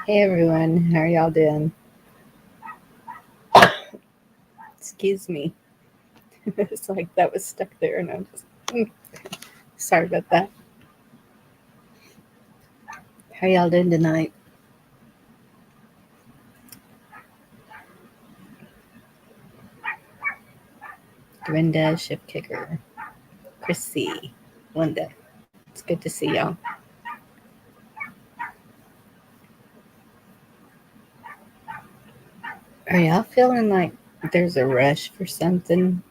Hey everyone, how are y'all doing? Excuse me. It's like that was stuck there and I'm just sorry about that. How y'all doing tonight? Gwenda, Ship Kicker, Chrissy, Linda. It's good to see y'all. Are y'all feeling like there's a rush for something?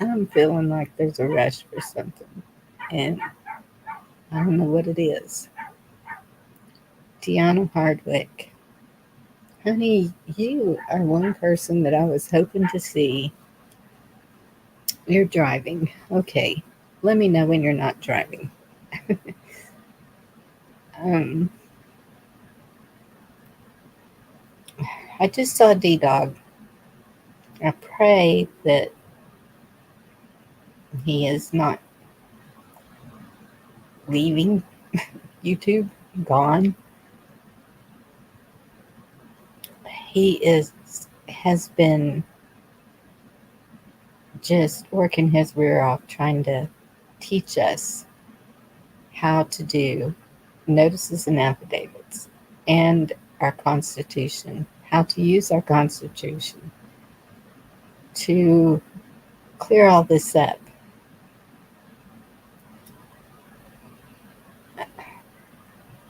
I'm feeling like there's a rush for something. And I don't know what it is. Deanna Hardwick. Honey, you are one person that I was hoping to see. You're driving. Okay. Let me know when you're not driving. Um, I just saw D Dog. I pray that he is not leaving YouTube, gone. He has been just working his rear off trying to teach us how to do notices and affidavits and our Constitution, how to use our Constitution to clear all this up.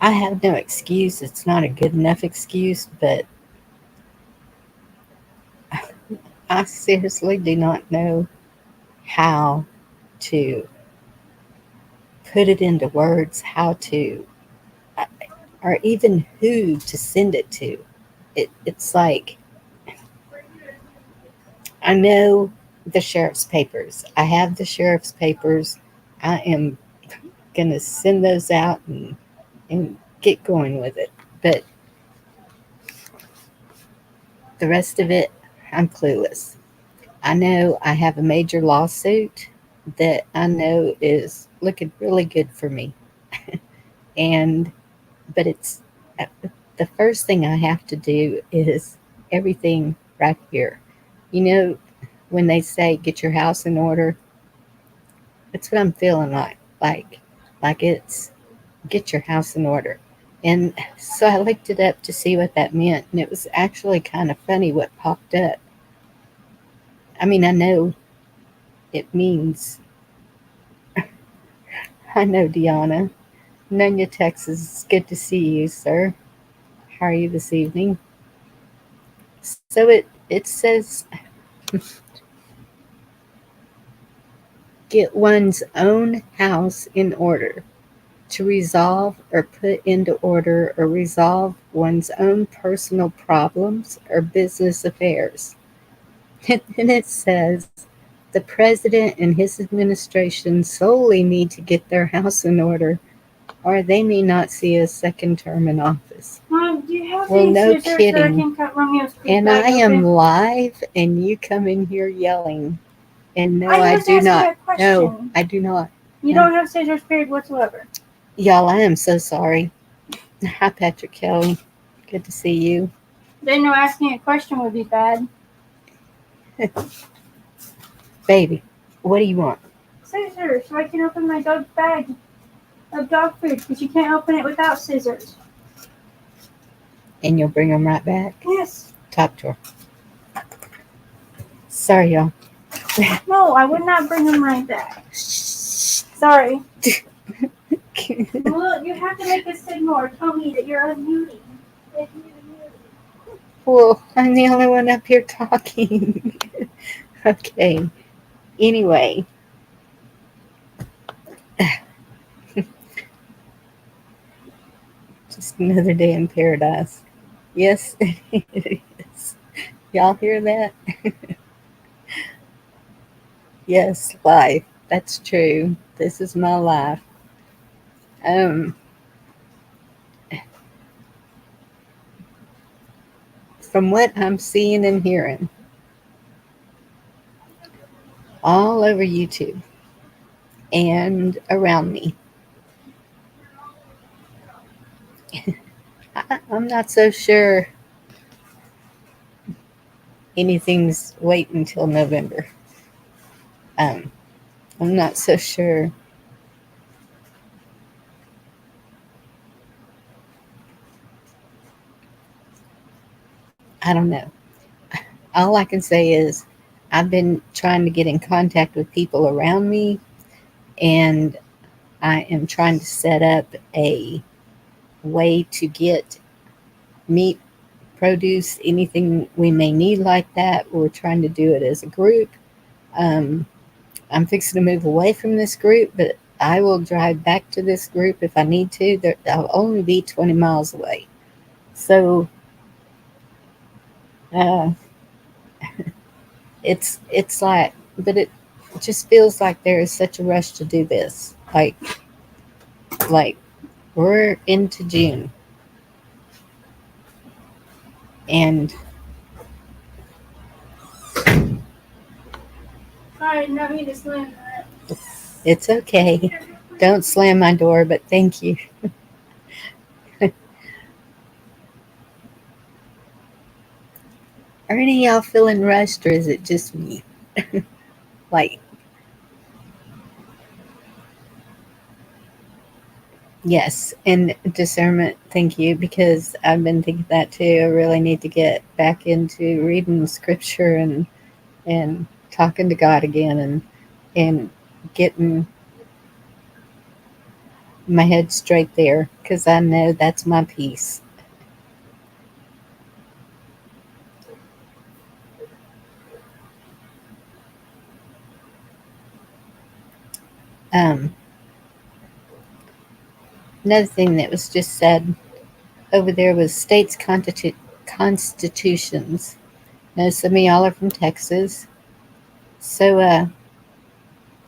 I have no excuse. It's not a good enough excuse, but I seriously do not know how to put it into words, how to, or even who to send it to. It's like, I know the sheriff's papers. I have the sheriff's papers. I am going to send those out and get going with it. But the rest of it, I'm clueless. I know I have a major lawsuit that I know is looking really good for me. And, but it's the first thing I have to do is everything right here. You know, when they say get your house in order, it's what I'm feeling like. Like it's get your house in order. And so I looked it up to see what that meant, and it was actually kind of funny what popped up. I mean, I know it means, I know Deanna. Nunya, Texas. It's good to see you, sir. How are you this evening? So it says get one's own house in order to resolve or put into order or resolve one's own personal problems or business affairs. And it says the president and his administration solely need to get their house in order or they may not see a second term in office. Mom, do you have Well, any no scissors so I kidding. can cut Romeo's poop And bag I am open? live and you come in here yelling. And no, I I was do asking not. a question. No, I do not. You No. don't have scissors, period, whatsoever. Y'all, I am so sorry. Hi, Patrick Kelly. Good to see you. Didn't know asking a question would be bad. Baby, what do you want? Scissors, so I can open my dog's bag of dog food, because you can't open it without scissors. And you'll bring them right back? Yes. Talk to her. Sorry, y'all. No, I would not bring them right back. Sorry. Well, you have to make a signal or tell me that you're unmuting. Well, I'm the only one up here talking. Okay. Anyway, just another day in paradise. Yes, it is. Y'all hear that? Yes, life. That's true. This is my life. Um, from what I'm seeing and hearing all over YouTube and around me, I'm not so sure anything's wait until November. Um, I'm not so sure. I don't know. All I can say is I've been trying to get in contact with people around me, and I am trying to set up a way to get meat, produce, anything we may need like that. We're trying to do it as a group. Um, I'm fixing to move away from this group, but I will drive back to this group if I need to. I'll only be 20 miles away. So uh, it's like, but it just feels like there is such a rush to do this. Like we're into June, and Sorry, not me to slam that. it's okay. Don't slam my door, but thank you. Are any of y'all feeling rushed, or is it just me? Like, yes, and discernment, thank you, because I've been thinking that too. I really need to get back into reading scripture and talking to God again and getting my head straight there because I know that's my peace. Um, Another thing that was just said over there was states' constitutions. Now, some of y'all are from Texas, so I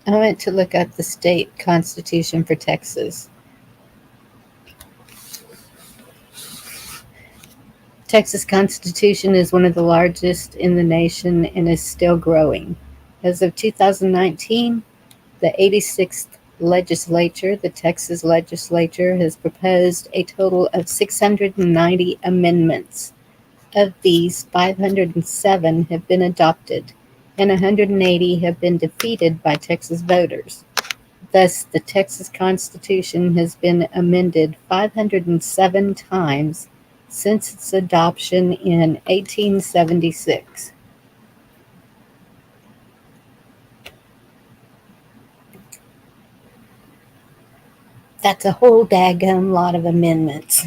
went to look up the state constitution for Texas. Texas Constitution is one of the largest in the nation and is still growing. As of 2019, the 86th legislature, the Texas legislature, has proposed a total of 690 amendments. Of these, 507 have been adopted, and 180 have been defeated by Texas voters. Thus, the Texas Constitution has been amended 507 times since its adoption in 1876. That's a whole daggum lot of amendments.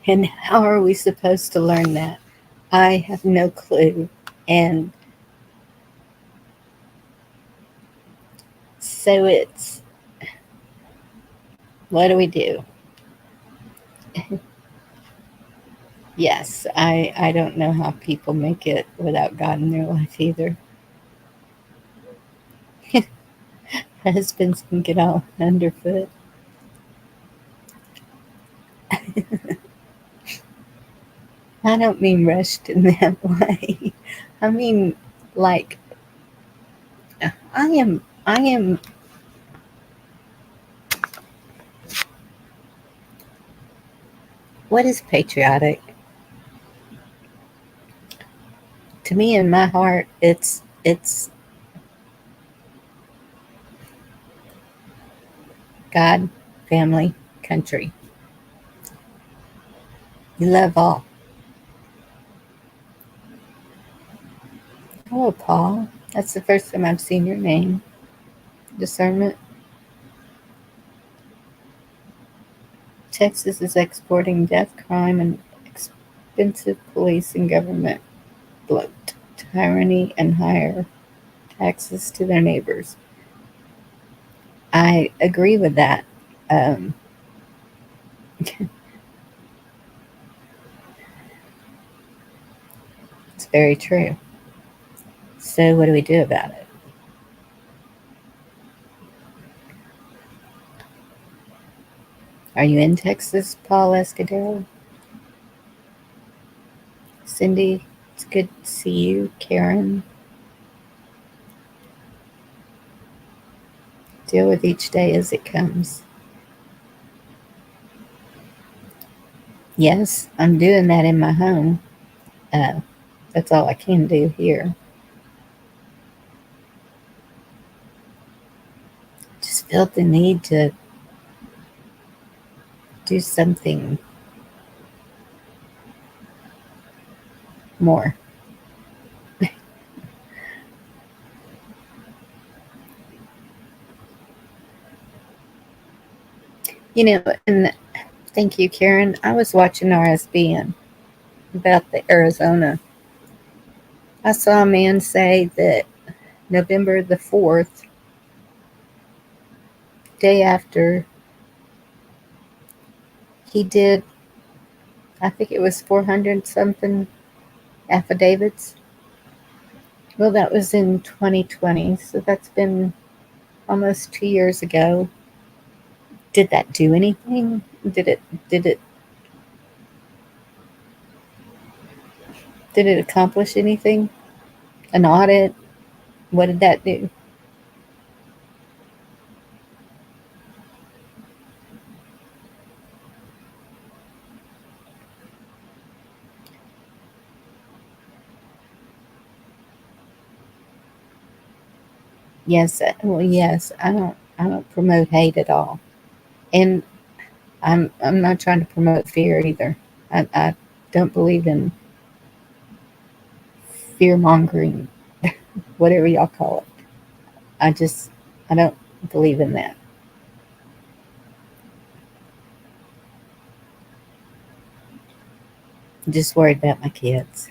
And how are we supposed to learn that? I have no clue. And so it's, what do we do? Yes, I don't know how people make it without God in their life either. Husbands can get all underfoot. I don't mean rushed in that way. I mean, like, I am, what is patriotic? To me, in my heart, it's God, family, country. You love all. Hello, Paul. That's the first time I've seen your name. Discernment. Texas is exporting death, crime, and expensive police and government bloat, tyranny, and higher taxes to their neighbors. I agree with that. Um, it's very true. So, what do we do about it? Are you in Texas, Paul Escudero? Cindy, it's good to see you. Karen, deal with each day as it comes. Yes, I'm doing that in my home. Uh, that's all I can do here. Just felt the need to do something more. And thank you, Karen. I was watching RSBN about the Arizona. I saw a man say that November the 4th, day after he did, I think it was 400 something affidavits. Well, that was in 2020, so that's been almost 2 years ago. Did that do anything? Did it did it accomplish anything? An audit? What did that do? Yes, well, yes. I don't promote hate at all, and I'm not trying to promote fear either. I don't believe in fear mongering, whatever y'all call it. I don't believe in that. I'm just worried about my kids,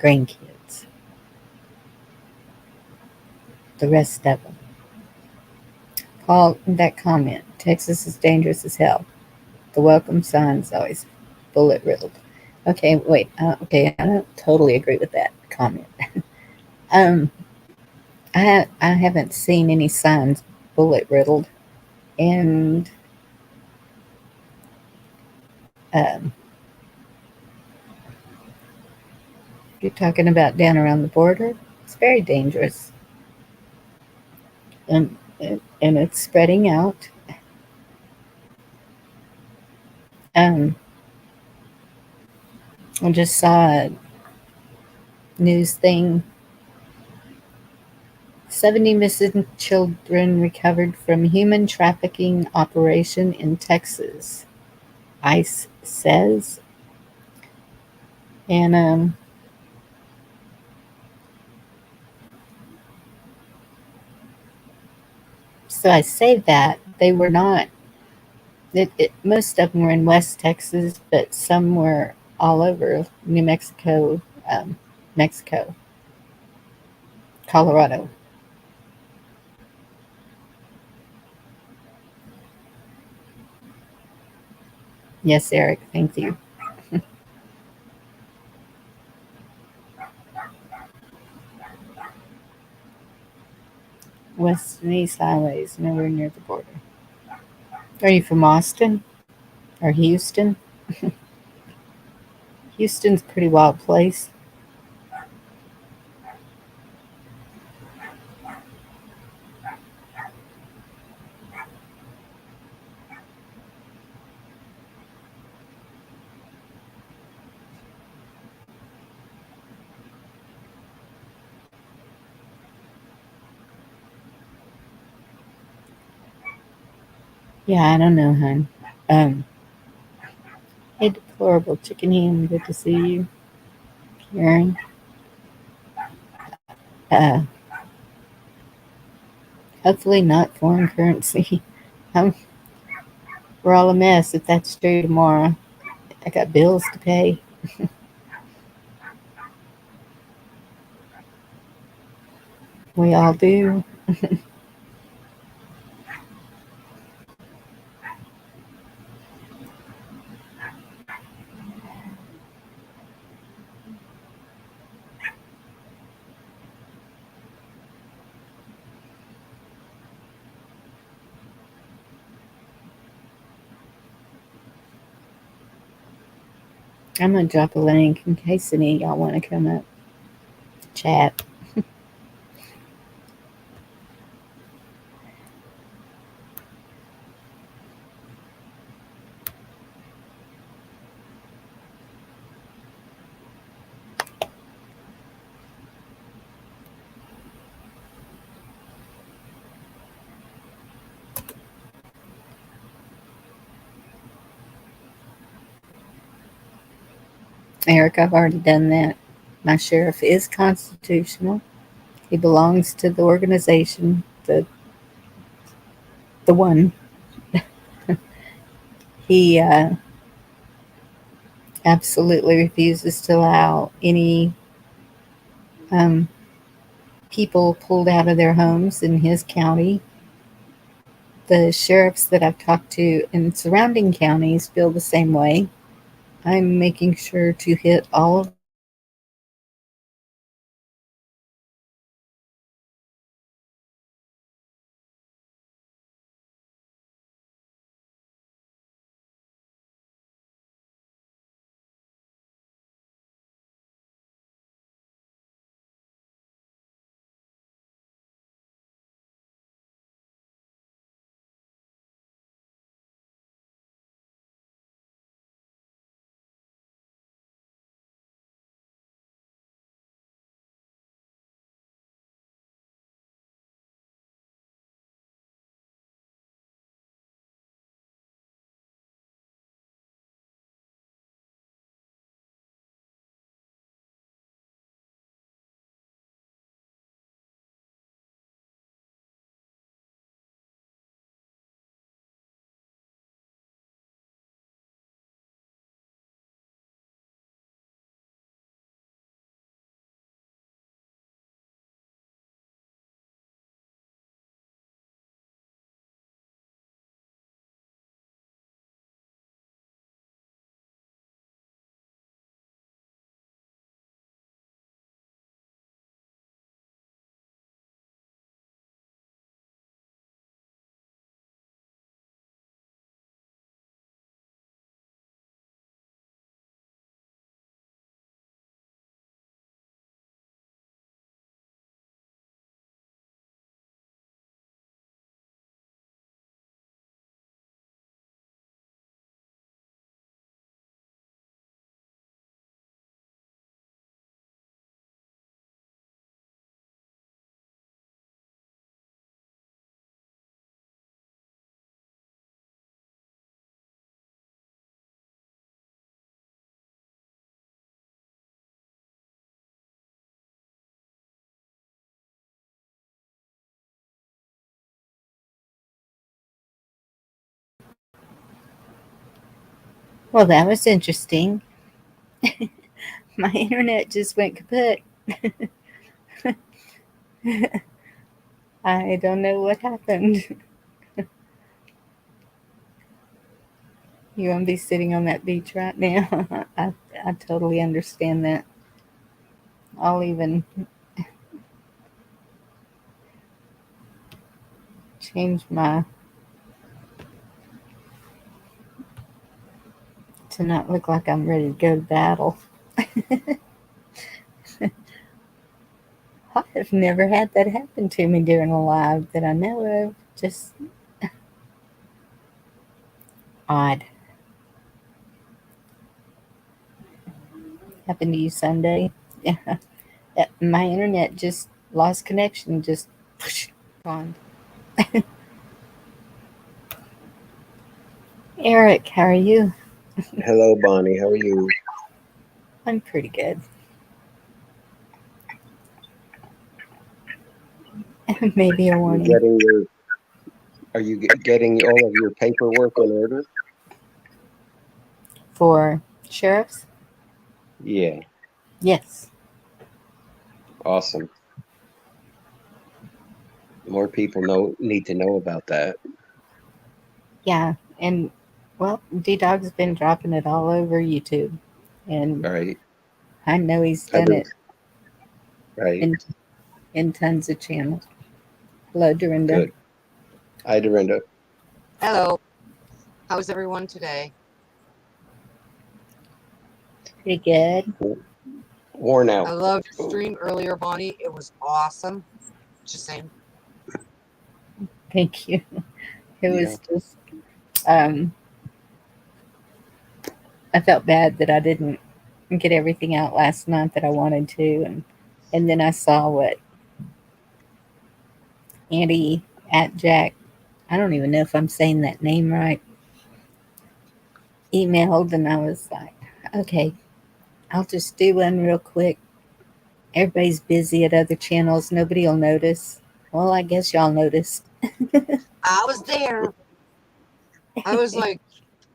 grandkids, the rest of them. Paul, that comment, Texas is dangerous as hell. The welcome sign's always bullet riddled. Okay, wait. Okay, I don't totally agree with that comment. Um, I haven't seen any signs bullet riddled, and um, you're talking about down around the border. It's very dangerous, and it's spreading out. Um, I just saw a news thing. 70 missing children recovered from human trafficking operation in Texas, ICE says. And so I say that they were not. Most of them were in West Texas, but some were all over New Mexico, Mexico, Colorado. Yes, Eric, thank you. West and East highways, nowhere near the border. Are you from Austin or Houston? Houston's a pretty wild place. Yeah, I don't know, hon. Um, hey, deplorable chicken ham, good to see you, Karen. Uh, hopefully not foreign currency. Um, we're all a mess if that's true tomorrow. I got bills to pay. We all do. I'm gonna drop a link in case any of y'all want to come up, chat. Eric, I've already done that. My sheriff is constitutional. He belongs to the organization, the one. He absolutely refuses to allow any um, people pulled out of their homes in his county. The sheriffs that I've talked to in surrounding counties feel the same way. I'm making sure to hit all of the bases and well, that was interesting. My internet just went kaput. I don't know what happened. You want to be sitting on that beach right now? I totally understand that. I'll even change my to not look like I'm ready to go to battle. I've never had that happen to me during a live that I know of. Just odd. Happened to you Sunday? Yeah. My internet just lost connection. Just gone. Eric, how are you? Hello, Bonnie. How are you? I'm pretty good. Maybe a You warning getting your Are you getting all of your paperwork in order? for sheriffs. Yeah, Yes. awesome. More people need to know about that. Yeah. And well, D Dog's been dropping it all over YouTube, and Right, I know he's I've done been it right. in tons of channels. Hello, Dorinda. Good. Hi, Dorinda. Hello. How is everyone today? Pretty good. Worn I out. loved your stream earlier, Bonnie. It was awesome. Just saying. Thank you. It Yeah. was just um, I felt bad that I didn't get everything out last night that I wanted to, and then I saw what Andy at Jack. I don't even know if I'm saying that name right. Emailed, and I was like, okay, I'll just do one real quick. Everybody's busy at other channels. Nobody will notice. Well, I guess y'all noticed. I was there. I was like,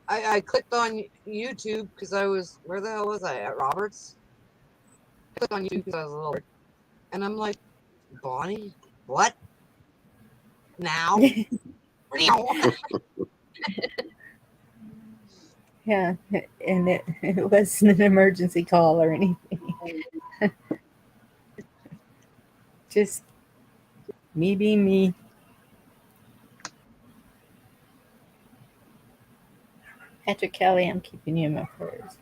I clicked on YouTube because I was, where the hell was I? At Roberts? I clicked on YouTube because I was a little bored. And I'm like, Bonnie? What? Now? Now? Yeah, and it wasn't an emergency call or anything. Just me being me. Patrick Kelly, I'm keeping you in my prayers.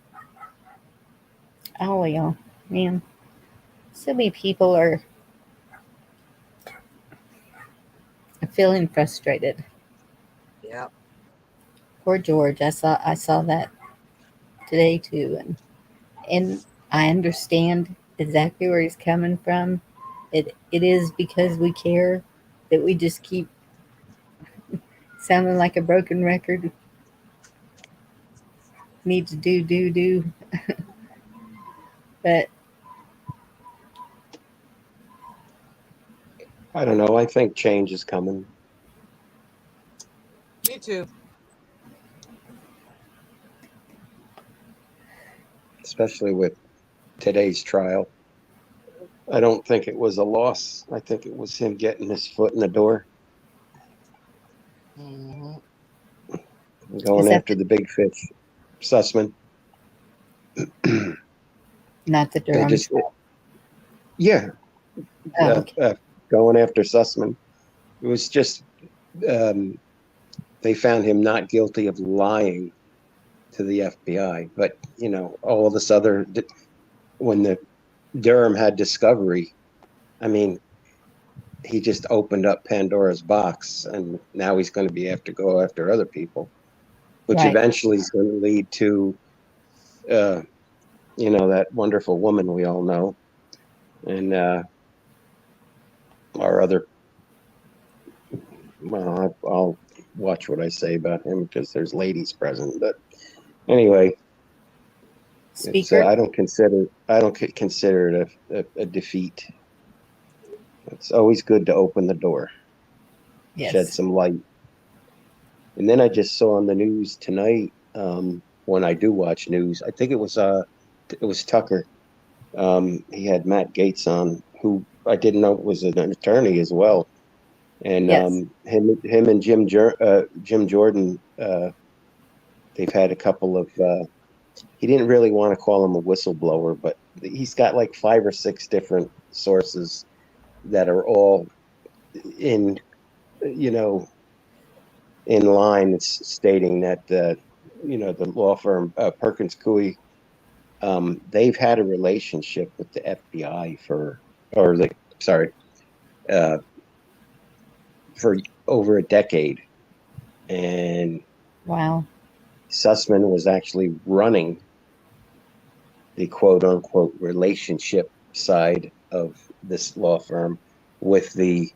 Oh, y'all, man. So many people are feeling frustrated. Yep. Poor George. I saw that today too, and I understand exactly where he's coming from. It is because we care that we just keep sounding like a broken record. Need to do. But I don't know. I think change is coming. Me too. Especially with today's trial. I don't think it was a loss. I think it was him getting his foot in the door, Mm-hmm. going is that after the big fish. Sussman. not the They Durham? just, yeah, Oh, okay. going after Sussman. It was just, um, they found him not guilty of lying to the FBI, but all this other, when the Durham had discovery, I mean, he just opened up Pandora's box, and now he's going to be go after other people, which Right. eventually is going to lead to, uh, that wonderful woman we all know, and our other. Well, I'll watch what I say about him because there's ladies present. But anyway, it's Speaker. I don't consider it a defeat. It's always good to open the door, shed Yes. some light. And then I just saw on the news tonight, when I do watch news, I think it was Tucker. He had Matt Gaetz on, who I didn't know was an attorney as well. And Yes. him and Jim Jordan, they've had a couple of. He didn't really want to call him a whistleblower, but he's got like 5 or 6 different sources that are all in, you know, in line. It's stating that the law firm Perkins Coie, they've had a relationship with the FBI uh, for over a decade, and Wow. Sussman was actually running the quote unquote relationship side of this law firm with the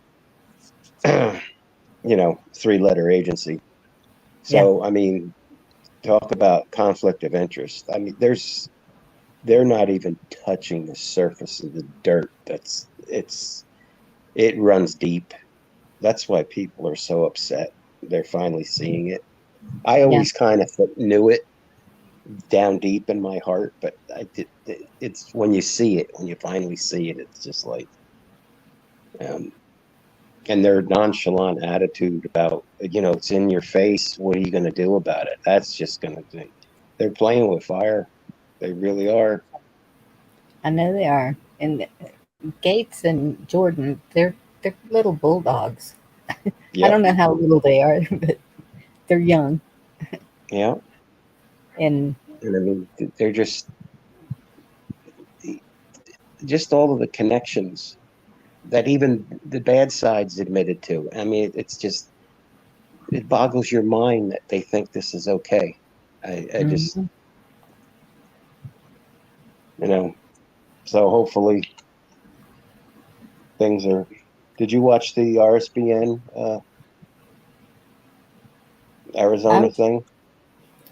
3-letter agency. Yeah. So I mean, talk about conflict of interest. I mean, they're not even touching the surface of the dirt. It runs deep. That's why people are so upset. They're finally seeing it. I Yeah. always kind of knew it down deep in my heart, but it's when you see it, when you finally see it, it's just like, um, and their nonchalant attitude about, it's in your face. What are you going to do about it? That's just going to, they're playing with fire. They really are. I know they are. And Gates and Jordan, they're little bulldogs. I Yep. don't know how little they are, but they're young. Yeah. And And I mean, they're just all of the connections that even the bad sides admitted to. I mean, it boggles your mind that they think this is okay. I just, mhm. you know, so hopefully things are. Did you watch the RSBN I Arizona was thing?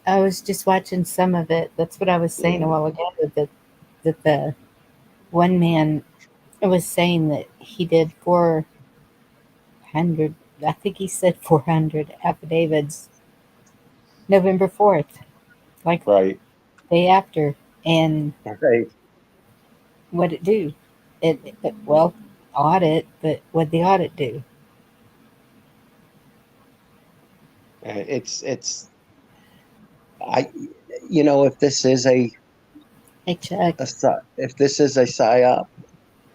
I was just watching some of it. That's what I was saying a Yeah. while ago. That that the one man was saying that he did 400, I think he said 400 affidavits November 4th, like Right. day after. And Right. what it do? Well, audit, but what the audit do? It's I you know, if this is a Hey, Chuck. if this is a psyop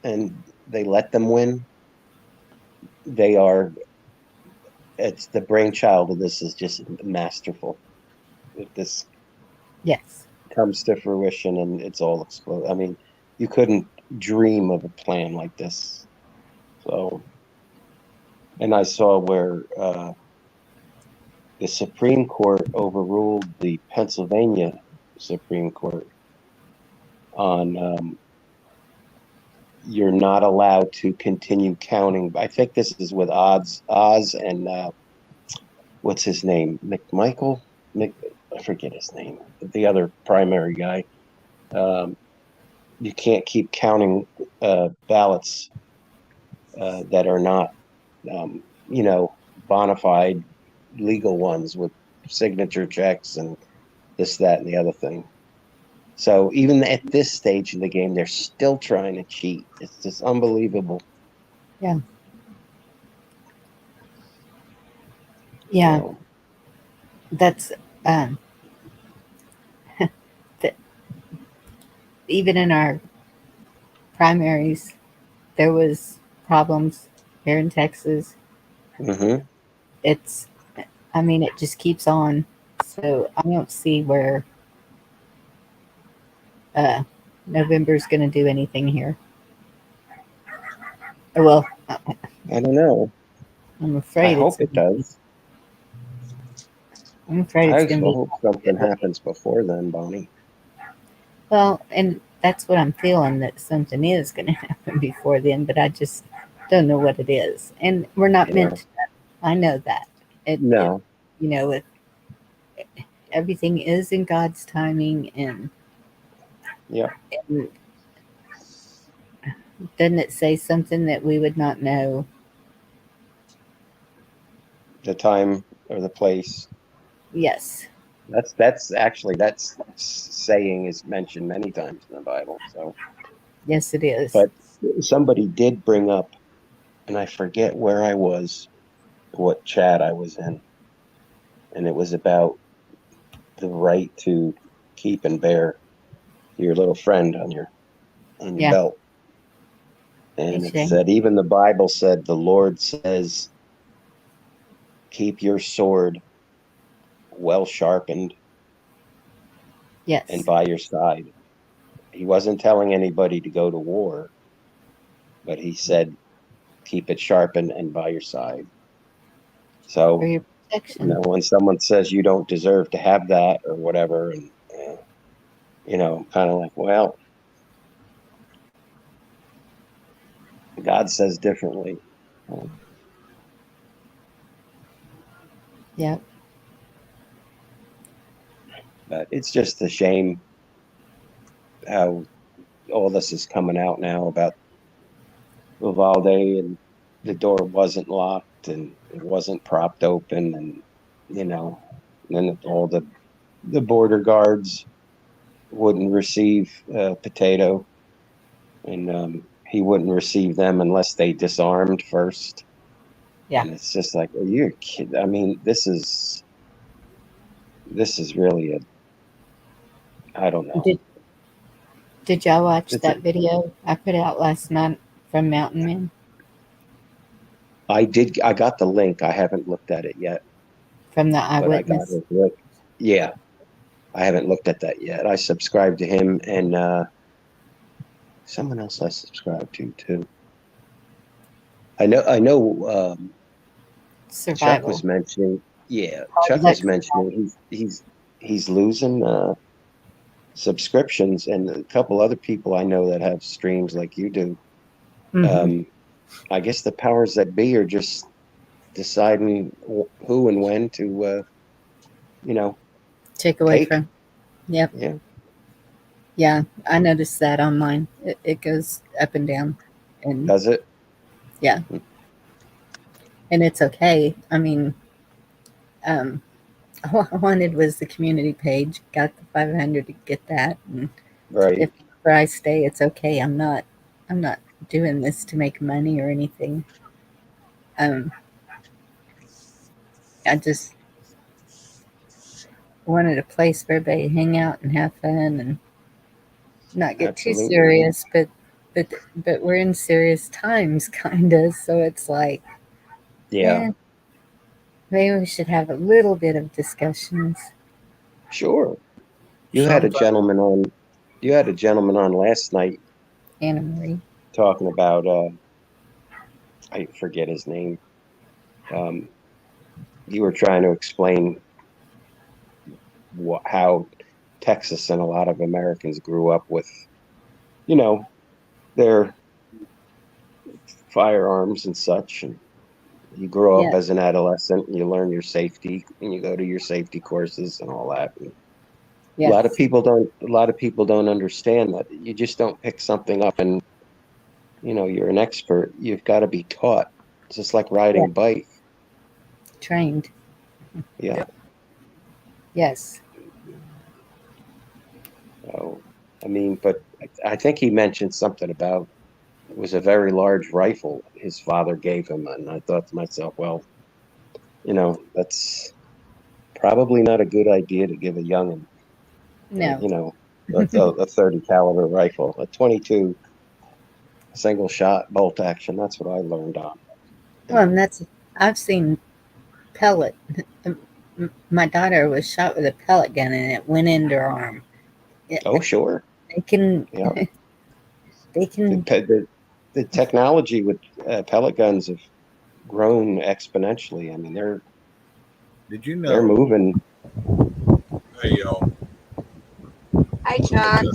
and they let them win, they are it's the brainchild of this is just masterful. If this Yes. comes to fruition and it's all explode, I mean, you couldn't dream of a plan like this. So, and I saw where the Supreme Court overruled the Pennsylvania Supreme Court on you're not allowed to continue counting. I think this is with Oz and what's his name? McMichael? Mc, I forget his name. The other primary guy. Um, you can't keep counting ballots that are not, you know, bona fide legal ones with signature checks and this, that, and the other thing. So even at this stage in the game, they're still trying to cheat. It's just unbelievable. Yeah. Yeah. So, That's um, that even in our primaries, there was problems here in Texas. mhm. It's, I mean, it just keeps on. So I don't see where uh, November's going to do anything here. Well, I don't know. I'm I afraid it's. hope it does. I'm afraid I it's also going to be hope not something good looking. happens before then, Bonnie. Well, and that's what I'm feeling, that something is going to happen before then, but I just don't know what it is. And we're not Yeah. meant to know. I know that. It No. you know, if everything is in God's timing, Yeah. and doesn't it say something that we would not know? The time or the place. Yes. That's actually that's saying is mentioned many times in the Bible. So, Yes, it is. but somebody did bring up, and I forget where I was, what chat I was in, and it was about the right to keep and bear your little friend on your Yeah. belt. Hey, And it Shane. said, even the Bible said, the Lord says, keep your sword well sharpened and Yes. by your side. He wasn't telling anybody to go to war, but he said, keep it sharpened and by your side. For So, your you protection. know, when someone says you don't deserve to have that or whatever, and, you know, I'm kind of like, well, God says differently. Yep. But it's just a shame how all this is coming out now about Uvalde and the door wasn't locked and it wasn't propped open and you know and then all the border guards wouldn't receive potato and he wouldn't receive them unless they disarmed first Yeah. and it's just like are you a kid? I mean this is really a I don't know Did Did y'all watch it's a, that video I put out last night from Mountain Men, I got the link I haven't looked at it yet from the but I got eyewitness? his link yeah I haven't looked at that yet. I subscribed to him and someone else I subscribe to too. I know Chuck was Survival. mentioning yeah, Oh, Chuck was Lex. mentioning he's losing subscriptions and a couple other people I know that have streams like you do. Mm-hmm. Um I guess the powers that be are just deciding who and when to you know Take away take. from. Yep. Yeah. Yeah, I noticed that on mine. It goes up and down, and Does it? yeah, and it's okay. I mean, um, all I wanted was the community page. Got the 500 to get that, and Right. if I stay, it's okay. I'm not doing this to make money or anything. Um, I just wanted a place for everybody to hang out and have fun and not get too Absolutely. serious, but but we're in serious times, kinda. So it's like, Yeah. eh, maybe we should have a little bit of discussions. Sure. You had a Sometimes gentleman on. You had a gentleman on last night Anna Marie, talking about. I forget his name. Um, you were trying to explain how Texas and a lot of Americans grew up with, you know, their firearms and such. And you grow up yeah, as an adolescent and you learn your safety and you go to your safety courses and all that. And a lot of yes, people don't. A lot of people don't understand that you just don't pick something up and you're an expert. You've got to be taught. It's just like riding yeah, a bike. trained, Yeah. Yep. yes, So, I mean, but I think he mentioned something about it was a very large rifle his father gave him, and I thought to myself, well, that's probably not a good idea to give a youngin, no. a 30 caliber rifle, a 22 single shot bolt action. That's what I learned on. You Well, know. and that's I've seen pellet. My daughter was shot with a pellet gun and it went into her arm. It, Oh, sure. they can, Yeah. they The can. pe- the, the technology with pellet guns have grown exponentially. I mean, did you they're know? moving. Hey y'all. Hi, Hey Chuck. Chuck.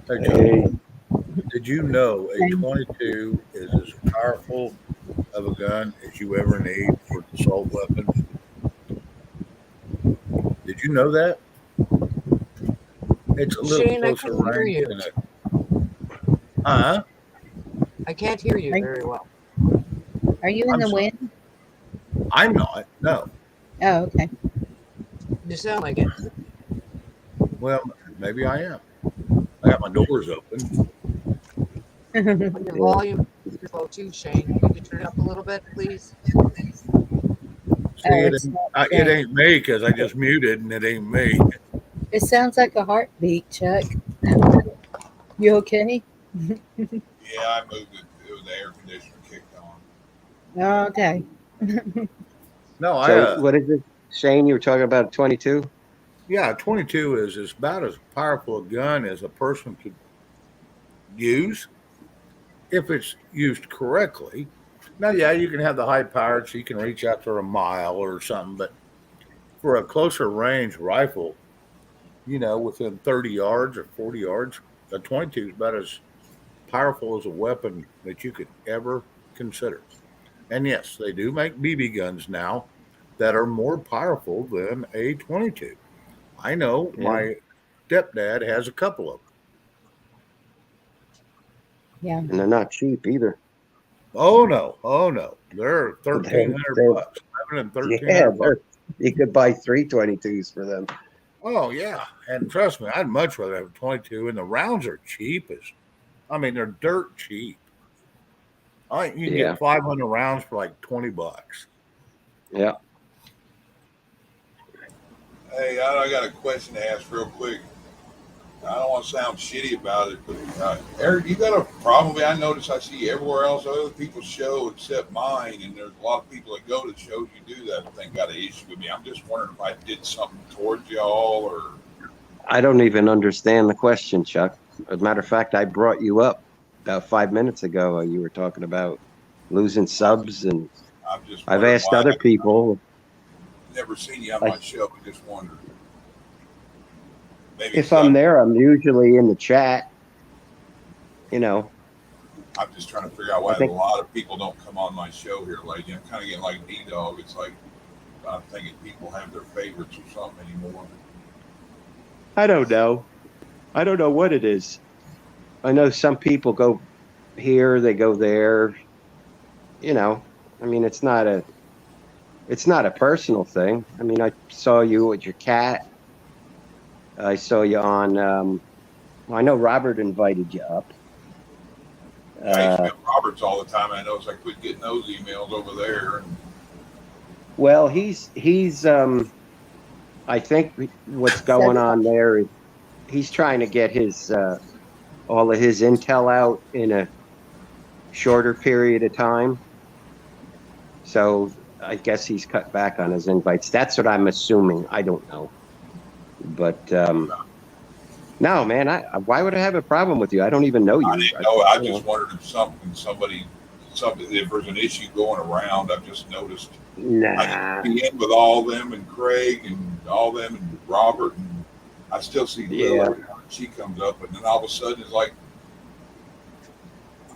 Hey Chuck. Hey, Did you know a 22 is as powerful of a gun as you ever need for an assault weapon? Did you know that? It's a little Shane, I closer couldn't hear range you. than a huh? I can't hear you Are, very well. are you in I'm the sorry. wind? I'm not. No. Oh, okay. You sound like it. Well, maybe I am. I got my doors open. On your yeah. volume is low too, Shane. Could you turn it up a little bit, please? See, Oh, it's not it Shane. ain't me because I just muted and it ain't me. It sounds like a heartbeat, Chuck. You okay? Yeah, I moved it. It was the air conditioner kicked on. Oh, okay. No, So what is it, Shane? You were talking about 22? yeah, 22 is about as powerful a gun as a person could use if it's used correctly. Now, yeah, you can have the high powered so you can reach out for a mile or something, but for a closer range rifle, within 30 yards or 40 yards, a 22 is about as powerful as a weapon that you could ever consider. And yes, they do make BB guns now that are more powerful than a 22. I know Yeah. my stepdad has a couple of them. Yeah. And they're not cheap either. Oh no, they're They're, 1,300 they're, bucks, 11 and yeah, 1,300 bucks. you could buy 322s for them. Oh yeah, and trust me, I'd much rather have a 22. And the rounds are cheap I mean, they're dirt cheap. You can Yeah. get 500 rounds for like 20 bucks. Yeah. Hey, I got a question to ask real quick. I don't want to sound shitty about it, but Eric, you got a problem? I notice I see everywhere else other people's show except mine, and there's a lot of people that go to shows you do that thing got an issue with me. I'm just wondering if I did something towards y'all or I don't even understand the question, Chuck. As a matter of fact, I brought you up about 5 minutes ago. You were talking about losing subs, and I'm just I've wondering asked why other I've people. never seen you on I, my show. I just wondered. Maybe if because I'm there, I'm usually in the chat. I'm just trying to figure out I why a think lot of people don't come on my show here lately. I'm kind of getting like D-Dog. It's like I'm thinking people have their favorites or something anymore. I don't know. I don't know what it is. I know some people go here, they go there. You know, I mean, it's not a personal thing. I mean, I saw you with your cat. I saw you on. Well, I know Robert invited you up. I used to have Roberts all the time. I noticed I quit getting those emails over there. And Well, he's. I think what's going So on there is he's trying to get his all of his intel out in a shorter period of time. So I guess he's cut back on his invites. That's what I'm assuming. I don't know, but no, man. Why would I have a problem with you? I don't even know I you. didn't know. I You just know. wondered if something, if there's an issue going around. I've just noticed. I Nah. can be in with all them and Craig and all them and Robert, and I still see Lil Yeah. every time she comes up, and then all of a sudden it's like,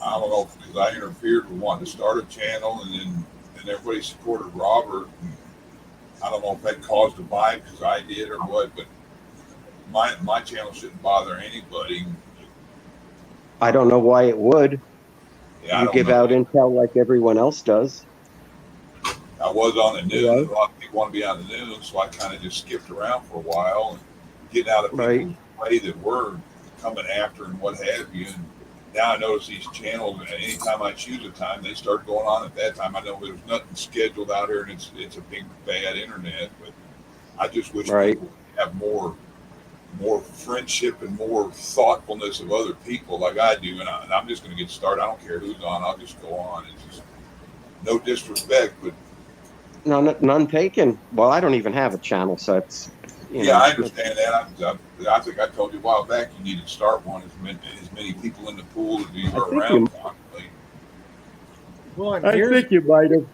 I don't know, because I interfered with wanting to start a channel, and everybody supported Robert. And I don't know if that caused a vibe because I did or what, but my channel shouldn't bother anybody. I don't know why it would. Yeah, I You don't give know. out intel like everyone else does. I was on the news. Right. A lot of people want to be on the news, so I kind of just skipped around for a while and getting out of Right. people's way that were coming after and what have you. And now I notice these channels, and anytime I choose a time, they start going on at that time. I know there's nothing scheduled out here, and it's a big bad internet, but I just wish Right. people would have more friendship and more thoughtfulness of other people like I do. And I'm just going to get started. I don't care who's on. I'll just go on. It's just no disrespect, but None taken. Well, I don't even have a channel, so it's yeah, I understand that. I think I told you a while back you need to start one as many people in the pool as you are around constantly. Well, and I here's think you might have,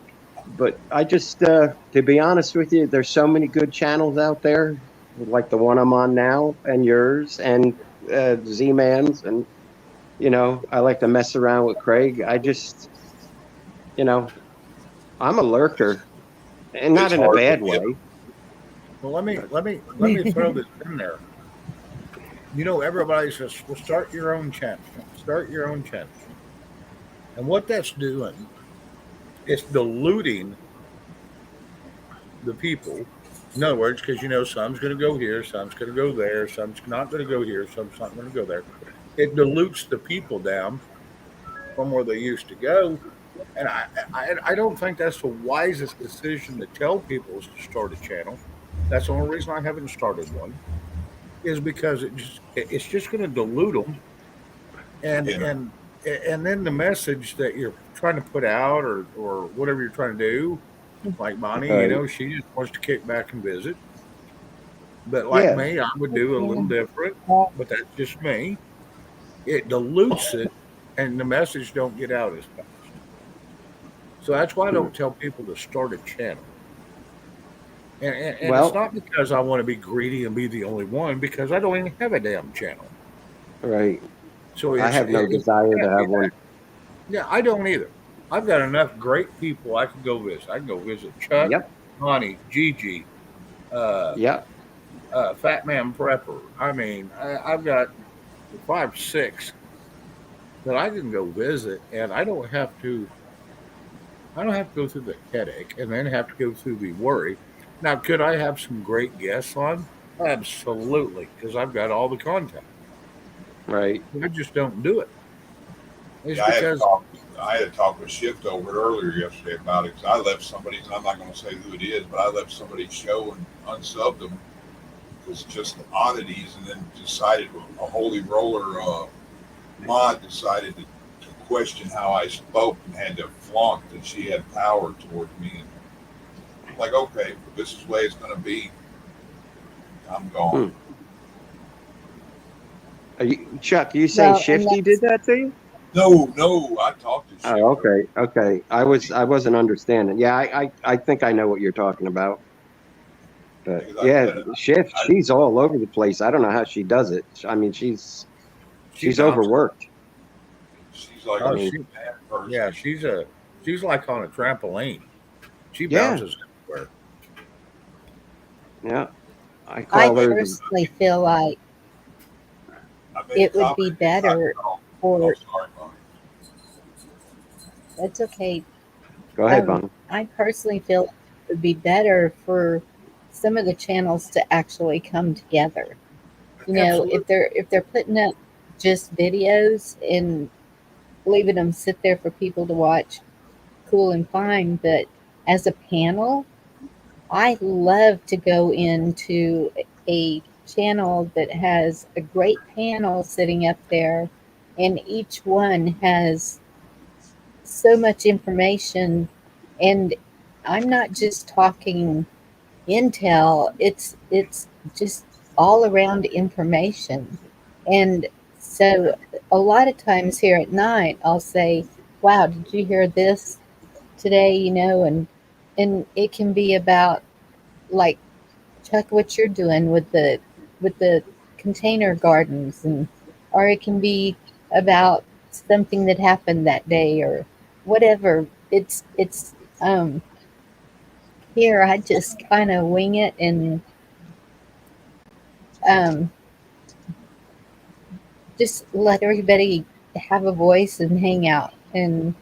but I just, to be honest with you, there's so many good channels out there, like the one I'm on now, and yours, and Z-Man's, and I like to mess around with Craig. I just, you know, I'm a lurker, and not It's in a hard to bad get. way. well, let me throw this in there. Everybody says, "Well, start your own channel. Start your own channel." And what that's doing is diluting the people. In other words, because some's going to go here, some's going to go there, some's not going to go here, some's not going to go there. It dilutes the people down from where they used to go. And I don't think that's the wisest decision to tell people is to start a channel. That's the only reason I haven't started one is because it's just going to dilute them, and You know, and and then the message that you're trying to put out or whatever you're trying to do, like Bonnie, Right. she just wants to kick back and visit. But like Yeah. me, I would do a little different. But that's just me. It dilutes it, and the message don't get out as fast. So that's why I don't tell people to start a channel. And it's Well, not because I want to be greedy and be the only one, because I don't even have a damn channel. right. So I have no it desire to can't be have one. that. Yeah, I don't either. I've got enough great people I can go visit. I can go visit Chuck, Yep. Connie, Gigi, uh, Yep. Fat Man Prepper. I mean, I've got 5, 6 that I can go visit, and I don't have to. I don't have to go through the headache and then have to go through the worry. Now, could I have some great guests on? Absolutely, because I've got all the content. Right. I just don't do it. It's yeah, because I had talked with Shift over it earlier yesterday about it. 'Cause I left somebody's, and I'm not going to say who it is, but I left somebody's show and unsubbed them because just oddities, and then decided a holy roller mod decided to question how I spoke and had to flaunt that she had power towards me. And I'm like, okay, if this is the way it's going to be, I'm gone. Chuck, you say Well, and Shifty did that to you? No, I talked to Shift. Oh, okay. I wasn't understanding. Yeah, I think I know what you're talking about. But Because yeah, Shift, she's all over the place. I don't know how she does it. I mean, she's she bounces. overworked. she's like Oh, a she, mad person. yeah, she's like on a trampoline. She Yeah. bounces everywhere. Yeah, I I call her. personally feel like made a it would be comment. It's not better wrong. Oh, for, sorry, Bonnie. that's okay. Go ahead, Bonnie. I personally feel it would be better for some of the channels to actually come together. You know, Absolutely. if they're putting up just videos and leaving them sit there for people to watch, cool and fine. But as a panel, I love to go into a channel that has a great panel sitting up there, and each one has so much information. And I'm not just talking intel, it's just all around information. And so a lot of times here at night I'll say, wow, did you hear this today? You know, and it can be about, like, Chuck, what you're doing with the container gardens, and or it can be about something that happened that day or whatever. It's here I just kind of wing it and um just let everybody have a voice and hang out, and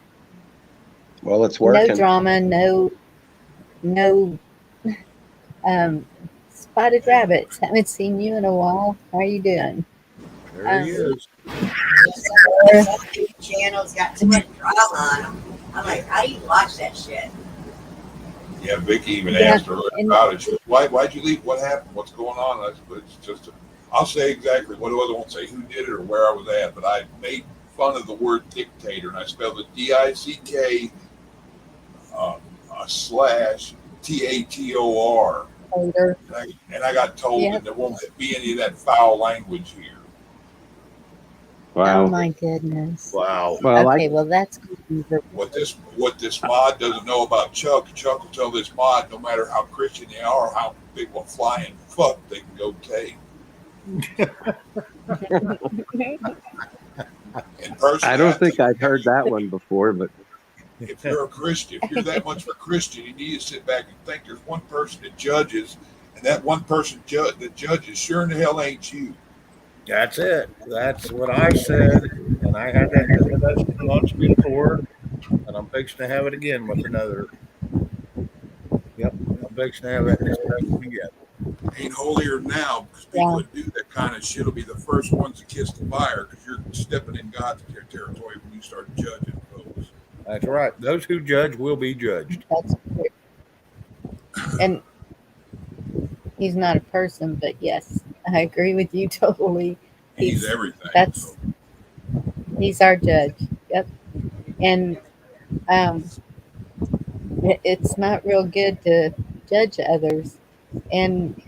Well, it's no working. drama, no um spotted rabbits. Haven't seen you in a while. How are you doing? There he is. Some of these channels got too much drama on them. I'm like, how do you watch that shit? Yeah, Vicky even Yeah, asked earlier and about it. She goes, why'd you leave? What happened? What's going on? I said, but it's just, I'll say exactly what it was. I won't say who did it or where I was at, but I made fun of the word dictator, and I spelled it DICK slash TATOR. later. And I got told Yep. that there won't be any of that foul language here. Oh Wow. my goodness. Wow. Well, Okay, well that's good. What this mod doesn't know about Chuck will tell this mod no matter how Christian they are or how big of a flying fuck they can go take. And personally, I don't think I've heard that one before, but if you're a Christian, if you're that much of a Christian, you need to sit back and think there's one person that judges, and that one person that judges sure in the hell ain't you. That's it. That's what I said. And I had that discussion once before, and I'm fixing to have it again with another. Yep. I'm fixing to have that discussion again. Ain't holier now, because people Yeah. that do that kind of shit will be the first ones to kiss the fire, because you're stepping in God's territory when you start judging folks. That's right. Those who judge will be judged. That's good. And he's not a person, but yes, I agree with you totally. He's everything. That's he's our judge. Yep. And it's not real good to judge others, and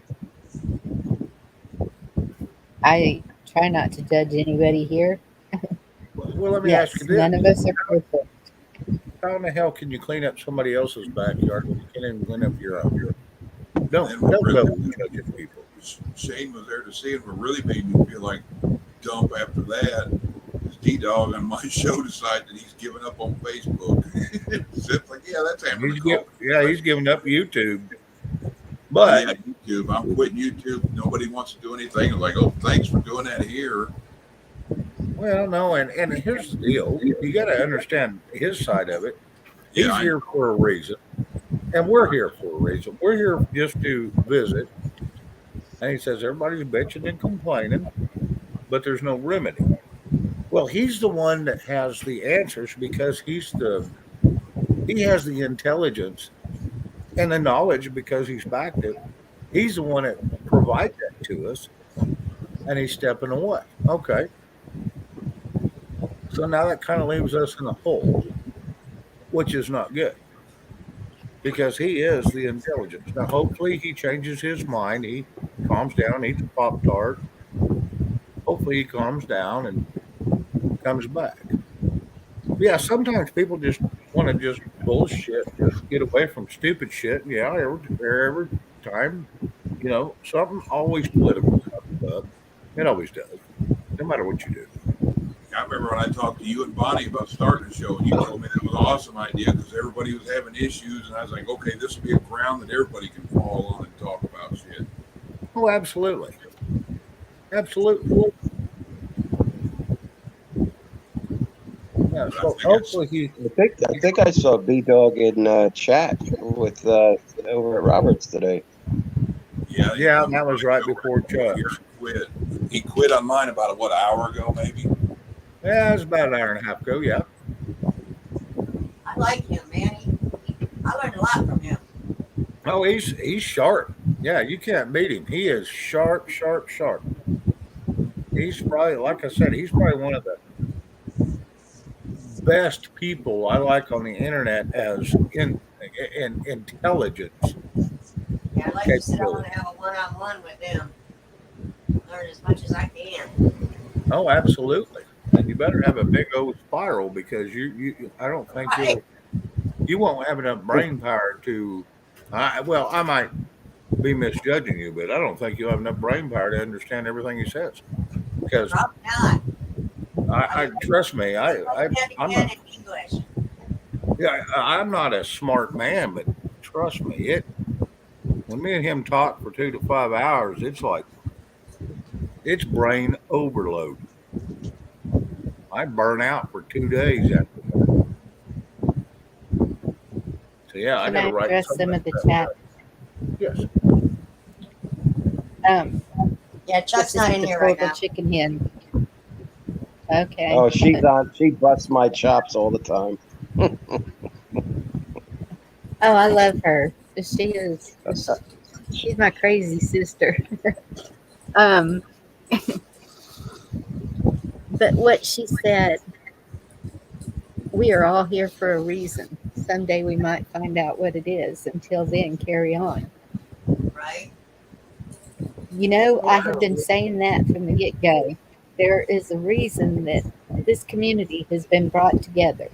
I try not to judge anybody here. Well, let me Yes, ask you this. none of us are perfect. How in the hell can you clean up somebody else's backyard when you can't even clean up your own? Don't And go really, judging people. Shane was there to see it. What really made me feel like dump after that is D-Dog on my show decided that he's giving up on Facebook. It's like, yeah, that's happening. He's giving up YouTube. But But YouTube, I'm quitting YouTube. Nobody wants to do anything. I'm like, oh, thanks for doing that here. well, no, and here's the deal. You got to understand his side of it. He's Yeah, here for a reason, and we're here for a reason. We're here just to visit. And he says everybody's bitching and complaining, but there's no remedy. Well, he's the one that has the answers because he has the intelligence and the knowledge because he's backed it. He's the one that provides that to us, and he's stepping away. Okay. So now that kind of leaves us in a hole, which is not good because he is the intelligence. Now, hopefully, he changes his mind. He calms down, eats a Pop Tart. Hopefully, he calms down and comes back. Yeah, sometimes people just want to just bullshit, just get away from stupid shit. Yeah, every time, something always political comes up. It always does, no matter what you do. I remember when I talked to you and Bonnie about starting the show, and you told me that was an awesome idea because everybody was having issues, and I was like, okay, this will be a ground that everybody can fall on and talk about shit. Oh, absolutely. Absolutely. Yeah, But I so think hopefully he. I think I saw B Dog in chat with over at Roberts today. yeah, Yeah, that was right before he Chuck's. quit. He quit on mine about an hour ago, maybe. Yeah, it was about an hour and a half ago. Yeah. I like him, man. I learned a lot from him. Oh, he's sharp. Yeah, you can't beat him. He is sharp, sharp, sharp. He's probably, like I said, he's probably one of the best people I like on the internet as in intelligence Yeah, I like to sit down capability. and have a one-on-one with him. Learn as much as I can. Oh, absolutely. And you better have a big old spiral because you I don't think Right. you won't have enough brain power to. Well, I might be misjudging you, but I don't think you'll have enough brain power to understand everything he says. Because Probably not. I trust me, I'm Understand not. in English. Yeah, I'm not a smart man, but trust me, it when me and him talk for 2 to 5 hours, it's like it's brain overload. I burn out for 2 days after that. So yeah, I Can got to I write address some of some that of the stuff chat? down. Yes. Um, Yeah, this Chuck's is not the in here right deplorable now. chicken hen. Okay. Oh, she's on. She busts my chops all the time. Oh, I love her. She is. She's my crazy sister. Um, but what she said, we are all here for a reason. Someday we might find out what it is. Until then, carry on. Right? You know, I have been saying that from the get go. There is a reason that this community has been brought together.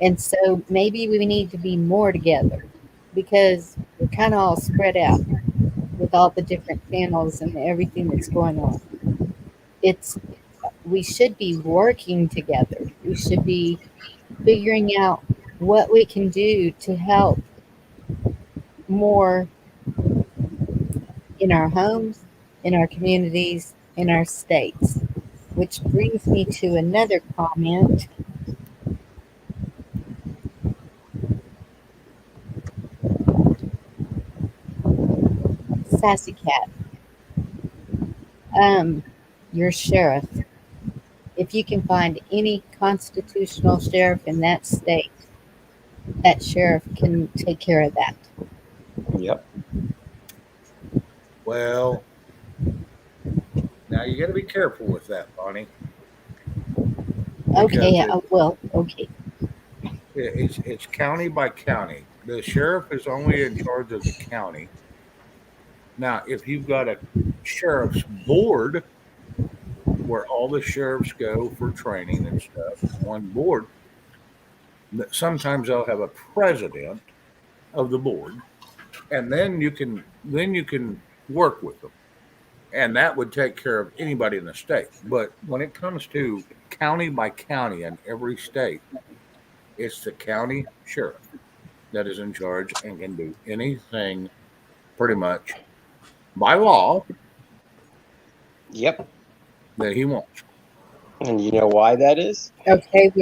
And so maybe we need to be more together because we're kind of all spread out with all the different channels and everything that's going on. It's we should be working together. We should be figuring out what we can do to help more in our homes, in our communities, in our states. Which brings me to another comment. Sassy Cat, your sheriff. If you can find any constitutional sheriff in that state, that sheriff can take care of that. Yep. Well, now you got to be careful with that, Bonnie, because Okay, okay. it's county by county. The sheriff is only in charge of the county. Now, if you've got a sheriff's board where all the sheriffs go for training and stuff, one board, sometimes they'll have a president of the board, and then you can work with them, and that would take care of anybody in the state. But when it comes to county by county in every state, it's the county sheriff that is in charge and can do anything pretty much by law Yep. that he wants. And you know why that is? Okay,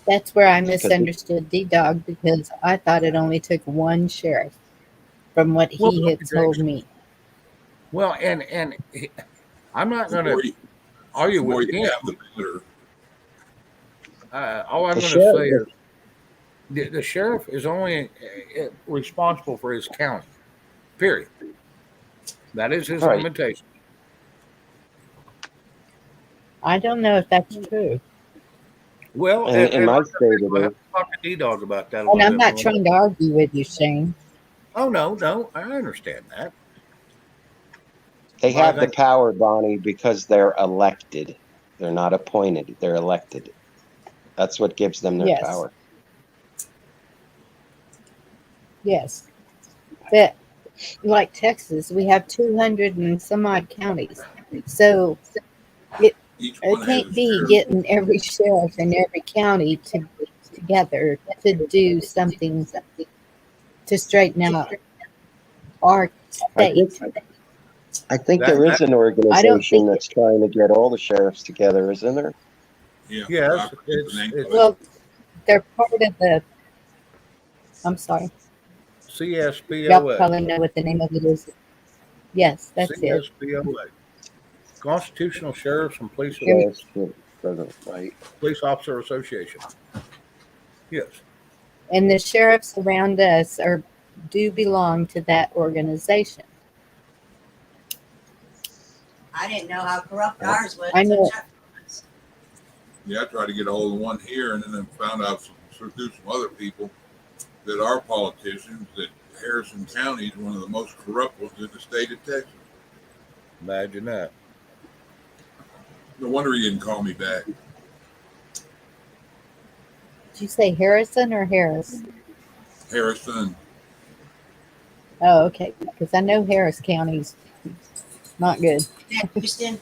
that's where I Because misunderstood D Dog because I thought it only took one sheriff from what Well, he had told me. well, and I'm not The going more to you, argue the more with you him. have, the better. All I'm the going to sheriff, say is the sheriff is only responsible for his county. Period. That is his right? limitation. I don't know if that's true. Well, And in and my like I said, state, we'll it have is. to talk to D Dog about that a And little I'm bit not more. trying to argue with you, Shane. Oh no, I understand that. They But I have the think power, Bonnie, because they're elected. They're not appointed. They're elected. That's what gives them their Yes, power. yes. But like Texas, we have 200 and some odd counties. So it, Each it one has can't its be share. getting every sheriff in every county together to do something to straighten out our I think state. I think that there is that an I don't organization think that's trying to get all the sheriffs together, isn't there? Yeah. Yes, Well, they're part of the. I'm sorry. Y'all CSPOA. probably know what the name of it is. Yes, that's it. CSPOA. Constitutional Sheriffs and Police Sheriff's right. Police Officer Association. Yes. And the sheriffs around us do belong to that organization. I didn't know how corrupt ours was. I know. Yeah, I tried to get a hold of one here, and then found out through some other people that are politicians that Harrison County is one of the most corrupt ones in the state of Texas. Imagine that. No wonder he didn't call me back. Did you say Harrison or Harris? Harrison. Oh, okay. Because I know Harris County's not good. Houston.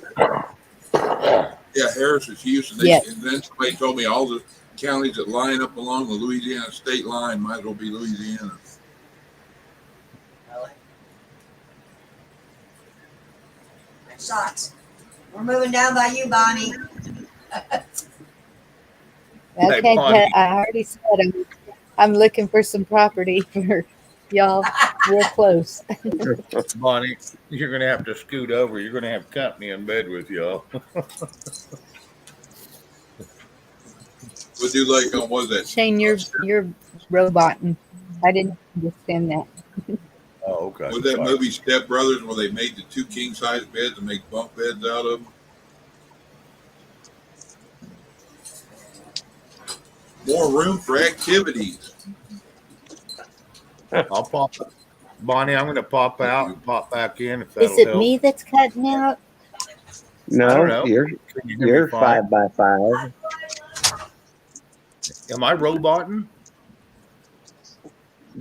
Yeah, Harris is Houston. Yes. And then somebody told me all the counties that line up along the Louisiana state line might as well be Louisiana. Shots. We're moving down by you, Bonnie. Okay, Bonnie. but I already said I'm looking for some property for y'all real close. Bonnie, you're going to have to scoot over. You're going to have company in bed with y'all. We'll do like on what was that? Shane, you're roboting. I didn't understand that. Oh, okay. Was that Sorry. movie Step Brothers where they made the 2 king size beds and make bunk beds out of them? More room for activities. I'll pop. Bonnie, I'm going to pop out and pop back in if Is that'll it help. me that's cutting out? I don't know. No, you're Can you hear me you're fine? 5x5. Am I roboting?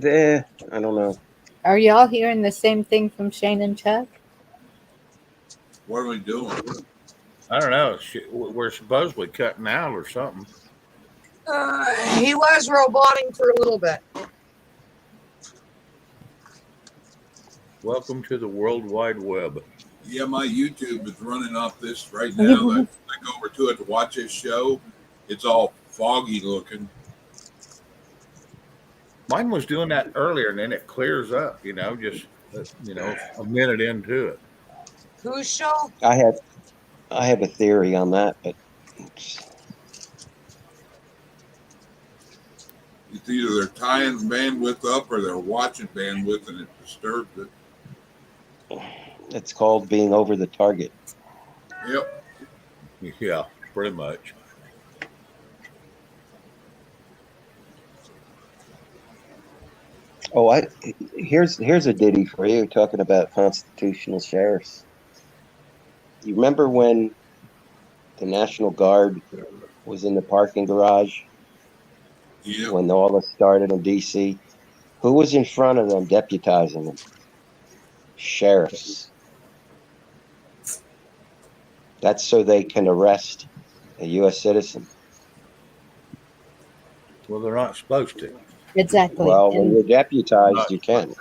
I don't know. Are y'all hearing the same thing from Shane and Chuck? What are we doing? I don't know. We're supposedly cutting out or something. He was roboting for a little bit. Welcome to the World Wide Web. Yeah, my YouTube is running off this right now. I go over to it to watch this show. It's all foggy looking. Mine was doing that earlier, and then it clears up. Just a minute into it. Whose show? I have a theory on that, but It's either they're tying bandwidth up or they're watching bandwidth and it disturbs it. it's called being over the target. Yep. Yeah, pretty much. Oh, here's a ditty for you talking about constitutional sheriffs. You remember when the National Guard was in the parking garage Yep. when all this started in D.C.? Who was in front of them deputizing them? Sheriffs. That's so they can arrest a U.S. citizen. Well, they're not supposed to. Exactly. Well, when And you're deputized, you can.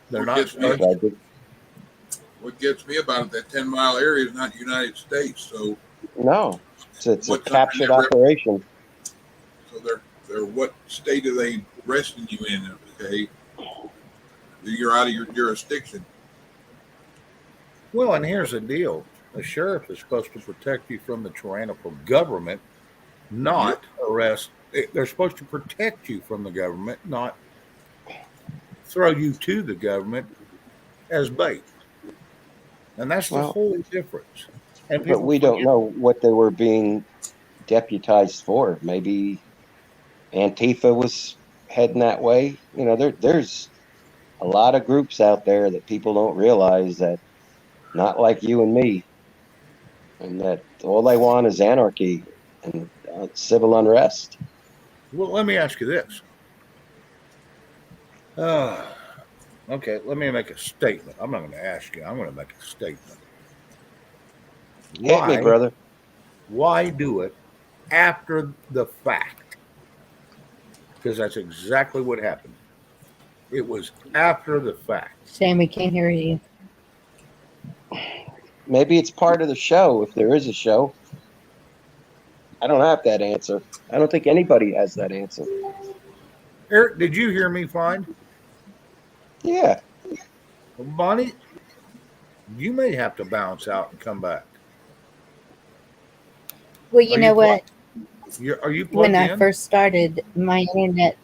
They're What not gets me- supposed to. What gets me about it, that 10-mile area is not United States, so No, it's a What's captured under their operation. they're what state are they arresting you in? Okay, you're out of your jurisdiction. Well, and here's the deal. The sheriff is supposed to protect you from the tyrannical government, not arrest. They're supposed to protect you from the government, not throw you to the government as bait. And that's the Well, whole difference. And But we don't know what they were being deputized for. Maybe Antifa was heading that way. There's a lot of groups out there that people don't realize that not like you and me, and that all they want is anarchy and civil unrest. Well, let me ask you this. Okay, let me make a statement. I'm not going to ask you. I'm going to make a statement. Hit me, brother. Why do it after the fact? Because that's exactly what happened. It was after the fact. Shane, we can't hear you. Maybe it's part of the show, if there is a show. I don't have that answer. I don't think anybody has that answer. Eric, did you hear me fine? Yeah. Bonnie, you may have to bounce out and come back. Well, you know what? Are you When plugged I in? first started, my internet.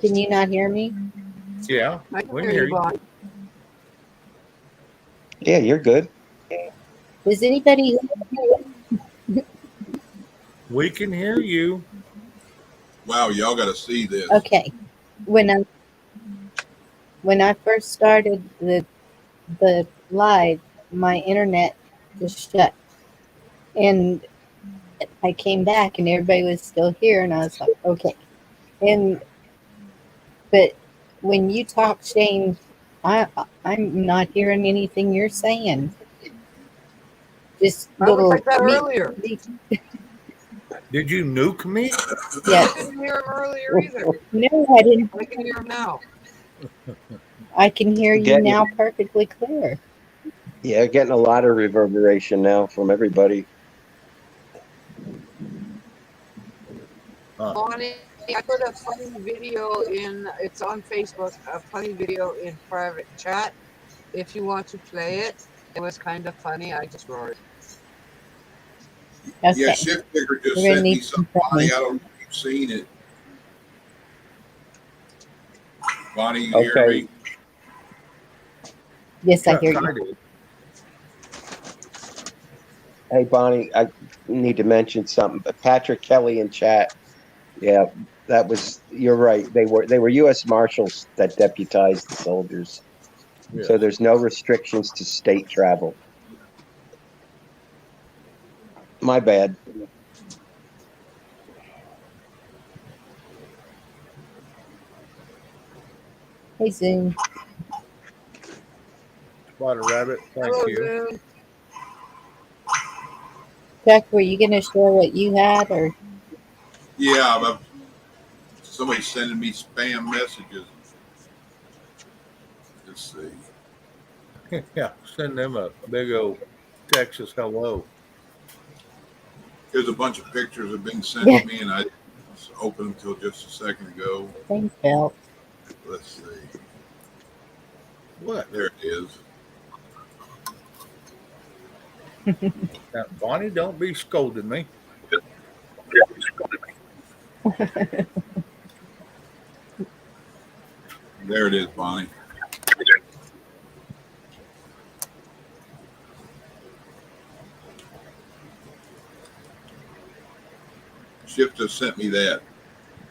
Can you not hear me? Yeah, I we can can hear you. Bonnie. Yeah, you're good. Does anybody? We can hear you. Wow, y'all got to see this. Okay. When I first started the live, my internet just shut, and I came back, and everybody was still here, and I was like, okay. And but when you talk, Shane, I'm not hearing anything you're saying. Just I was little like that me. earlier. Did you nuke me? I Yes. didn't hear him earlier either. No, I didn't. I can hear him now. I can hear you Getting, now perfectly clear. yeah, getting a lot of reverberation now from everybody. Bonnie, I put a funny video in. It's on Facebook. A funny video in private chat. If you want to play it, it was kind of funny. I just roared. Yeah, Okay. Shift Digger just We're gonna sent me need some something. Bonnie, funny. I don't know if you've seen it. Bonnie, you hear Okay. me? Yes, I hear I you. did. Hey, Bonnie, I need to mention something. But Patrick Kelly in chat. Yeah, that was. You're right. They were U.S. Marshals that deputized the soldiers. Yes. So there's no restrictions to state travel. My bad. Hey, Zoom. Spotted Rabbit, thank Hello, you. Zoom. Chuck, were you gonna share what you had, or Yeah, but somebody's sending me spam messages. Let's see. Yeah, send them a big old Texas hello. There's a bunch of pictures have been sent yeah, to me, and I just opened them until just a second ago. thanks, Bill. Let's see. What? There it is. Now, Bonnie, don't be scolding me. There it is, Bonnie. Shift just sent me that.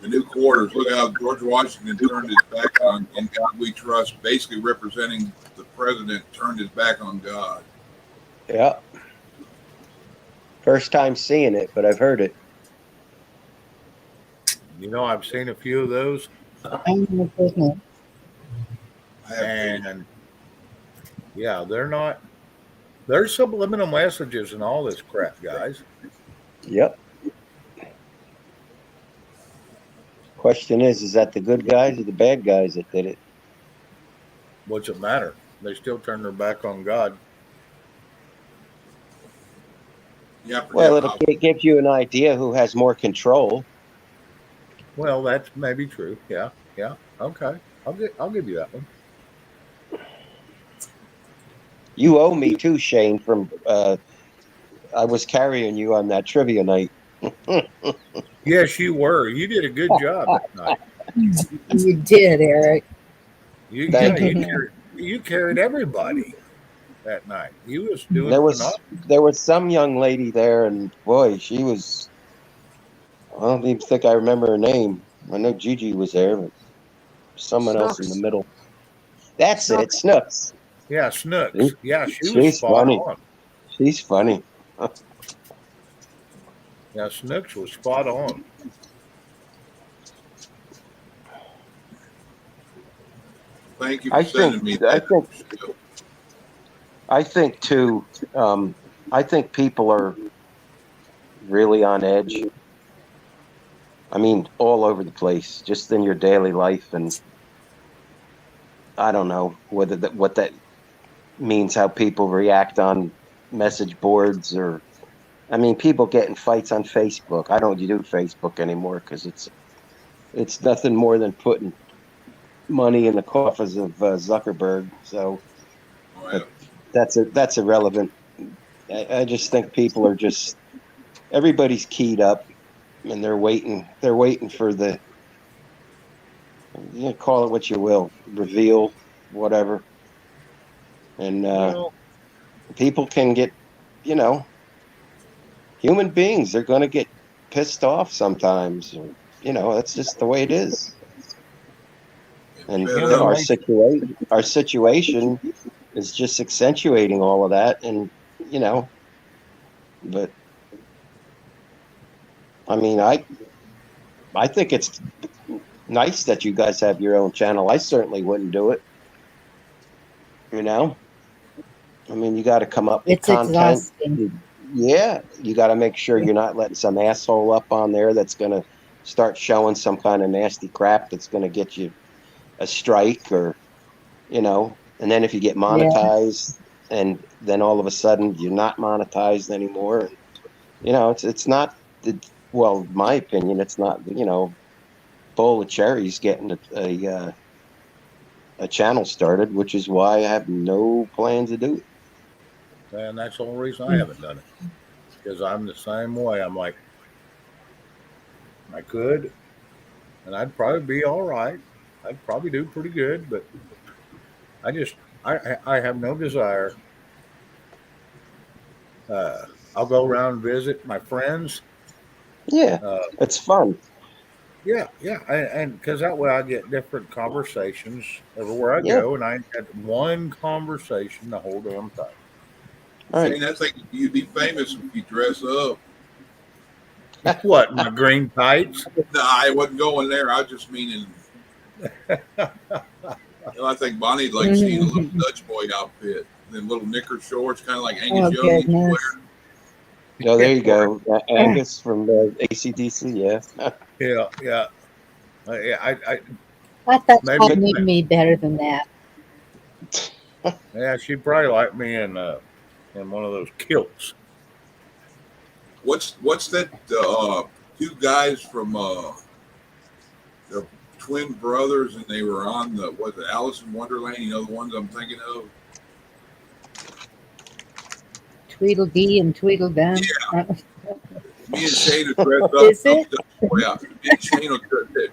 The new quarters. Look how George Washington turned his back on "In God We Trust," basically representing the president turned his back on God. Yeah. First time seeing it, but I've heard it. You know, I've seen a few of those, Oh my goodness. I have and yeah, they're not. There's subliminal messages and all this crap, guys. Yep. Question is that the good guys or the bad guys that did it? What's it matter? They still turn their back on God. yeah, I forget Well, how. it gives you an idea who has more control. Well, that's maybe true. Yeah, yeah. Okay, I'll give you that one. You owe me too, Shane. From I was carrying you on that trivia night. Yes, you were. You did a good job that night. You did, Eric. Thank you. You carried everybody that night. You was doing There phenomenal. was some young lady there, and boy, she was. I don't even think I remember her name. I know Gigi was there, but someone else in the Snooks. middle. That's it, Snooks. Snooks. Yeah, Snooks. Yeah, she was She's spot funny. on. She's funny. Yeah, Snooks was spot on. Thank you for sending me that. I think too. I think people are really on edge. I mean, all over the place, just in your daily life, and I don't know what that means. How people react on message boards or I mean, people get in fights on Facebook. I don't do Facebook anymore because it's nothing more than putting money in the coffers of Zuckerberg. So, Well, but that's irrelevant. I just think people are just everybody's keyed up and they're waiting. They're waiting for the call it what you will, reveal, whatever. And Well, people can get, you know, human beings. They're going to get pissed off sometimes. Or, that's just the way it is. and And fed human up. nature. our situation is just accentuating all of that. And but I mean, I think it's nice that you guys have your own channel. I certainly wouldn't do it. You know, I mean, you got to come up with It's content. exhausting. Yeah, you got to make sure you're not letting some asshole up on there that's going to start showing some kind of nasty crap that's going to get you a strike or, and then if you get Yeah. monetized and then all of a sudden you're not monetized anymore. And, it's not, well, in my opinion, it's not, bowl of cherries getting a channel started, which is why I have no plans to do it. And that's the only reason I haven't done it. Because I'm the same way. I'm like, I could, and I'd probably be all right. I'd probably do pretty good, but I just, I have no desire. Uh, I'll go around and visit my friends. Yeah, Uh, it's fun. yeah, yeah, and because that way I get different conversations everywhere I Yeah, go, and I ain't had one conversation the whole damn time. right. Shane, I think you'd be famous if you dress up. What, my green tights? No, I wasn't going there. I was just meaning, I think Bonnie'd like seeing a little Dutch boy outfit, then little knicker shorts, kind of like Angus Oh, Young used to goodness. Oh, there you Or- go. Angus from the ACDC, yeah. yeah, yeah. Yeah, I thought maybe. y'all knew me better than that. Yeah, she'd probably like me in one of those kilts. What's that? Two guys from they're twin brothers, and they were on the Alice in Wonderland? You know the ones I'm thinking of. Tweedledee and Tweedledum. Me and Shane would dress up Is in it? Dutch boy outfit. Me and Shane would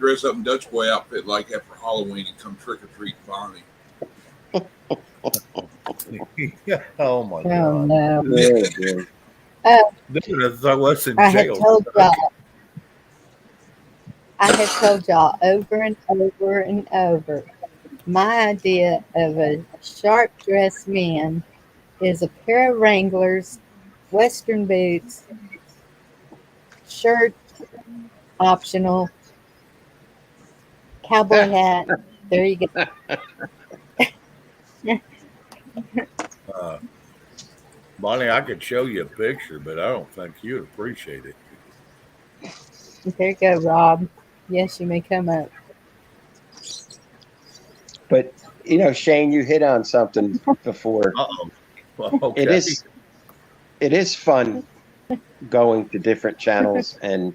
dress up in Dutch boy outfit like that for Halloween and come trick or treat Bonnie. Yeah. Oh my Oh, god. no. Very good. They're gonna throw us in I have jail. told y'all. I have told y'all over and over and over. My idea of a sharp dressed man is a pair of Wranglers, Western boots, shirt optional, cowboy hat. There you go. Uh, Bonnie, I could show you a picture, but I don't think you'd appreciate it. There you go, Rob. Yes, you may come up. But Shane, you hit on something before. Uh-oh. Well, okay. It is fun going to different channels and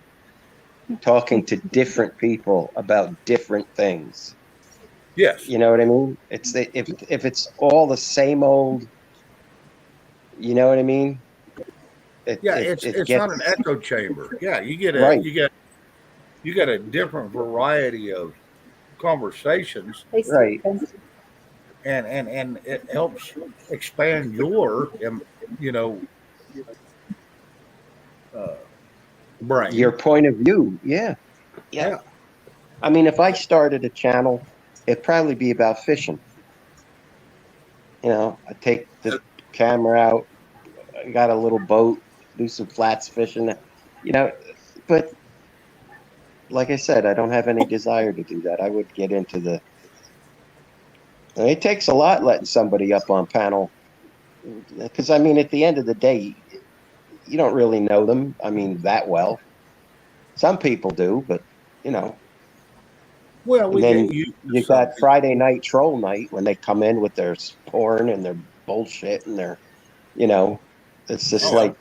talking to different people about different things. Yes. You know what I mean? If it's all the same old, you know what I mean? Yeah, It it's gets not an echo chamber. Yeah, you get right. you get a different variety of conversations, They still Right. come. and it helps expand your you know uh, brain. Your point of view. Yeah. Yeah. I mean, if I started a channel, it'd probably be about fishing. I take the camera out, I got a little boat, do some flats fishing, but like I said, I don't have any desire to do that. I would get into it takes a lot letting somebody up on panel because, I mean, at the end of the day, you don't really know them. I mean, that well. Some people do, but, Well, and we then get used to you some got people. Friday night troll night when they come in with their porn and their bullshit and their, you know, It's just Yeah. like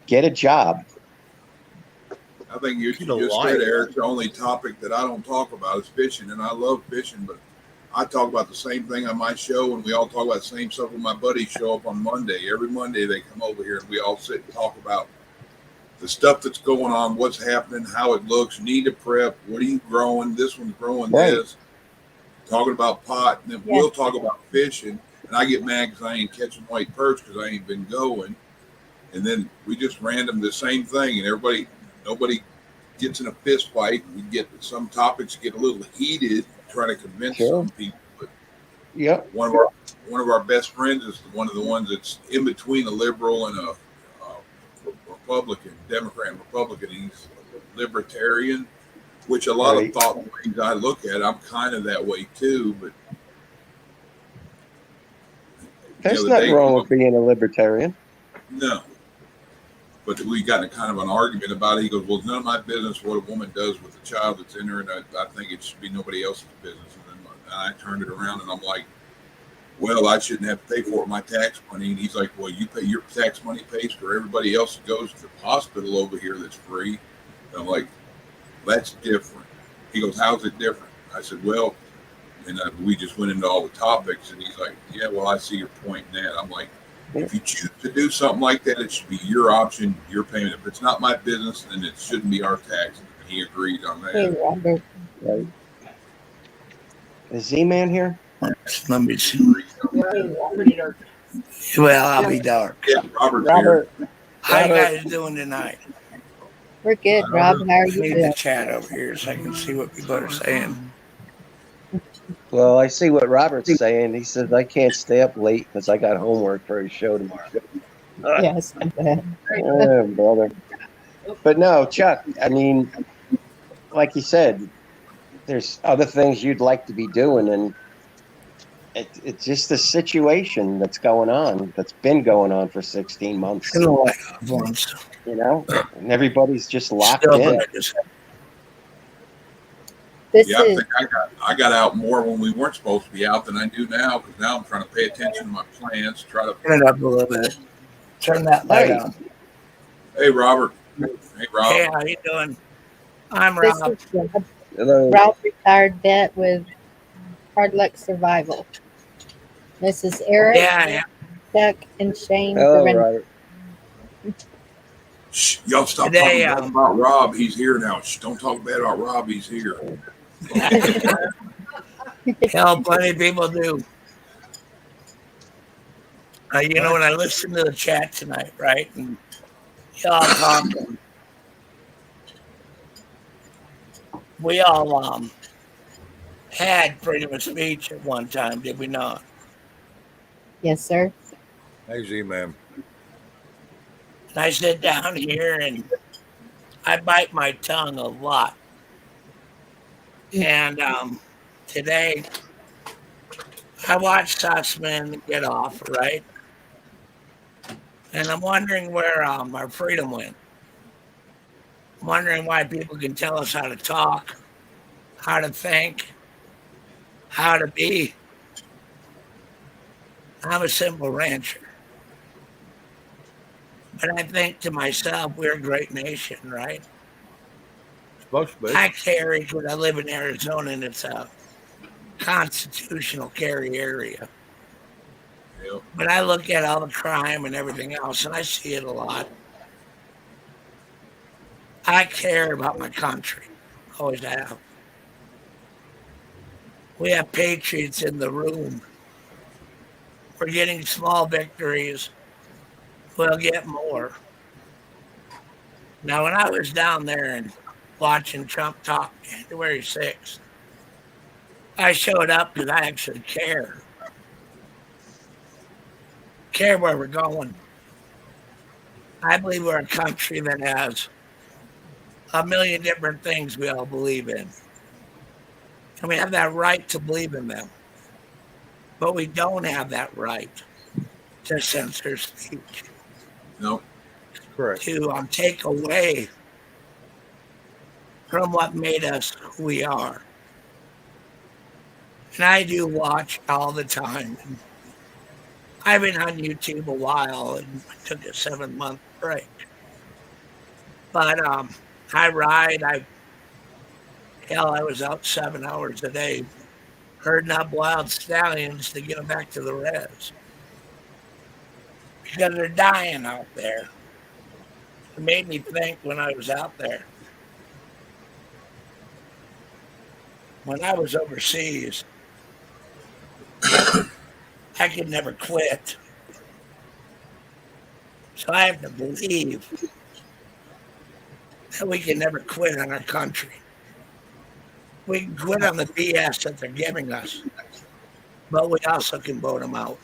get a job. I think you Get a just life. said, Eric, the only topic that I don't talk about is fishing, and I love fishing, but I talk about the same thing on my show, and we all talk about the same stuff when my buddies show up on Monday. Every Monday they come over here, and we all sit and talk about the stuff that's going on, what's happening, how it looks, need to prep, what are you growing, this one's growing Right. this, talking about pot, and then Yeah. we'll talk about fishing, and I get mad because I ain't catching white perch because I ain't been going, and then we just random the same thing, and nobody gets in a fist fight. We get some topics get a little heated, try to convince Sure. some people. But Yep. one of our best friends is one of the ones that's in between a liberal and a Republican, Democrat and Republican. He's libertarian, which a lot Right. of thought things I look at, I'm kind of that way too. But There's the other nothing day, wrong with being a libertarian. no. But we got in kind of an argument about it. He goes, well, it's none of my business what a woman does with the child that's in her, and I think it should be nobody else's business. And then I turned it around, and I'm like, well, I shouldn't have to pay for it, my tax money. And he's like, well, you pay your tax money pays for everybody else that goes to the hospital over here that's free. And I'm like, that's different. He goes, how's it different? I said, well, and we just went into all the topics, and he's like, yeah, well, I see your point in that. I'm like, if you choose to do something like that, it should be your option, your payment. If it's not my business, then it shouldn't be our tax. And he agreed on Hey, that. Robert. Right. Is Z-Man here? Let me see. Pretty dark. Well, I'll be dark. Yeah, Robert's here. Robert. How you Robert. guys doing tonight? We're good, Rob. How are I you need doing? the chat over here so I can see what people are saying. Well, I see what Robert's saying. He says I can't stay up late because I got homework for his show tomorrow. Yes, I'm good. Oh, brother. But no, Chuck, I mean, like you said, there's other things you'd like to be doing, and it's just a situation that's going on, that's been going on for 16 months, I don't like ones. you know, and everybody's just locked Still in. practice. This Yeah, I is think I got out more when we weren't supposed to be out than I do now, because now I'm trying to pay attention to my plans, try to. Turn it up a little bit. Turn that light Hey. on. Hey, Robert. Hey, Rob. Hey, how you doing? I'm this Rob. is Rob. Hello. Rob, retired vet with Hard Luck Survival. This is Eric, Yeah. Chuck, and Shane. Hello, Doran- Robert. Shh, y'all stop Today, talking bad about Rob. He's here now. Shh, don't talk bad about Rob. He's here. Hell, plenty of people do. You know, when I listened to the chat tonight, right? And y'all talking. We all had freedom of speech at one time, did we not? Yes, sir. Hey, Z-Man. And I sit down here and I bite my tongue a lot. And today, I watched Sussman get off, right? And I'm wondering where our freedom went. I'm wondering why people can tell us how to talk, how to think, how to be. I'm a simple rancher. But I think to myself, we're a great nation, right? Supposed to be. I carry, because I live in Arizona, and it's a constitutional carry area. Yep. But I look at all the crime and everything else, and I see it a lot. I care about my country. Always have. We have patriots in the room. We're getting small victories. We'll get more. Now, when I was down there and watching Trump talk January 6th, I showed up because I actually care. Care where we're going. I believe we're a country that has a million different things we all believe in. And we have that right to believe in them. But we don't have that right to censor speech, No. Correct. to take away from what made us who we are. And I do watch all the time. I've been on YouTube a while and took a 7-month break. But I ride. I was out 7 hours a day herding up wild stallions to get them back to the res because they're dying out there. It made me think when I was out there. When I was overseas, I could never quit. So I have to believe that we can never quit on our country. We can quit on the BS that they're giving us, but we also can vote them out.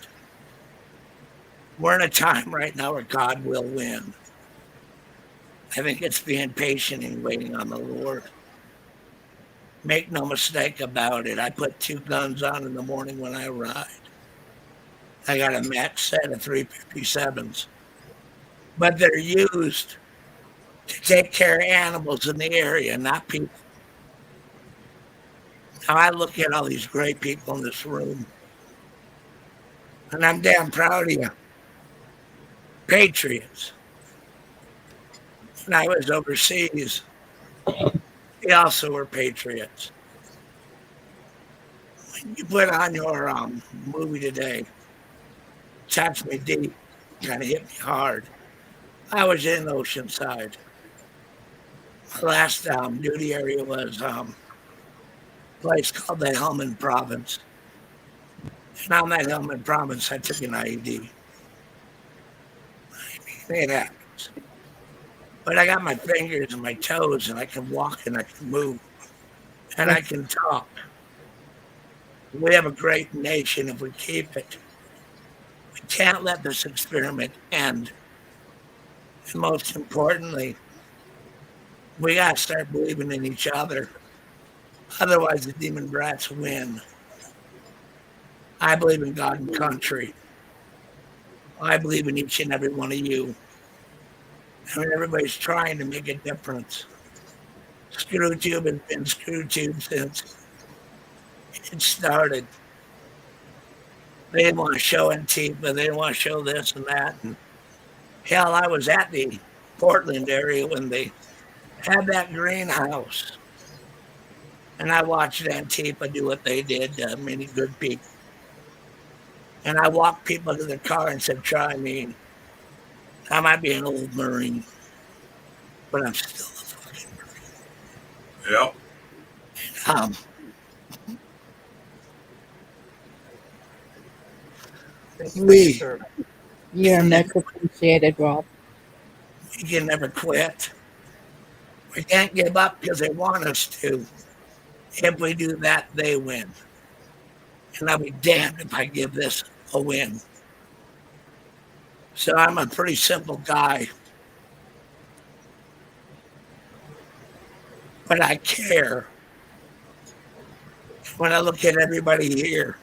We're in a time right now where God will win. I think it's being patient and waiting on the Lord. Make no mistake about it. I put 2 guns on in the morning when I ride. I got a max set of 357s. But they're used to take care of animals in the area, not people. Now I look at all these great people in this room, and I'm damn proud of you. Patriots. When I was overseas, they also were patriots. When you put on your movie today, touched me deep, kind of hit me hard. I was in Oceanside. My last duty area was a place called the Helmand Province. And on that Helmand Province, I took an IED. It happens. But I got my fingers and my toes, and I can walk and I can move, and I can talk. We have a great nation if we keep it. We can't let this experiment end. And most importantly, we got to start believing in each other. Otherwise, the demon brats win. I believe in God and country. I believe in each and every one of you. I mean, everybody's trying to make a difference. ScrewTube has been ScrewTube since it started. They didn't want to show Antifa. They didn't want to show this and that. And hell, I was at the Portland area when they had that greenhouse. And I watched Antifa do what they did to many good people. And I walked people to their car and said, try me. I might be an old Marine, but I'm still a fucking Marine. Yep. You're much appreciated, Rob. We can never quit. We can't give up because they want us to. If we do that, they win. And I'll be damned if I give this a win. So I'm a pretty simple guy. But I care. When I look at everybody here,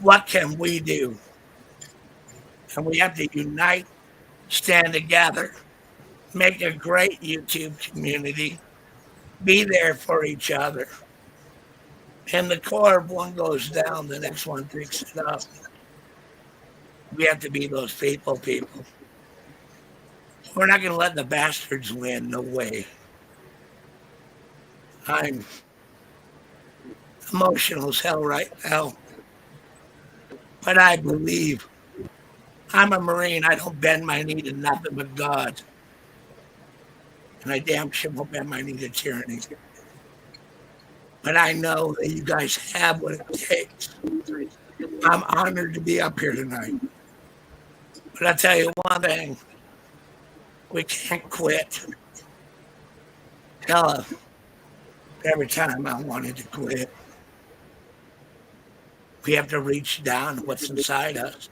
what can we do? And we have to unite, stand together, make a great YouTube community, be there for each other. And the core of one goes down, the next one picks it up. We have to be those people. We're not going to let the bastards win. No way. I'm emotional as hell right now. But I believe I'm a Marine. I don't bend my knee to nothing but God. And I damn sure won't bend my knee to tyranny. But I know that you guys have what it takes. I'm honored to be up here tonight. But I'll tell you one thing. We can't quit. Hell, every time I wanted to quit. We have to reach down what's inside us.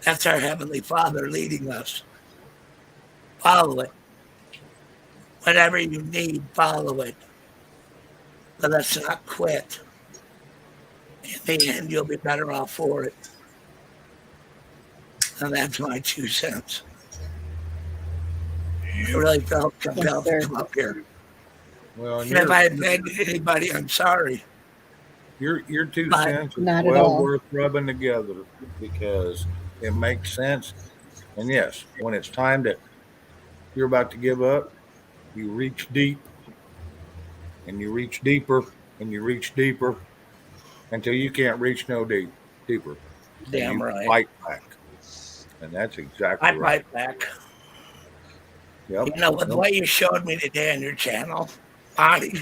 That's our Heavenly Father leading us. Follow it. Whatever you need, follow it. But let's not quit. In the end, you'll be better off for it. And that's my 2 cents. I really felt compelled to come up here. Well, And if I offended anybody, I'm sorry. Your two But cents is Not at well all. worth rubbing together because it makes sense. And yes, when it's time to you're about to give up, you reach deep and you reach deeper and you reach deeper until you can't reach no deeper, and damn you right. fight back. And that's I exactly right. fight back. Yep. You know, with Yep. what you showed me today on your channel, Bonnie,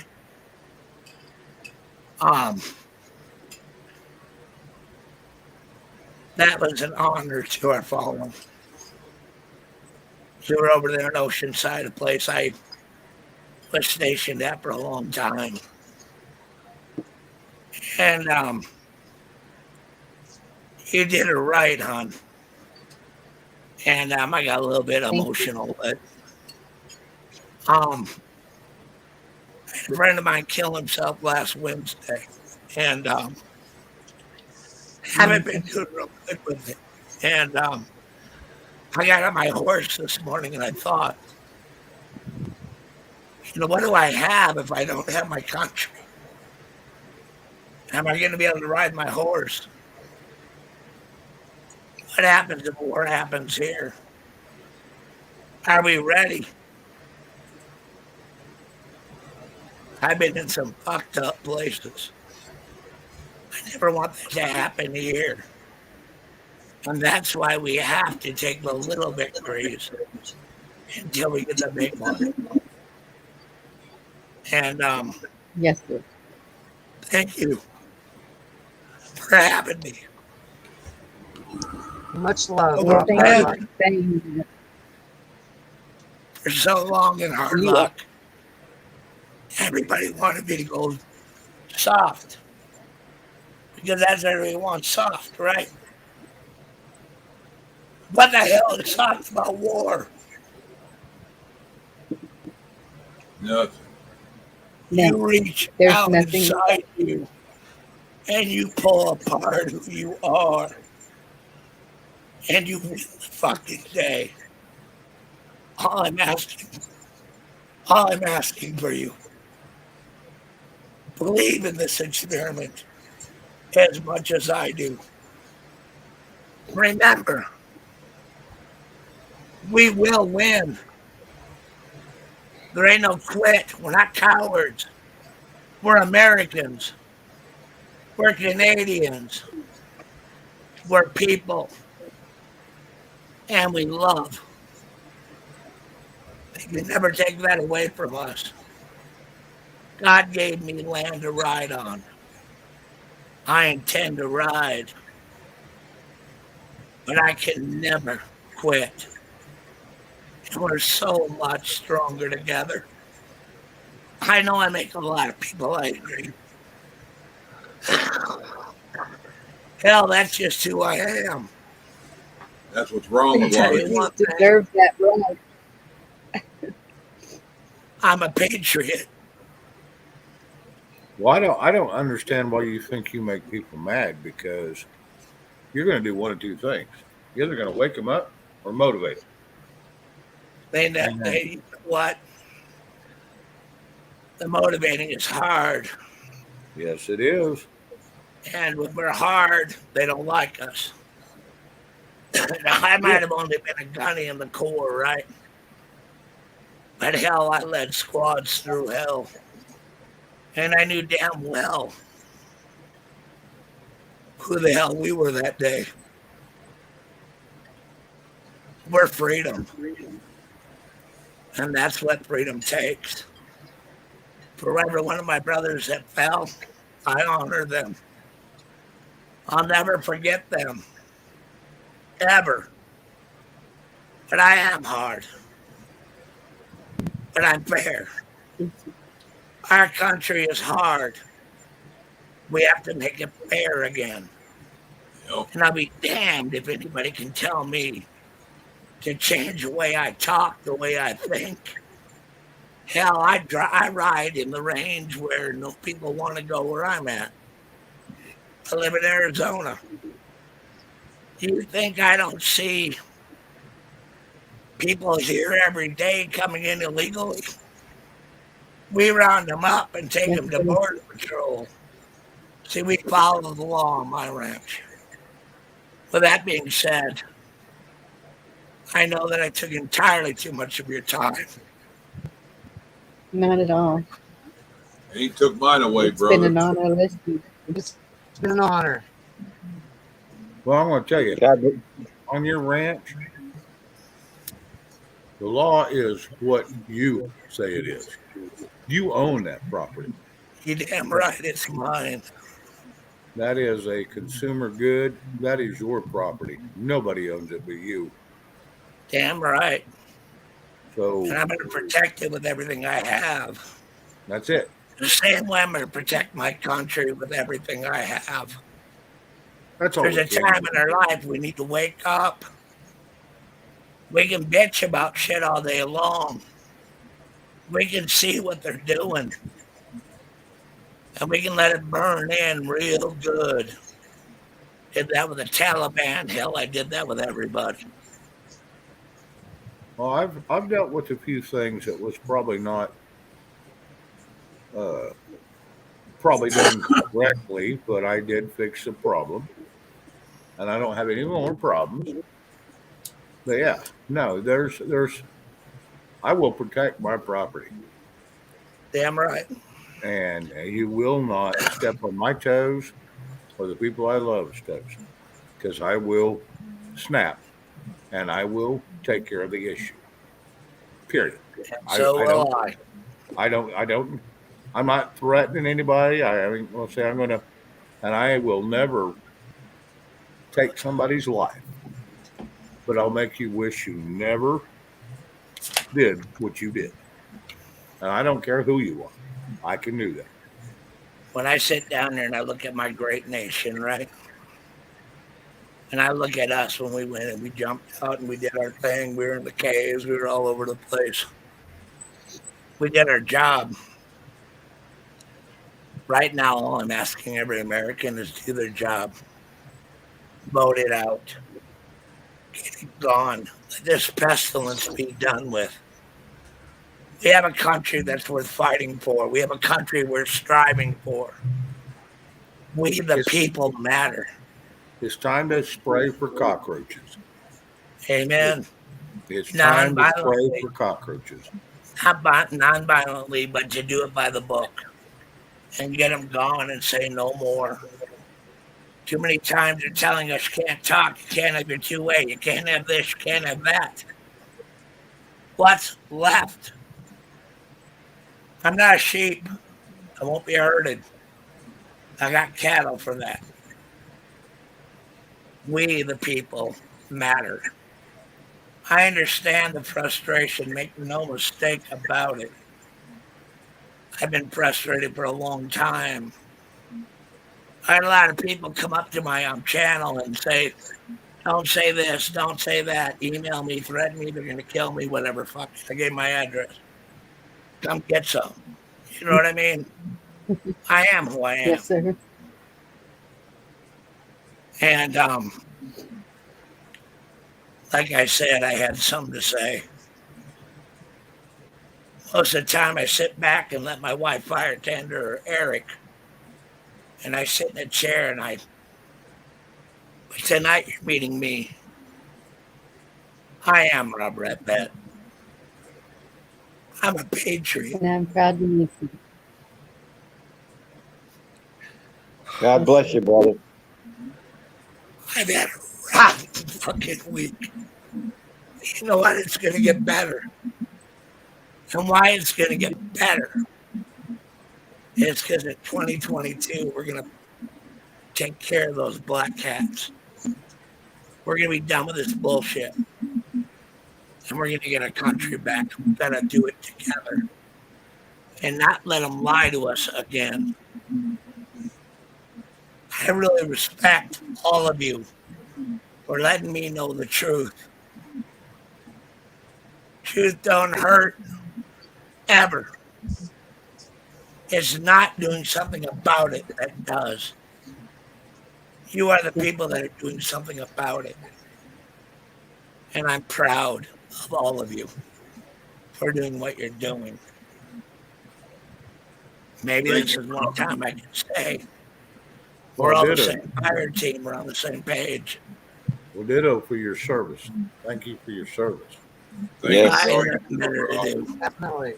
um, that was an honor to our fallen. We were over there in Oceanside, a place I was stationed at for a long time. And you did it right, hon. And I got a little bit Thank you. emotional, but a friend of mine killed himself last Wednesday, and haven't been doing real good with it. And I got on my horse this morning, and I thought, you know, what do I have if I don't have my country? Am I going to be able to ride my horse? What happens if war happens here? Are we ready? I've been in some fucked up places. I never want that to happen here. And that's why we have to take the little victories until we get the big one. And Yes, sir. thank you for having me. Much love. Well, Well, thank you man. for saying that. For so long in hard You luck, everybody wanted me to go soft. Because that's what everybody wants, soft, right? What the hell is soft about war? Nothing. No, You reach there's out nothing. inside you and you pull apart who you are. And you win the fucking day. All I'm asking for you, believe in this experiment as much as I do. Remember, we will win. There ain't no quit. We're not cowards. We're Americans. We're Canadians. We're people. And we love. You can never take that away from us. God gave me land to ride on. I intend to ride. But I can never quit. And we're so much stronger together. I know I make a lot of people angry. Hell, that's just who I am. That's what's wrong with Tell you. you You one thing, deserve that right. I'm a patriot. Well, I don't understand why you think you make people mad because you're going to do one of two things. You're either going to wake them up or motivate them. You know what? The motivating is hard. Yes, it is. And when we're hard, they don't like us. Now, I might have only been a gunny in the Corps, right? But hell, I led squads through hell. And I knew damn well who the hell we were that day. We're freedom. And that's what freedom takes. For every one of my brothers that fell, I honor them. I'll never forget them. Ever. But I am hard. But I'm fair. Our country is hard. We have to make it fair again. Yep. And I'll be damned if anybody can tell me to change the way I talk, the way I think. Hell, I ride in the range where no people want to go where I'm at. I live in Arizona. Do you think I don't see people here every day coming in illegally? We round them up and take Yes, them to sir. Border Patrol. See, we follow the law on my ranch. With that being said, I know that I took entirely too much of your time. Not at all. He took mine away, It's been brother. an honor listening. It's been an honor. Well, I'm going to tell you, God, on your ranch, the law is what you say it is. You own that property. You damn right, it's mine. That is a consumer good. That is your property. Nobody owns it but you. Damn right. So And I'm going to protect it with everything I have. that's it. The same way I'm going to protect my country with everything I have. That's all. There's we a can time do. in our life we need to wake up. We can bitch about shit all day long. We can see what they're doing. And we can let it burn in real good. Did that with the Taliban. Hell, I did that with everybody. Well, I've dealt with a few things that was probably not probably done correctly, but I did fix the problem, and I don't have any more problems. But yeah, no, there's I will protect my property, Damn right. and you will not step on my toes or the people I love's toes, because I will snap, and I will take care of the issue. Period. So will I. I don't. I'm not threatening anybody. I mean, I'll say I'm going to, and I will never take somebody's life, but I'll make you wish you never did what you did. And I don't care who you are. I can do that. When I sit down there and I look at my great nation, right? And I look at us when we went and we jumped out and we did our thing. We were in the caves. We were all over the place. We did our job. Right now, all I'm asking every American is to do their job. Vote it out. Get it gone. Let this pestilence be done with. We have a country that's worth fighting for. We have a country we're striving for. We, the people, matter. It's time to spray for cockroaches. Amen. It's time to spray for cockroaches. Not non-violently, but to do it by the book. And get them gone and say no more. Too many times they're telling us you can't talk, you can't have your two-way, you can't have this, you can't have that. What's left? I'm not a sheep. I won't be herded. I got cattle for that. We, the people, matter. I understand the frustration. Make no mistake about it. I've been frustrated for a long time. I had a lot of people come up to my channel and say, don't say this, don't say that. Email me, threaten me, they're going to kill me, whatever. Fuck, I gave my address. Come get some. You know what I mean? I am who I am. Yes, sir. And like I said, I had something to say. Most of the time I sit back and let my wife, fire tender, or Eric, and I sit in a chair and but tonight you're meeting me. I am Rob Redbett. I'm a patriot. And I'm proud to meet you. God bless you, brother. I've had a rotten fucking week. You know what? It's going to get better. And why it's going to get better is because in 2022, we're going to take care of those black cats. We're going to be done with this bullshit. And we're going to get our country back. We've got to do it together. And not let them lie to us again. I really respect all of you for letting me know the truth. Truth don't hurt, ever. It's not doing something about it that does. You are the people that are doing something about it. And I'm proud of all of you for doing what you're doing. Maybe this is one time I can say, We're Well, all the ditto. same fire team. We're on the same page. Well, ditto for your service. Thank you for your service. Thank Yes. you I for ain't all nothing you better did, to Rob. do. Definitely.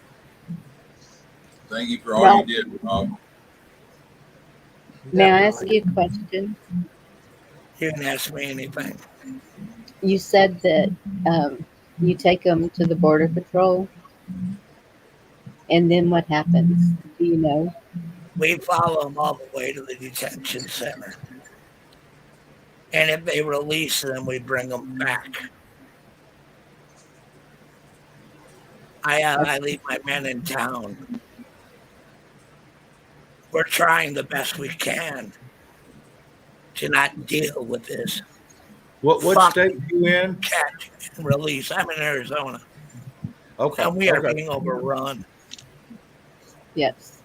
Thank you for all Well, you did, Rob. may I ask Definitely. you a question? You can ask me anything. You said that you take them to the Border Patrol, and then what happens? Do you know? We follow them all the way to the detention center. And if they release them, we bring them back. I leave my men in town. We're trying the best we can to not deal with this. What Fuck state are you in? catch and release. I'm in Arizona, Okay. and we are Okay. being overrun. Yes.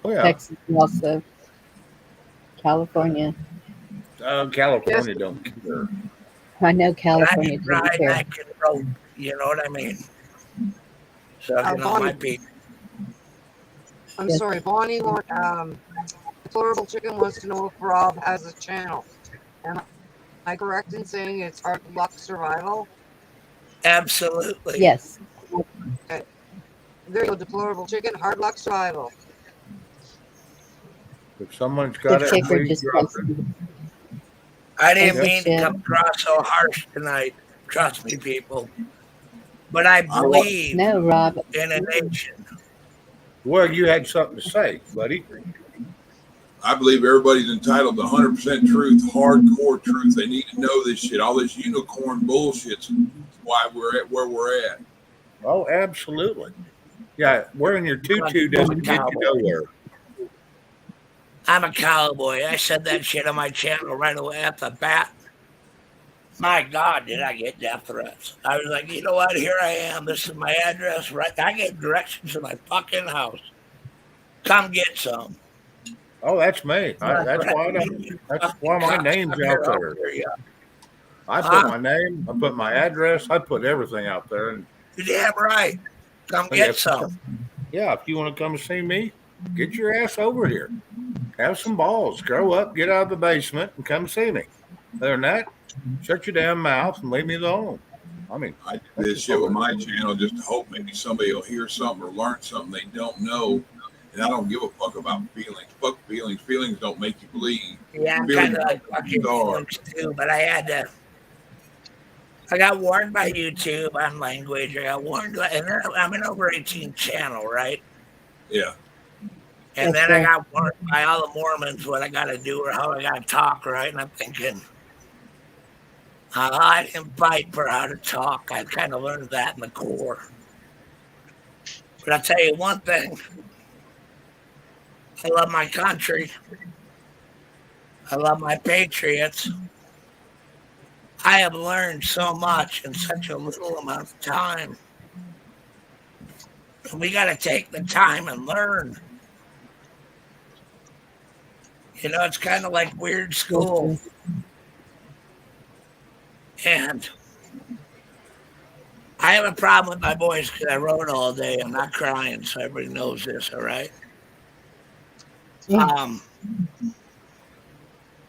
Oh yeah. Texas also. California. California don't care. I know But I California can doesn't ride, care. I can rope. You know what I mean? So, you know, Bonnie, might be. I'm Yes. sorry, Bonnie. Deplorable Chicken wants to know if Rob has a channel. Am I correct in saying it's Hard Luck Survival? Absolutely. Yes. Okay. There you go, Deplorable Chicken, Hard Luck Survival. If someone's The got it, kicker please just drop it. posted. I didn't As they mean to should. come across so harsh tonight. Trust me, people. But I I believe No, Rob. in a nation. Well, you had something to say, buddy. believe everybody's entitled to 100% truth, hardcore truth. They need to know this shit. All this unicorn bullshit's why we're at where we're at. Oh, absolutely. Yeah, wearing your tutu doesn't get you nowhere. I'm a cowboy. I said that shit on my channel right away at the bat. My God, did I get death threats? I was like, you know what? Here I am. This is my address. Right, I get directions to my fucking house. Come get some. Oh, that's me. That's why my name's out there. I put my name, I put my address, I put everything out there. And you're damn right. Come get some. Yeah, if you want to come see me, get your ass over here. Have some balls. Grow up, get out of the basement, and come see me. Other than that, shut your damn mouth and leave me alone. I mean, I do this shit with my channel just to hope maybe somebody will hear something or learn something they don't know. And I don't give a fuck about feelings. Fuck feelings. Feelings don't make you believe. Yeah, I'm Feelings kind of like fucking feelings too, but I had to. I got warned by YouTube on language. I got warned, and then I'm an over 18 channel, right? Yeah. And then I got warned by all the Mormons what I got to do or how I got to talk, right? And I'm thinking, I didn't fight for how to talk. I kind of learned that in the Corps. But I'll tell you one thing. I love my country. I love my patriots. I have learned so much in such a little amount of time. And we got to take the time and learn. You know, it's kind of like weird school. And I have a problem with my voice because I wrote all day. I'm not crying, so everybody knows this, all right?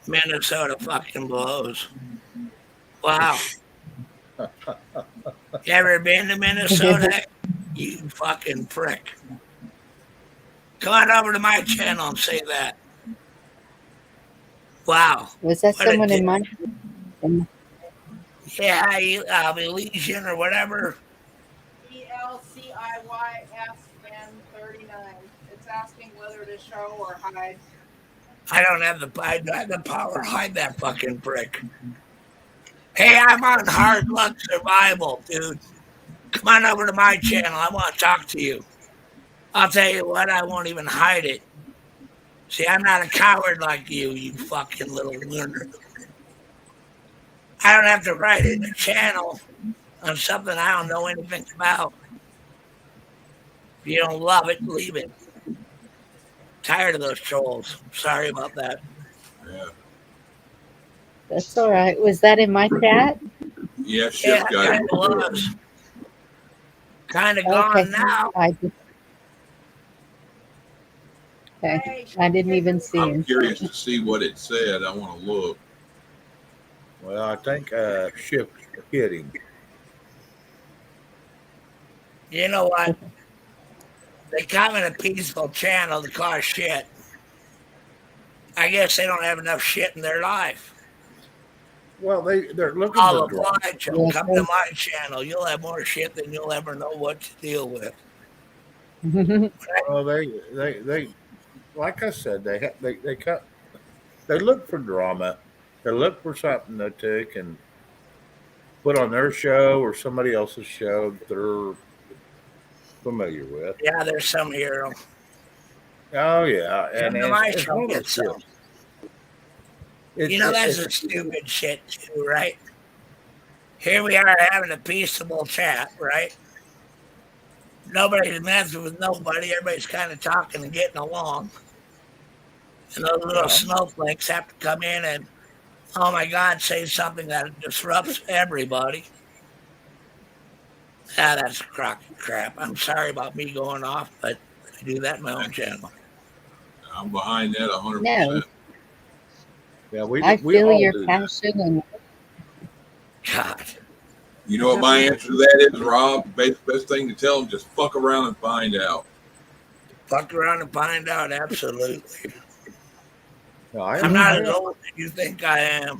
Minnesota fucking blows. Wow. You ever been to Minnesota? You fucking prick. Come on over to my channel and say that. Wow. Was that someone in my? Yeah, Elysian or whatever. ELCIYSN39. It's asking whether to show or hide. I don't have the power. Hide that fucking prick. Hey, I'm on Hard Luck Survival, dude. Come on over to my channel. I want to talk to you. I'll tell you what, I won't even hide it. See, I'm not a coward like you fucking little loser. I don't have to write in a channel on something I don't know anything about. If you don't love it, leave it. Tired of those trolls. Sorry about that. Yeah. That's all right. Was that in my chat? Yeah, shit, kind of was. Kind of gone now. Okay. I didn't even see I'm him. curious to see what it said. I want to look. Well, I think shift hitting. You know what? They come in a peaceful channel to cause shit. I guess they don't have enough shit in their life. Well, they're looking I'll for drama. oblige them. Yes, Come to my channel. You'll have more shit than you'll ever know what to deal with. Well, they like I said, they look for drama. They look for something that they can put on their show or somebody else's show that they're familiar with. Yeah, there's some hero. Oh yeah, Come and to my it's show, one of get those deals. some. You know, that's a stupid shit too, right? Here we are having a peaceable chat, right? Nobody's messing with nobody. Everybody's kind of talking and getting along. And those little snowflakes have to come in and, oh my God, say something that disrupts everybody. Ah, that's a crock of crap. I'm sorry about me going off, but I do that in my own channel. I'm behind that 100%. No, Yeah, I we feel all your do that. passion and God. You know what my answer to that is, Rob? Best thing to tell them, just fuck around and find out. Fuck around and find out, absolutely. No, I'm not as old as you think I am.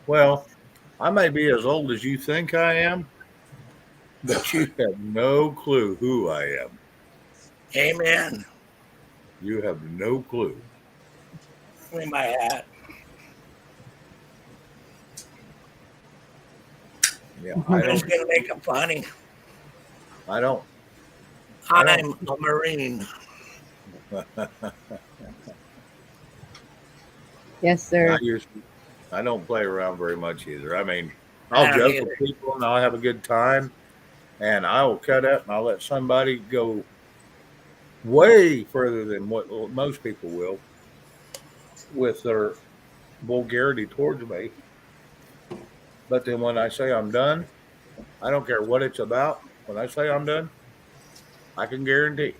Well, I may be as old as you think I am, but you have no clue who I am. Amen. You have no clue. Give me my hat. Yeah, I'm just going to make it funny. I don't. I'm a Marine. yes, sir. I don't play around very much either. I mean, I'll joke with people and I'll have a good time, and I will cut up and I'll let somebody go way further than what most people will with their vulgarity towards me. But then when I say I'm done, I don't care what it's about. When I say I'm done, I can guarantee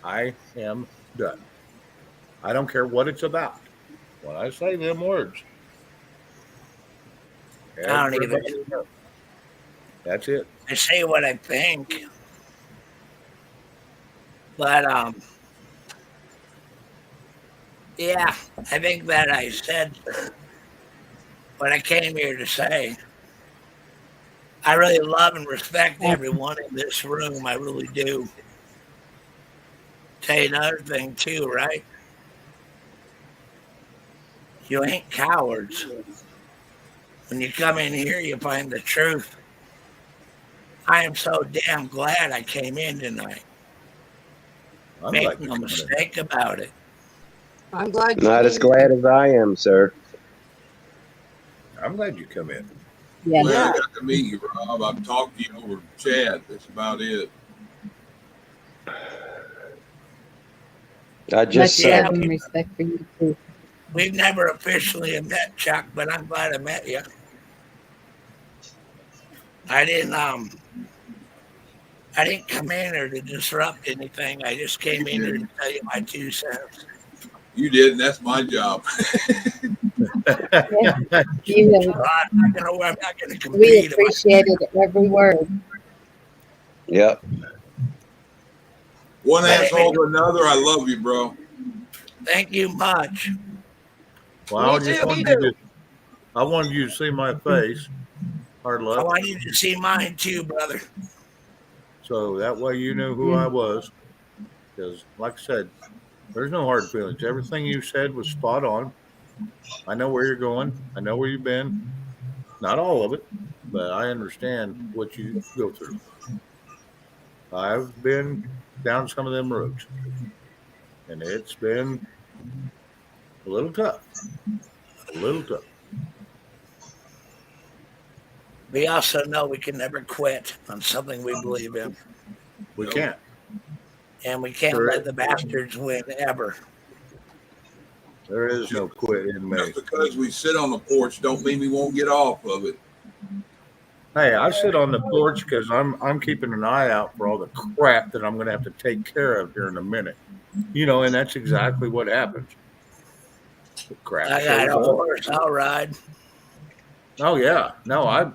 I am done. I don't care what it's about. When I say them words, I don't either. knows. That's it. I say what I think. But, yeah, I think that I said what I came here to say. I really love and respect everyone in this room. I really do. Tell you another thing, too, right? You ain't cowards. When you come in here, you find the truth. I am so damn glad I came in tonight. Make no mistake about it. I'm glad. Not as glad as I am, sir. I'm glad you come in. Yeah. Well, I got to meet you, Rob. I've talked to you over chat. That's about it. I just love and respect for you too. We've never officially met, Chuck, but I'm glad I met you. I didn't come in here to disrupt anything. I just came in here to tell you my 2 cents. You did, and that's my job. I'm not gonna compete. We appreciated every word. Yep. One asshole to another. I love you, bro. Thank you much. Well, I wanted you to see my face. Hard luck. I want you to see mine too, brother. So that way you knew who I was. Because, like I said, there's no hard feelings. Everything you said was spot on. I know where you're going. I know where you've been. Not all of it, but I understand what you go through. I've been down some of them roads, and it's been a little tough. A little tough. We also know we can never quit on something we believe in. We can't. And we can't let the bastards win ever. There is no quit in me. Just because we sit on the porch don't mean we won't get off of it. Hey, I sit on the porch because I'm keeping an eye out for all the crap that I'm going to have to take care of here in a minute. And that's exactly what happens. The crap I got shows a up. horse. I'll ride. Oh yeah, no, I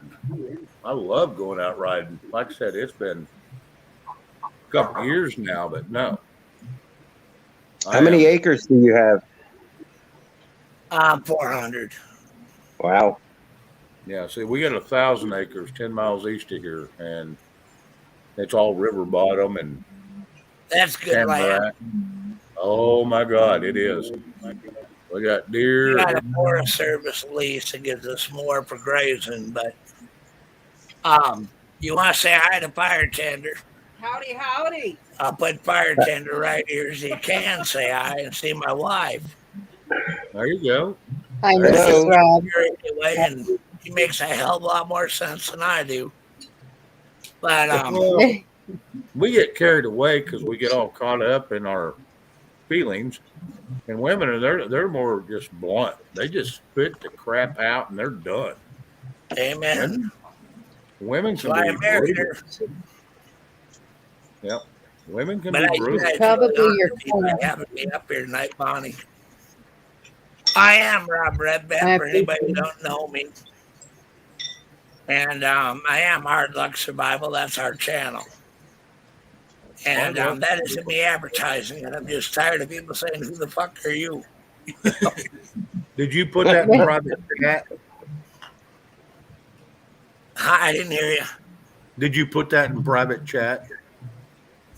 love going out riding. Like I said, it's been a couple years now, but no, How many am. acres do you have? 400. Wow. Yeah, see, we got 1,000 acres, 10 miles east of here, and it's all river bottom and That's good land. tamarack. Oh my God, it is. We got We deer. got a Forest Service lease that gives us more for grazing, but you want to say hi to Fire Tender? Howdy, howdy. I'll put Fire Tender right here so you can say hi and see my wife. There you go. Hi, There you Mrs. go. Rob. Anyway, and he makes a hell of a lot more sense than I do. But Well, we get carried away because we get all caught up in our feelings. And women are they're more just blunt. They just spit the crap out and they're done. amen. Women That's can why be I married brutal. her. Yep. Women can But be you brutal. guys Probably really your honor me by having me up here tonight, Bonnie. I am Rob Redband, for anybody who don't know me. And I am Hard Luck Survival. That's our channel. And that isn't me advertising. And I'm just tired of people saying, who the fuck are you? Did you put that in private chat? I didn't hear you. Did you put that in private chat?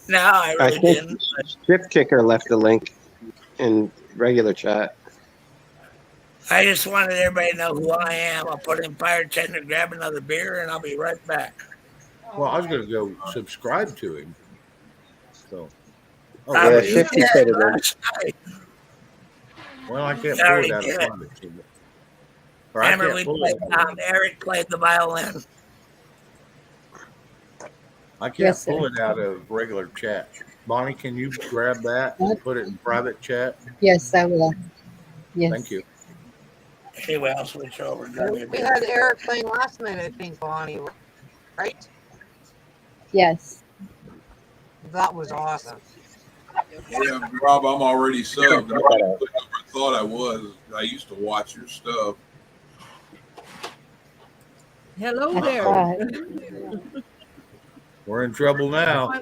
No, I really didn't. Shift Kicker left the link in regular chat. I just wanted everybody to know who I am. I'll put in Fire Tender, grab another beer, and I'll be right back. Well, I was going to go subscribe to him. So, yeah, Shifty said it in. Well, I can't pull it out of private. Remember, Eric played the violin. I can't pull it out of regular chat. Bonnie, can you grab that and put it in private chat? Yes, I will. Yes. Thank you. Anyway, I'll switch over. We had Eric playing last night, I think, Bonnie, right? Yes. That was awesome. Yeah, Rob, I'm already subbed. I thought I was. I used to watch your stuff. Hello there. We're in trouble now.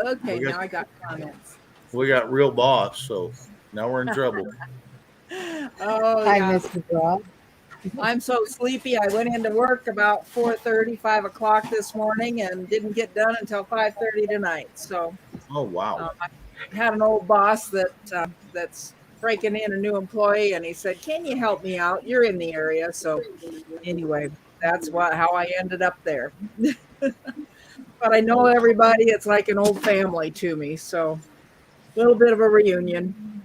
Okay, now I got comments. We got real boss, so now we're in trouble. Oh, Hi, yeah. Mrs. Rob. I'm so sleepy. I went into work about 4:30, 5 o'clock this morning and didn't get done until 5:30 tonight. So, oh, wow. I had an old boss that's breaking in a new employee, and he said, "Can you help me out? You're in the area." So, anyway, that's how I ended up there. But I know everybody. It's like an old family to me. So, a little bit of a reunion.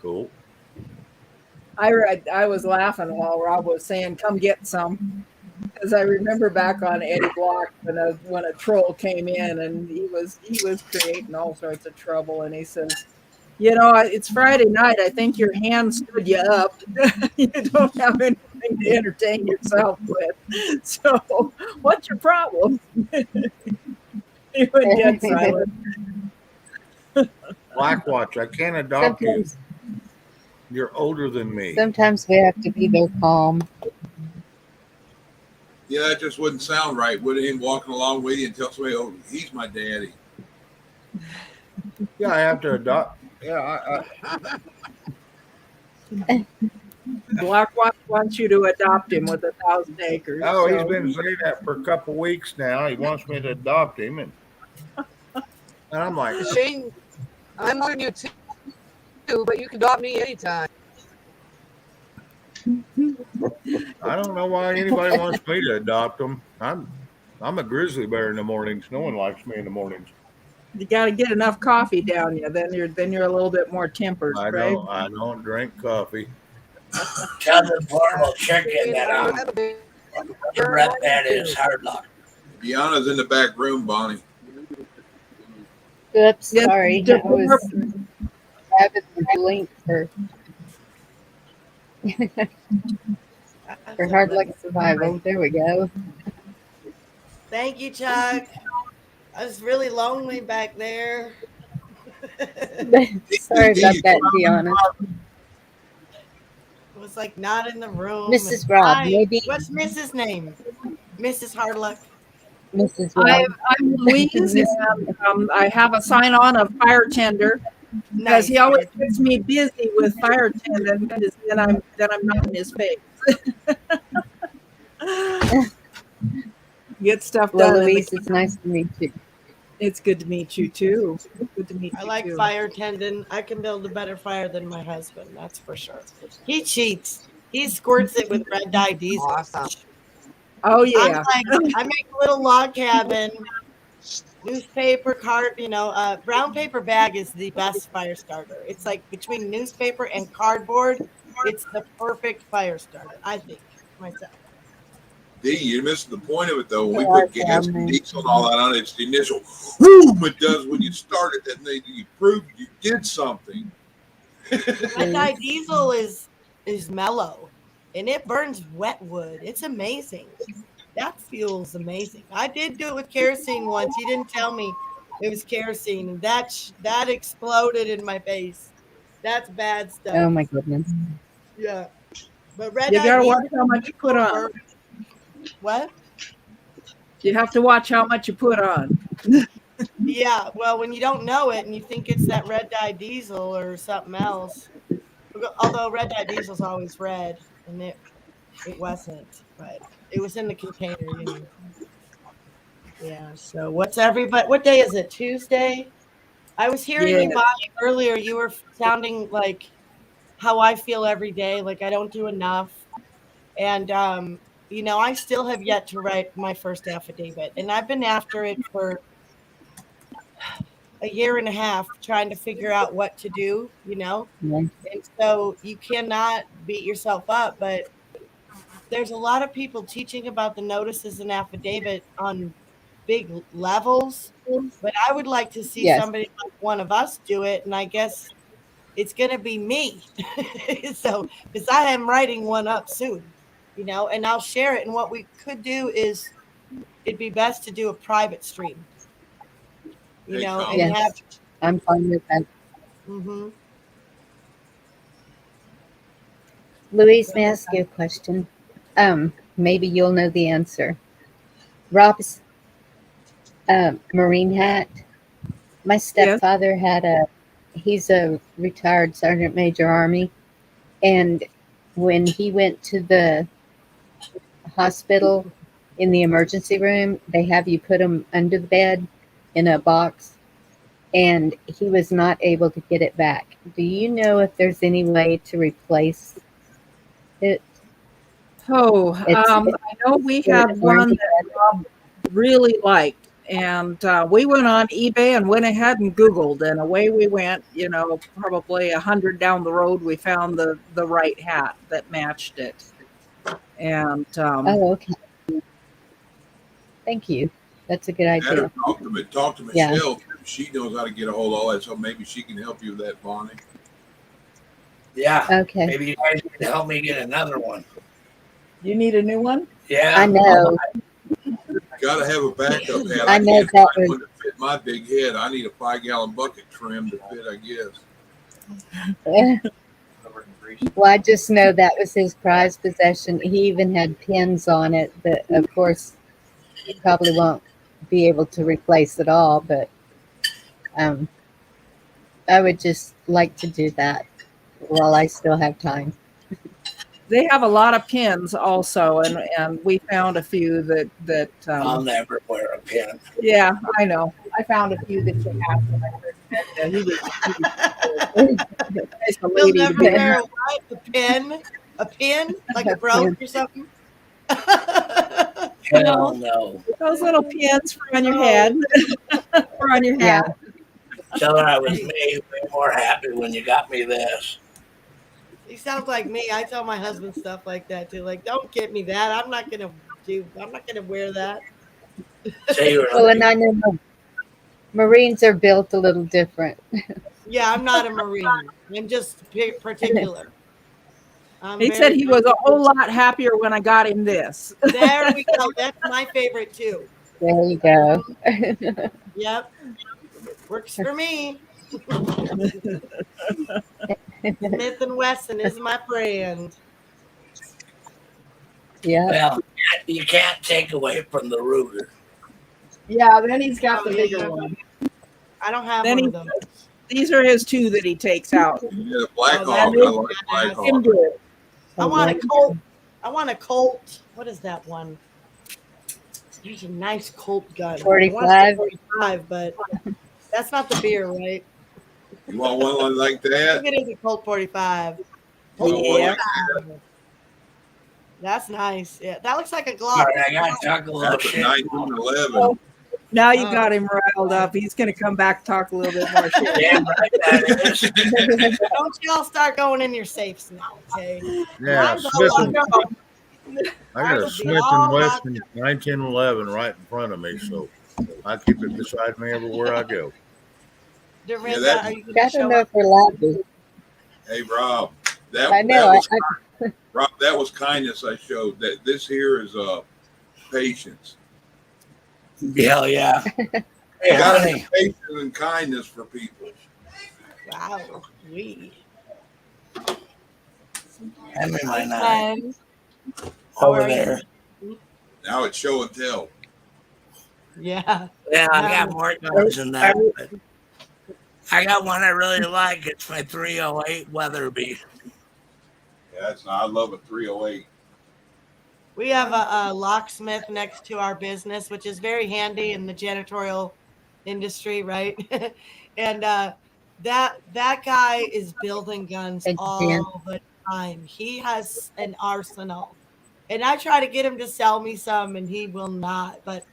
Cool. I was laughing while Rob was saying, "Come get some," because I remember back on Eddie Block when a troll came in and he was creating all sorts of trouble, and he says, "It's Friday night. I think your hand stood you up. You don't have anything to entertain yourself with. So, what's your problem?" He went dead silent. Blackwatch, I can't adopt you. You're older than me. Sometimes we have to be there calm. Yeah, that just wouldn't sound right. Would him walking along with you and tell somebody, "Oh, he's my daddy." Yeah, I have to adopt. Yeah, Blackwatch wants you to adopt him with 1,000 acres. Oh, he's been saying that for a couple weeks now. He wants me to adopt him, and I'm like, Shane, I'm on you too, but you can adopt me anytime. I don't know why anybody wants me to adopt him. I'm a grizzly bear in the mornings. No one likes me in the mornings. You got to get enough coffee down you. Then you're a little bit more tempered, I right? don't drink coffee. Tell the portable chicken that your red bed is hard luck. Deanna's in the back room, Bonnie. Oops, sorry. I was having the link for Hard Luck Survival. There we go. Thank you, Chuck. I was really lonely back there. Sorry about that, Deanna. It was like not in the room. And Mrs. Rob, hi, maybe what's Mrs. name? Mrs. Hardluck. Mrs. Rob. I'm Louise, and I have a sign on of fire tender because Nice. he always gets me busy with fire tending because then I'm not in his face. Get stuff Well, done. Louise, it's nice to meet you. It's good to meet you too. Good to meet I you like too. fire tendon. I can build a better fire than my husband. That's for sure. He cheats. He squirts it with red dye diesel. Awesome. Oh I'm yeah. like, I make a little log cabin, newspaper cart. Brown paper bag is the best fire starter. It's like between newspaper and cardboard, it's the perfect fire starter. I think myself. D, you're missing the point of it though. When we Yeah, put gas and man. diesel and all that on it, it's the initial boom it does when you start it, and then you prove you did something. Red dye diesel is mellow, and it burns wet wood. It's amazing. That fuel's amazing. I did do it with kerosene once. He didn't tell me it was kerosene, and that exploded in my face. That's bad stuff. Oh my goodness. Yeah, but red You dye gotta diesel. watch how much you put on. What? You have to watch how much you put on. Yeah, well, when you don't know it and you think it's that red dye diesel or something else, although red dye diesel's always red, and it wasn't, but it was in the container. Yeah. So what day is it? Tuesday? I was hearing you, Yeah. Bonnie, earlier. You were sounding like how I feel every day, like I don't do enough, and I still have yet to write my first affidavit, and I've been after it for a year and a half trying to figure out what to do, Yeah. and so you cannot beat yourself up, but there's a lot of people teaching about the notices and affidavit on big levels, but I would like to see Yes. somebody like one of us do it, and I guess it's going to be me. So, because I am writing one up soon, and I'll share it. And what we could do is it'd be best to do a private stream, Hey, Tom. and have. Yes. I'm fine with that. Mm-hmm. Louise, may I ask you a question? Maybe you'll know the answer. Rob's Marine hat. My stepfather he's a retired Sergeant Major Army, and when he went to the hospital in the emergency room, they have you put him under the bed in a box, and he was not able to get it back. Do you know if there's any way to replace it? Oh, I know we had one that Rob really liked, and we went on eBay and went ahead and Googled, and away we went. Probably 100 down the road, we found the right hat that matched it. And Oh, okay. Thank you. That's a good idea. Talk to Yeah. Michelle. She knows how to get a hold of all that, so maybe she can help you with that, Bonnie. Yeah. Okay. Maybe you guys can help me get another one. You need a new one? Yeah. I know. Got to have a backup hat. I know can't that find was- one to fit my big head. I need a 5-gallon bucket trim to fit, I guess. Well, I just know that was his prized possession. He even had pins on it that, of course, he probably won't be able to replace it all, but I would just like to do that while I still have time. They have a lot of pins also, and we found a few that I'll never wear a pin. yeah, I know. I found a few that you have. And he was nice a You'll lady to never be wear a pin? A pin? Like a brooch or something? Hell no. those little pins for on your head or on your Yeah. hat. Tell her I was way more happy when you got me this. He sounds like me. I tell my husband stuff like that too. Like, don't get me that. I'm not gonna wear that. Well, and I know Marines are built a little different. Yeah, I'm not a Marine. I'm just particular. He said he was a whole lot happier when I got him this. There we go. That's my favorite too. There you go. Yep. Works for me. Smith and Wesson is my brand. Yeah. Well, you can't take away from the Ruger. Yeah, then he's got Oh, the bigger yeah. one. I don't have Then one he, of those. these are his two that he takes out. Yeah, Black Oh, Hawk. that I is like Black badass. Him Hawk. do it. I Oh, want a yeah. Colt. I want a Colt. What is that one? There's a nice Colt gun. I want a 45. 45, but that's not the beer, right? You want one like I that? think it is a Colt 45. Colt Want one Yeah. like that? 45. That's nice. Yeah, that looks like a All Glock. right, I got to talk a little That's a shit now. 1911. Now you Oh. got him riled up. He's going to come back talk a little bit more shit. Damn right that is. Don't y'all start going in your safes now, okay? Yeah, Mine's all Smith locked and, up. I got Ours a will be Smith all and locked Wesson 1911 right in front of me, so I keep it beside me everywhere I go. Dorinda, that- are you I going to don't show know up? if we're allowed to. Hey, Rob. That I know. was Rob. That was kindness I showed. That this here is patience. Hell yeah. Hey, You gotta honey. have patience and kindness for people. Wow. We. Hand me my knife Glenn, how over are there. you? Now it's show and tell. Yeah. Yeah, I No. got more guns than that. But I got one I really like. It's my 308 Weatherby. Yeah, I love a 308. We have a locksmith next to our business, which is very handy in the janitorial industry, right? And that guy is building guns Thank you, Jan. all the time. He has an arsenal, and I try to get him to sell me some, and he will not. But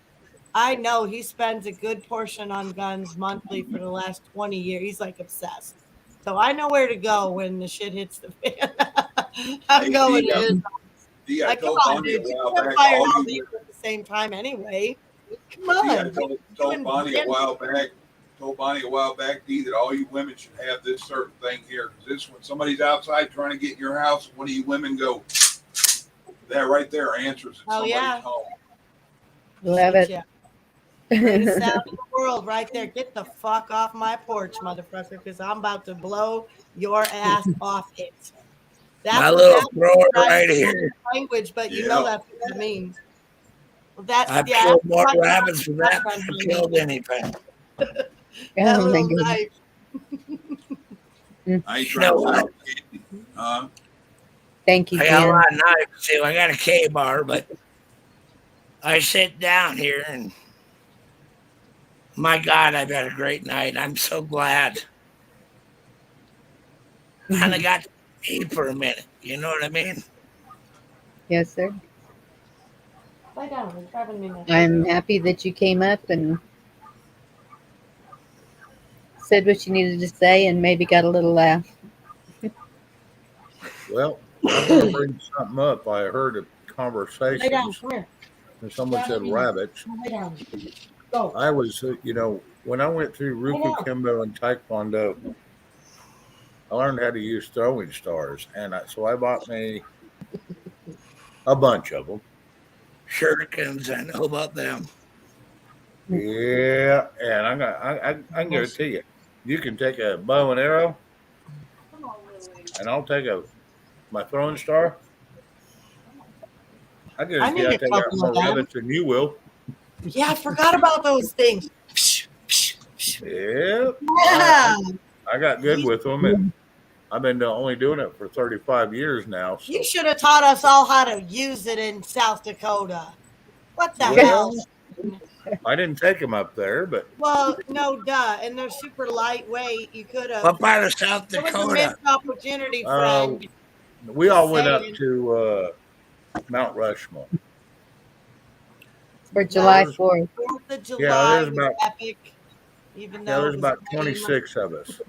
I know he spends a good portion on guns monthly for the last 20 years. He's like obsessed. So I know where to go when the shit hits the fan. I'm Hey, going D, to his. D, I Like, come told on, Bonnie a dude. You while can't back. fire All all you these at the same time anyway. Come D, I on. told Bonnie a while back. D, that all you women should have this certain thing here. Because this, when somebody's outside trying to get in your house, one of you women go, that right there answers that Oh, somebody's yeah. home. Love it. Yeah. Greatest sound in the world right there. Get the fuck off my porch, motherfucker, because I'm about to blow your ass off it. That's My what little that thrower right right here. language, but you Yeah. know that's what it means. Well, that I've yeah, killed that's more my rabbits with that gun, than I've killed anything. that Oh, my little goodness. knife. I ain't You know trying to what? sell candy. Huh? Thank you, I got a Jen. lot of knives too. I got a K-bar, but I sit down here and my God, I've had a great night. I'm so glad. And I got to eat for a minute. You know what I mean? Yes, sir. Lie down. It's driving me nuts. I'm happy that you came up and said what you needed to say and maybe got a little laugh. Well, I'm going to bring something up. I heard a Lay down. conversations, Come here. and someone said Driving me nuts. rabbits. Lay down. Go. I was, when I went through Lay Ruku down. Kimbo and Taekwondo, I learned how to use throwing stars, and so I bought me a bunch of them. Shurikens, I know about them. Yeah, and I can give it to you. You can take a bow and arrow, and I'll take my throwing star. I I guarantee need I'll a take out couple more of them. rabbits than you will. Yeah, I forgot about those things. Yep. Yeah. I got good with them, and I've been only doing it for 35 years now. So. You should have taught us all how to use it in South Dakota. What the Well, hell? I didn't take them up there, but Well, no, duh. And they're super lightweight. You could have. What part of South It was a Dakota? missed opportunity, friend. we all went up saying. to Mount Rushmore. For July there's- 4th. 4th of July Yeah, there's was about epic. Even though there's it was about lame. 26 of us.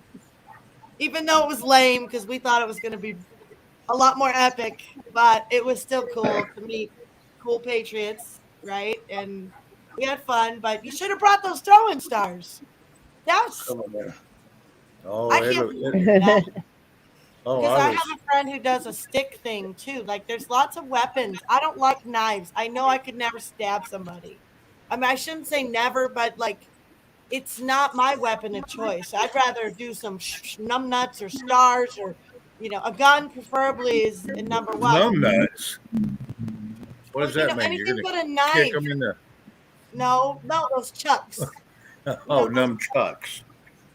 Even though it was lame because we thought it was going to be a lot more epic, but it was still cool to meet cool patriots, right? And we had fun. But you should have brought those throwing stars. That's Come on there. Oh, I can't believe that. oh, Because I I was. have a friend who does a stick thing too. Like there's lots of weapons. I don't like knives. I know I could never stab somebody. I mean, I shouldn't say never, but like, it's not my weapon of choice. I'd rather do some numbnuts or stars or, a gun preferably is number one. Numb nuts. What Well, does that mean? You're anything going but a to kick knife. them in the No, those chucks. oh, numb chucks.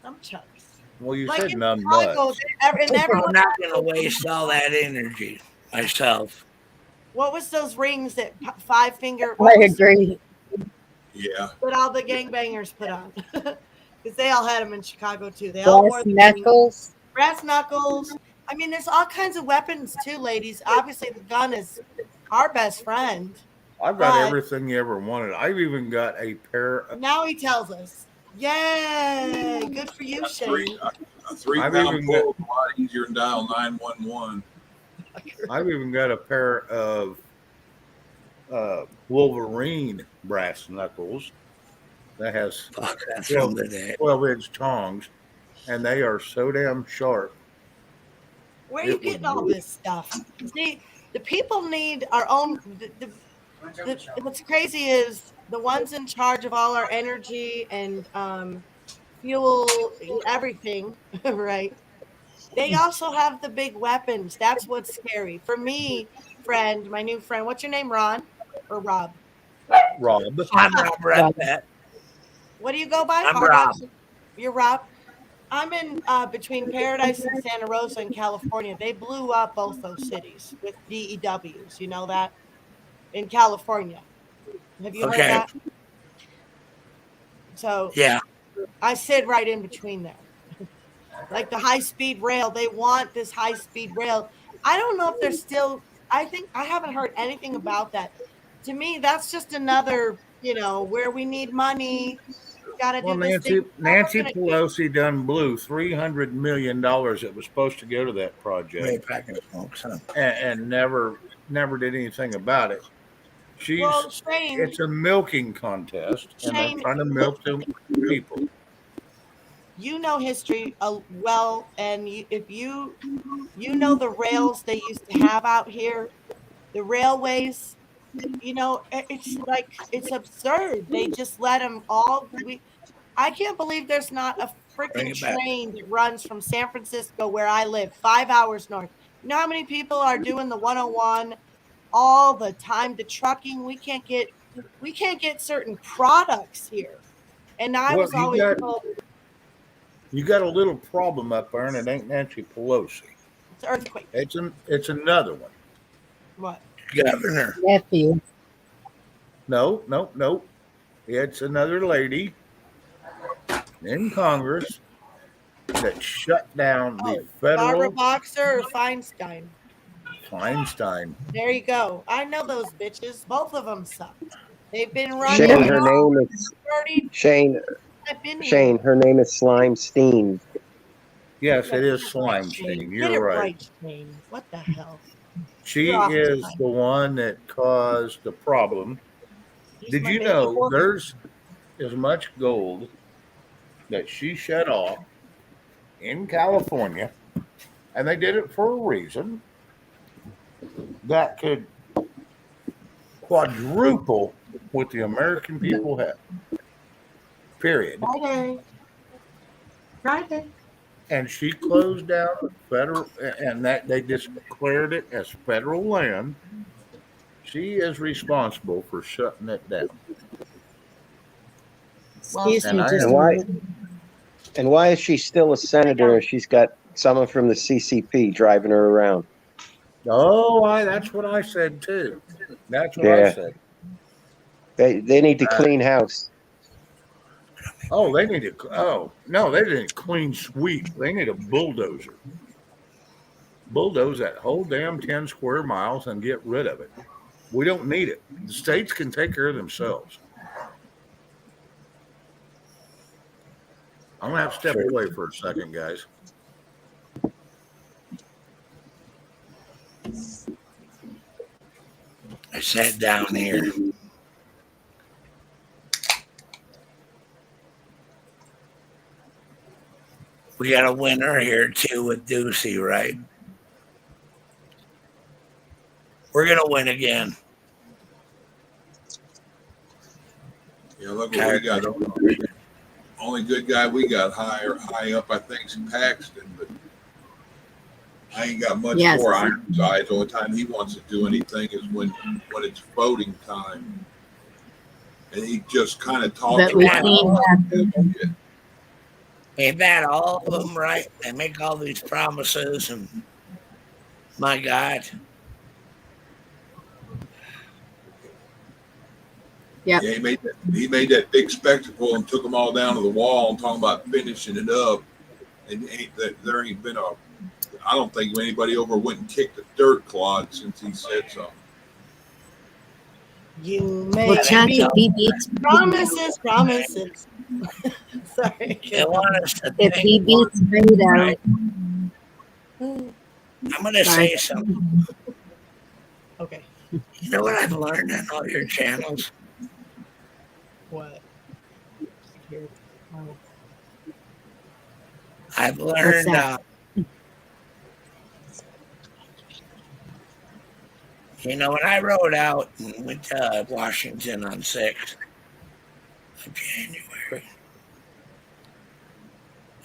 Some chucks. Well, you Like said in numb Chicago, nuts. and everyone. I'm not going to waste all that energy myself. What was those rings that five finger? I agree. Yeah. What all the gangbangers put on? Because they all had them in Chicago too. They all wore Brass the knuckles. brass knuckles. I mean, there's all kinds of weapons too, ladies. Obviously, the gun is our best friend. I've got But everything you ever wanted. I've even got a pair of. now he tells us, "Yay, good for you, Shane." A 3-pound pull is a lot easier than dial 911. I've even got a pair of Wolverine brass knuckles that has 12-inch tongs, and they are so damn sharp. Where are you getting all this stuff? See, the people need our own. What's crazy is the ones in charge of all our energy and fuel, everything, right? They also have the big weapons. That's what's scary. For me, friend, my new friend, what's your name, Ron or Rob? Rob. I'm Rob Redbat. What do you go by? I'm Rob. You're Rob. I'm in between Paradise and Santa Rosa in California. They blew up both those cities with DEWs. You know that? In California. Have you heard that? So yeah, I sit right in between there. Like the high-speed rail. They want this high-speed rail. I don't know if they're still, I think I haven't heard anything about that. To me, that's just another, where we need money. Got to Well, do this thing. Nancy Pelosi done blew $300 million that was supposed to go to that project, and never did anything about it. It's a milking contest, and they're trying to milk the people. You know history well, and if you know the rails they used to have out here, the railways. It's like it's absurd. They just let them all. I can't believe there's not a freaking train that runs from San Francisco, where I live, 5 hours north. You know how many people are doing the 101 all the time? The trucking, we can't get certain products here. And I was always told, you got a little problem up there, and it ain't Nancy Pelosi. It's earthquake. It's another one. What? Governor. Nephew. No. It's another lady in Congress that shut down the federal. Barbara Boxer or Feinstein? Feinstein. There you go. I know those bitches. Both of them suck. They've been running. Shane, her name is Shane. Her name is Slimestein. Yes, it is Slimestein. You're right. Shane. What the hell? She is the one that caused the problem. Did you know there's as much gold that she shut off in California, and they did it for a reason, that could quadruple what the American people have. Period. Friday. And she closed down federal, and that they just declared it as federal land. She is responsible for shutting it down. Excuse me, and why is she still a senator if she's got someone from the CCP driving her around? Oh, that's what I said too. That's what I said. They need to clean house. Oh, they need to. Oh no, they didn't clean sweep. They need a bulldozer. Bulldoze that whole damn 10 square miles and get rid of it. We don't need it. The states can take care of themselves. I'm gonna have to step away for a second, guys. I sat down here. We got a winner here too with Ducey, right? We're gonna win again. Yeah, look what we got. Only good guy we got high up, I think, is Paxton, but I ain't got much Yes. more Ironsides. The only time he wants to do anything is when it's voting time. And he just kind of talks But we about can't Ain't that all of them, right? They make all these promises, and my God. Yeah, he made that big spectacle and took them all down to the wall and talking about finishing it up. And there ain't been I don't think anybody over went and kicked a dirt clod since he said something. You may well, Chuck, be if he beats promises. Sorry. They want us to if think he beats Fredo, right? I'm going to say something. Okay. You know what I've learned on all your channels? What? Here. Oh. I've what's learned that? you know, when I rode out and went to Washington on 6th of January,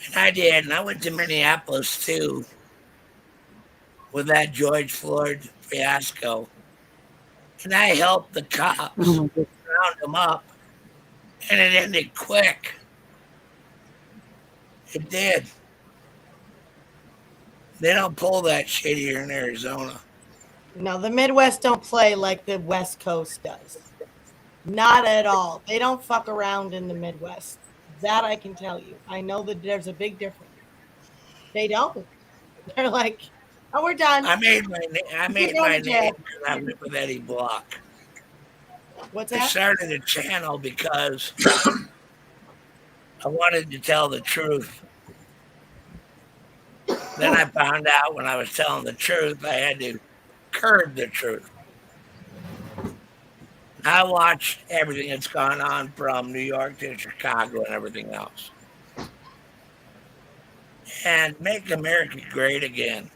and I did, and I went to Minneapolis too with that George Floyd fiasco, and I helped the cops Oh my goodness. round them up, and it ended quick. It did. They don't pull that shit here in Arizona. No, the Midwest don't play like the West Coast does. Not at all. They don't fuck around in the Midwest. That I can tell you. I know that there's a big difference. They don't. They're like, oh, we're done. I made my You're going name to jail. because I went with Eddie Block. What's I that? started a channel because I wanted to tell the truth. Then I found out when I was telling the truth, I had to curb the truth. I watched everything that's gone on from New York to Chicago and everything else. And make America great again.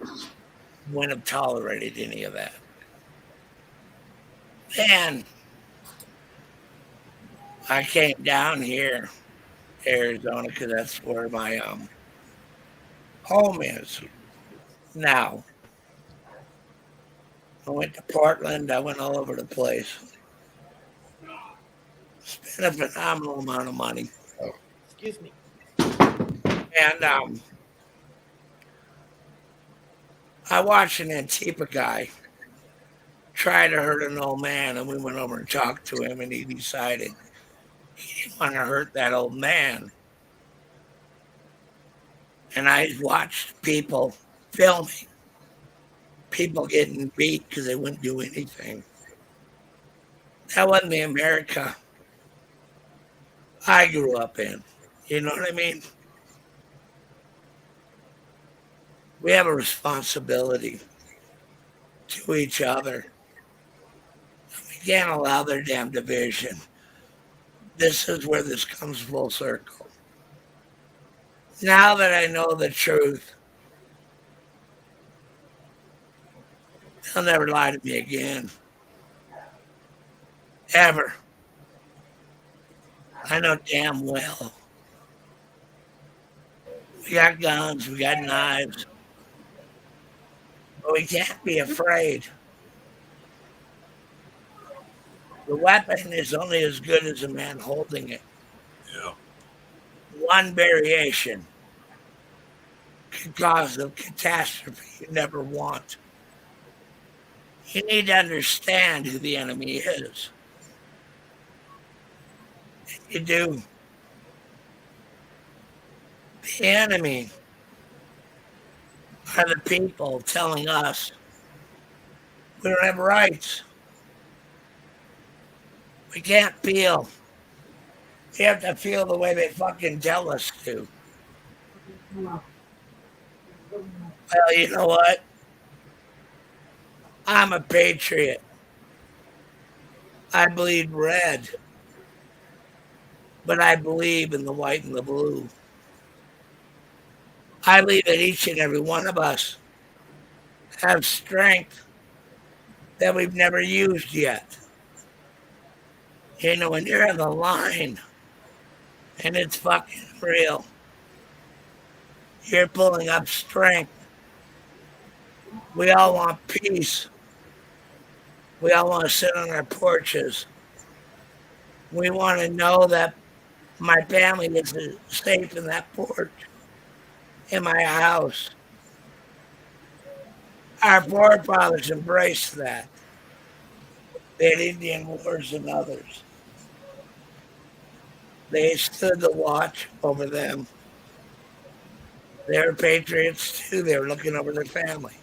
Wouldn't have tolerated any of that. Then I came down here, Arizona, because that's where my home is now. I went to Portland. I went all over the place. Spent a phenomenal amount of money. Excuse me. And I watched an Antifa guy try to hurt an old man, and we went over and talked to him, and he decided he didn't want to hurt that old man. And I watched people filming, people getting beat because they wouldn't do anything. That wasn't the America I grew up in. You know what I mean? We have a responsibility to each other. We can't allow their damn division. This is where this comes full circle. Now that I know the truth, they'll never lie to me again. Ever. I know damn well. We got guns, we got knives, but we can't be afraid. The weapon is only as good as the man holding it. Yeah. One variation could cause a catastrophe you never want. You need to understand who the enemy is. You do. The enemy are the people telling us we don't have rights. We can't feel. We have to feel the way they fucking tell us to. Well, you know what? I'm a patriot. I bleed red. But I believe in the white and the blue. I believe that each and every one of us have strength that we've never used yet. You know, when you're on the line and it's fucking real, you're pulling up strength. We all want peace. We all want to sit on our porches. We want to know that my family is safe in that porch, in my house. Our forefathers embraced that. They had Indian wars and others. They stood the watch over them. They were patriots too. They were looking over their family.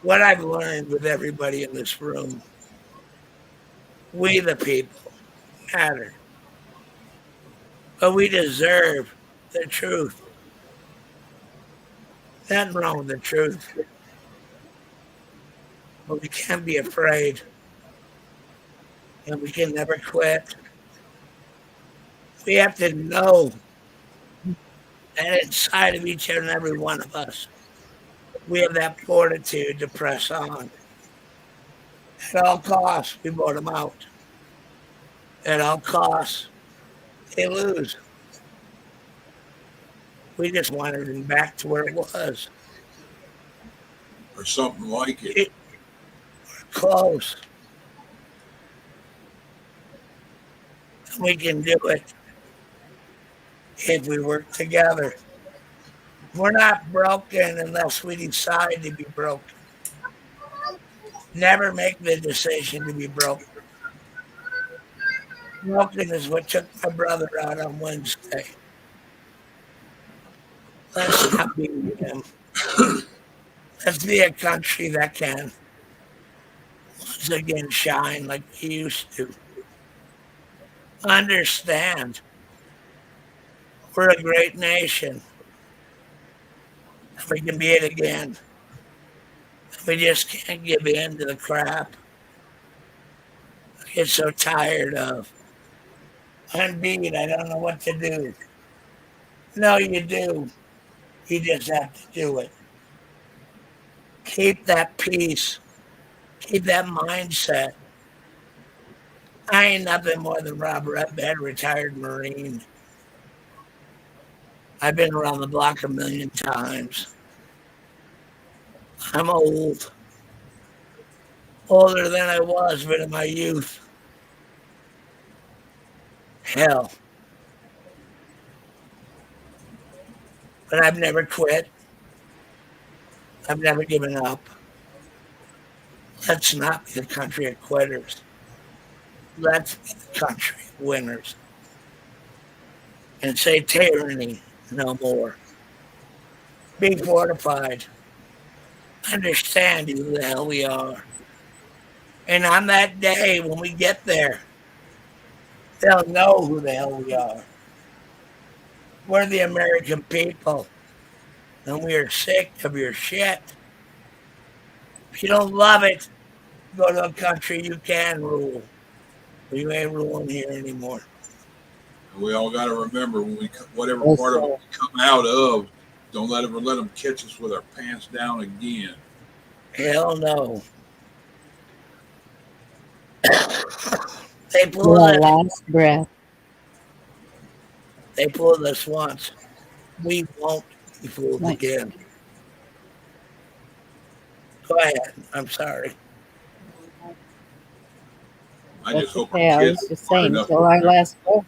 What I've learned with everybody in this room, we the people matter, but we deserve the truth. Nothing wrong with the truth, but we can't be afraid, and we can never quit. We have to know that inside of each and every one of us, we have that fortitude to press on. At all costs, we vote them out. At all costs, they lose. We just wanted them back to where it was. Or something like it. Close. We can do it if we work together. We're not broken unless we decide to be broken. Never make the decision to be broken. Broken is what took my brother out on Wednesday. Let's not be him. Let's be a country that can once again shine like we used to. Understand, we're a great nation. We can be it again. We just can't give in to the crap I get so tired of. I'm beat. I don't know what to do. No, you do. You just have to do it. Keep that peace. Keep that mindset. I ain't nothing more than Rob Redbed, retired Marine. I've been around the block a million times. I'm old. Older than I was, but in my youth. Hell. But I've never quit. I've never given up. Let's not be the country of quitters. Let's be the country of winners. And say tyranny no more. Be fortified. Understand who the hell we are. And on that day when we get there, they'll know who the hell we are. We're the American people. And we are sick of your shit. If you don't love it, go to a country you can rule. But you ain't ruling here anymore. We all got to remember when we, whatever part of it we come out of, don't let them catch us with our pants down again. Hell no. They Your pulled us. last breath. They pulled us once. We won't be fooled Right. again. Go ahead. I'm sorry. I That's just hope okay. I our was kids just are smart saying, enough till to our remember. last breath.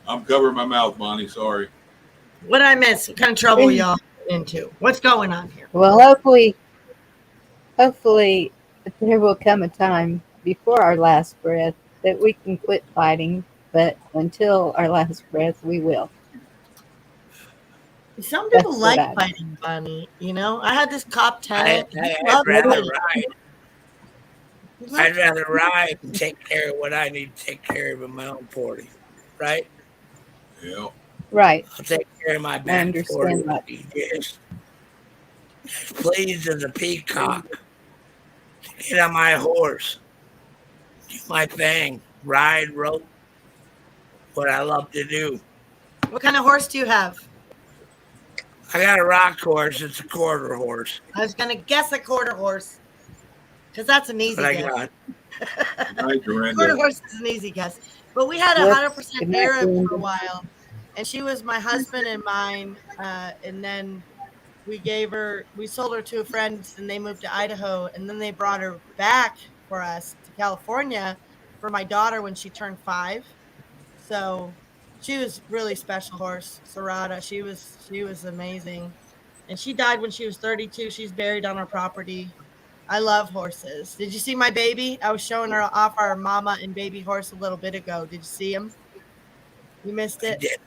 I'm covering my mouth, Bonnie. Sorry. What did I miss? What kind of trouble y'all into? What's going on here? Well, hopefully, there will come a time before our last breath that we can quit fighting. But until our last breath, we will. Some people That's like what I do. fighting, Bunny. You know, I had this cop I'd tenant. He loved rather fighting. ride. He loved I'd rather ride and take care of what I need to take care of in my own 40. Right? Yeah. Right. I'll take care of my I back 40 understand that. just as pleased as a peacock to get on my horse, do my thing, ride, rope, what I love to do. What kind of horse do you have? I got a rock horse. It's a quarter horse. I was gonna guess a quarter horse because that's an That's easy what I guess. got. Night, Quarter Dorinda. horse is an easy guess. But we had a Whoops. 100% Good night, Arab for a Linda. while, and she was my husband and mine. And then we sold her to a friend, and they moved to Idaho, and then they brought her back for us to California for my daughter when she turned 5. So she was really special horse, Sarada. She was amazing, and she died when she was 32. She's buried on our property. I love horses. Did you see my baby? I was showing her off our mama and baby horse a little bit ago. Did you see him? You missed I it? did.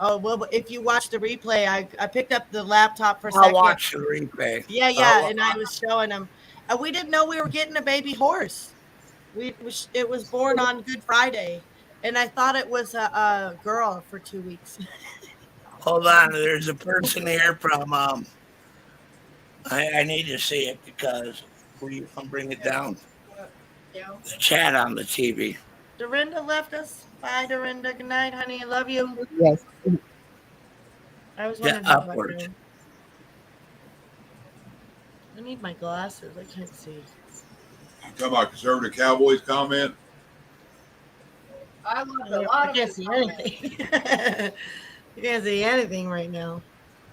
Oh, well, if you watch the replay, I picked up the laptop for a I'll second. watch the replay. Yeah, and I was showing him. We didn't know we were getting a baby horse. It was born on Good Friday, and I thought it was a girl for 2 weeks. Hold on. There's a person here from. I need to see it because I'll bring it down. Yeah. The chat on the TV. Dorinda left us. Bye, Dorinda. Good night, honey. I love you. Yes. I was Yeah, wondering how that upwards. goes. I need my glasses. I can't see. Talking about conservative cowboys comment. I loved a I lot of can't his see comments. anything. I can't see anything right now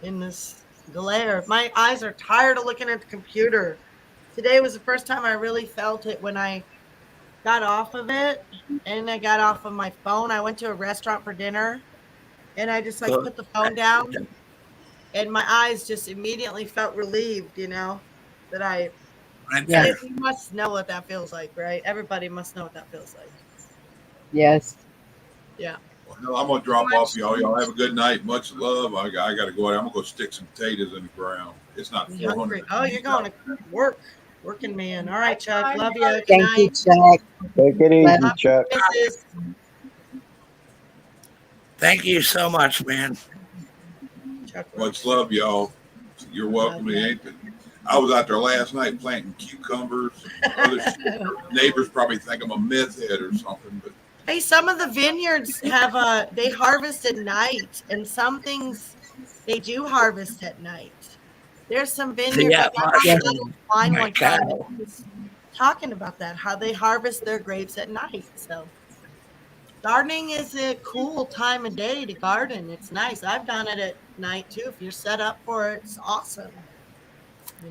in this glare. My eyes are tired of looking at the computer. Today was the first time I really felt it when I got off of it and I got off of my phone. I went to a restaurant for dinner and I just like Good. put the phone down and my eyes just immediately felt relieved, that I Right Yeah. there. you must know what that feels like, right? Everybody must know what that feels like. Yes. Yeah. Well, I'm gonna drop off, y'all. Y'all have a good night. Much love. I gotta go out. I'm gonna go stick some potatoes in the ground. It's not You hungry? 400. Oh, you're going to work. Working man. All right, Chuck. Bye, Love you. Good Thank you, night. Chuck. Take it easy, Love Chuck. Kisses. Thank you so much, man. Chuck Much works. love, y'all. You're welcome. Love ya. I was out there last night planting cucumbers. Other neighbors probably think I'm a meth head or something, but Hey, some of the vineyards have they harvest at night, and some things they do harvest at night. There's some vineyards Yeah, like I was Yes. at a wine my one time and cow. he was talking about that, how they harvest their grapes at night. So gardening is a cool time of day to garden. It's nice. I've done it at night too. If you're set up for it, it's awesome.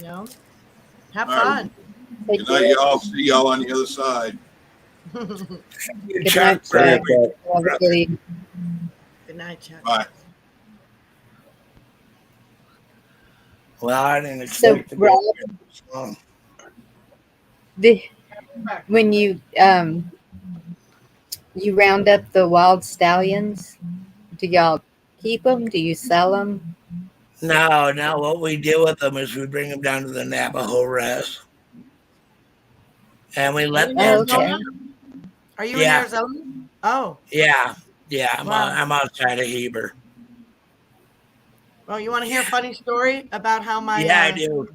Have all right. fun. Take Good night, care. y'all. See y'all on the other side. You, Good Chuck, night, for Chuck. everything, Have a brother. good evening. Good night, Chuck. Bye. Well, I didn't So, expect to go Rob, here this long. when you round up the wild stallions, do y'all keep them? Do you sell them? No, what we do with them is we bring them down to the Navajo res and we Are you let in them Oh, Arizona? okay. Are you in Yeah, Arizona? Oh, yeah. wow. I'm outside of Heber. Well, you want to hear a funny story about how Yeah, I do.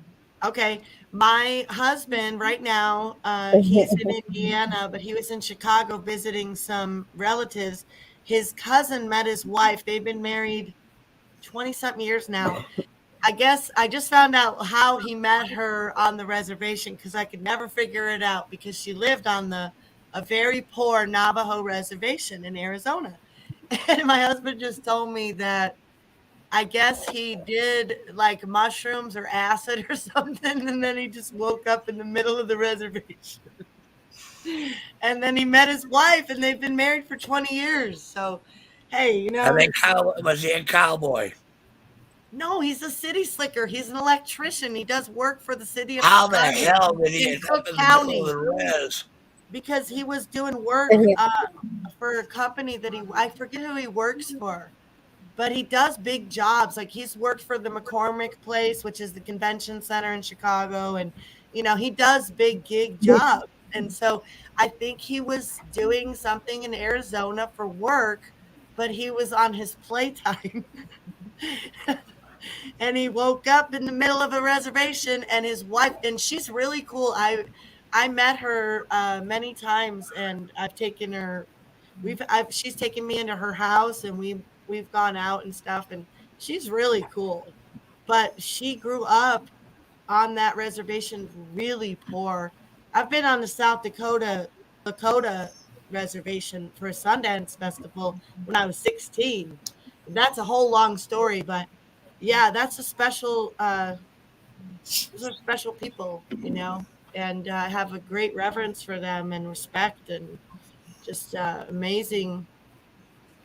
Okay, my husband right now, he's in Indiana, but he was in Chicago visiting some relatives. His cousin met his wife. They've been married 20 something years now. I guess I just found out how he met her on the reservation because I could never figure it out because she lived on a very poor Navajo reservation in Arizona. And my husband just told me that I guess he did like mushrooms or acid or something, and then he just woke up in the middle of the reservation. And then he met his wife, and they've been married for 20 years. So, hey, I think was he a cowboy? no, he's a city slicker. He's an electrician. He does work for the city of How the Chicago hell did he in end up Cook in the middle County of the res? because he was doing work for a company that I forget who he works for. But he does big jobs. Like he's worked for the McCormick Place, which is the convention center in Chicago. And, he does big gig jobs. And so I think he was doing something in Arizona for work, but he was on his playtime. And he woke up in the middle of a reservation and his wife, and she's really cool. I met her many times and I've taken her she's taken me into her house and we've gone out and stuff, and She's really cool. But she grew up on that reservation really poor. I've been on the South Dakota reservation for a Sundance Festival when I was 16. That's a whole long story, but yeah, that's a special those are special people, and I have a great reverence for them and respect and just amazing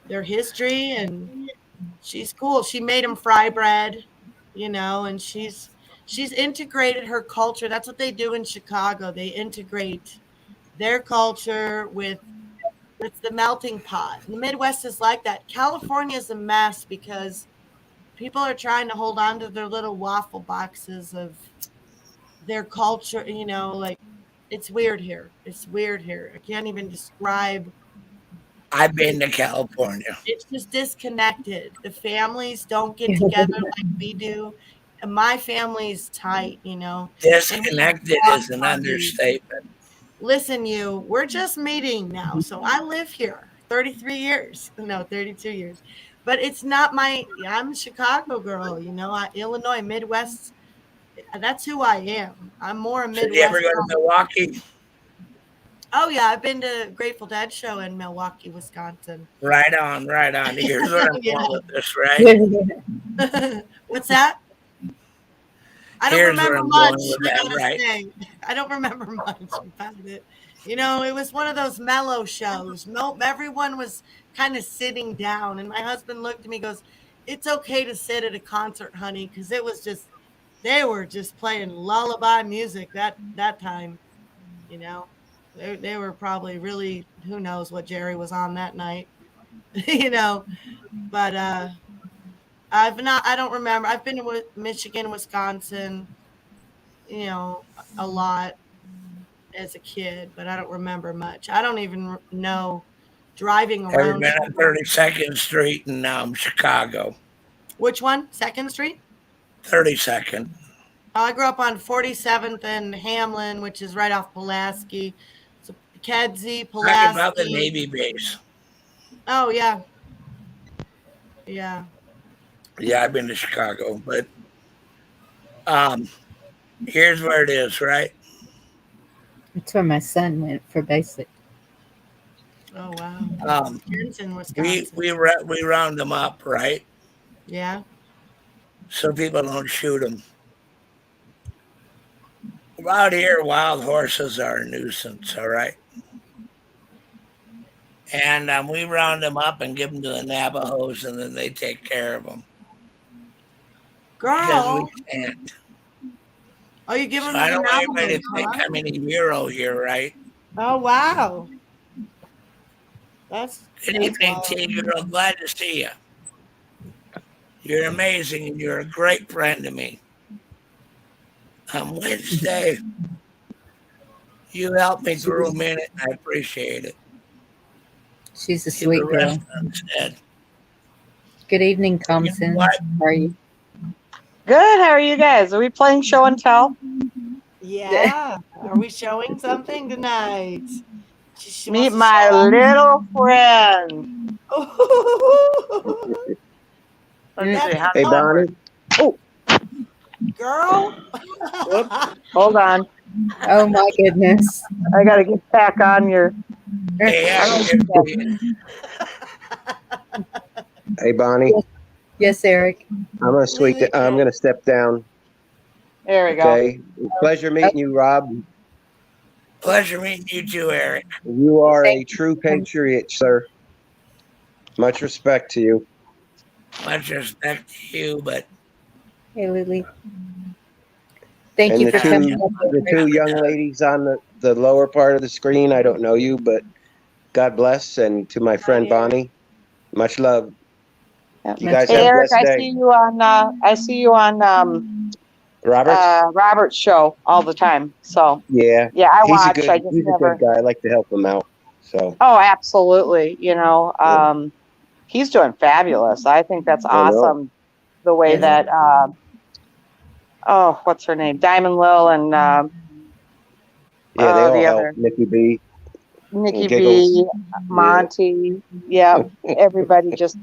their history. And she's cool. She made them fry bread, and she's integrated her culture. That's what they do in Chicago. They integrate their culture with it's the melting pot. The Midwest is like that. California is a mess because people are trying to hold on to their little waffle boxes of their culture, like it's weird here. It's weird here. I can't even describe. I've been to California. It's just disconnected. The families don't get together like we do. And my family's tight, and we have Disconnected block is an parties. understatement. Listen, we're just meeting now. So I live here 33 years. No, 32 years. But it's not I'm a Chicago girl, Illinois, Midwest. That's who I am. I'm more a So do you ever Midwest go to girl. Milwaukee? Oh yeah, I've been to Grateful Dead show in Milwaukee, Wisconsin. Right on, right on. Here's what I'm Yeah. going with this, right? What's that? I don't Here's where remember I'm much. going with I that, gotta right? say, I don't remember much about it. It was one of those mellow shows. Everyone was kind of sitting down, and my husband looked at me, and goes, "It's okay to sit at a concert, honey," because it was just they were just playing lullaby music that time. You know, they were probably really who knows what Jerry was on that night. you know, but I don't remember. I've been to Michigan, Wisconsin, a lot as a kid, but I don't remember much. I don't even know driving Ever around been on Chicago. 32nd Street in Chicago? Which one? 2nd Street? 32nd. Oh, I grew up on 47th and Hamlin, which is right off Pulaski. So Kedzie, Talking about the Pulaski. Navy base. Oh yeah, yeah. Yeah, I've been to Chicago, but here's where it is, right? That's where my son went for basic. Oh wow. Princeton, Wisconsin. We round them up, right? Yeah. So people don't shoot them. Out here, wild horses are a nuisance, all right? And we round them up and give them to the Navajos, and then they take care of them. Because Girl. we can't. Oh, you give So them I to don't the want anybody Navajos, to think huh? I'm any hero here, right? Oh wow. That's Good evening, wild. T. Girl. Glad to see you. You're amazing, and you're a great friend to me. On Wednesday, you helped me through a minute. I appreciate it. She's a Keep sweet the girl. rest instead. Good evening, Thompson. What? How are you? Good. How are you guys? Are we playing show and tell? Yeah. Are we showing something tonight? She Meet wants to my show off. little friend. Let's see. How Hey, does that work? Bonnie. Oh, Girl. whoops. Hold on. Oh my goodness. I got to get back on your. Yeah, Hey, Bonnie. Yes, Eric. I'm gonna step down. There we go. Okay. Pleasure meeting you, Rob. pleasure meeting you too, Eric. You are a true patriot, sir. Much respect to you. Much respect to you, but Hey, Lily. Thank And you the for coming. the two young ladies on the lower part of the screen, I don't know you, but God bless. And to my friend Bonnie, much love. Yep. You guys Hey, have a Eric, blessed I day. see you on Roberts? Robert's show all the time. So Yeah. yeah, I He's watch. a I just good never. guy. I like to help him out. So Oh, absolutely. He's doing fabulous. I think that's I know. awesome. The way Yeah. that what's her name? Diamond Lil and Yeah, they all the help. other Nikki B. Nikki Giggles. B, Monty. Yeah, everybody just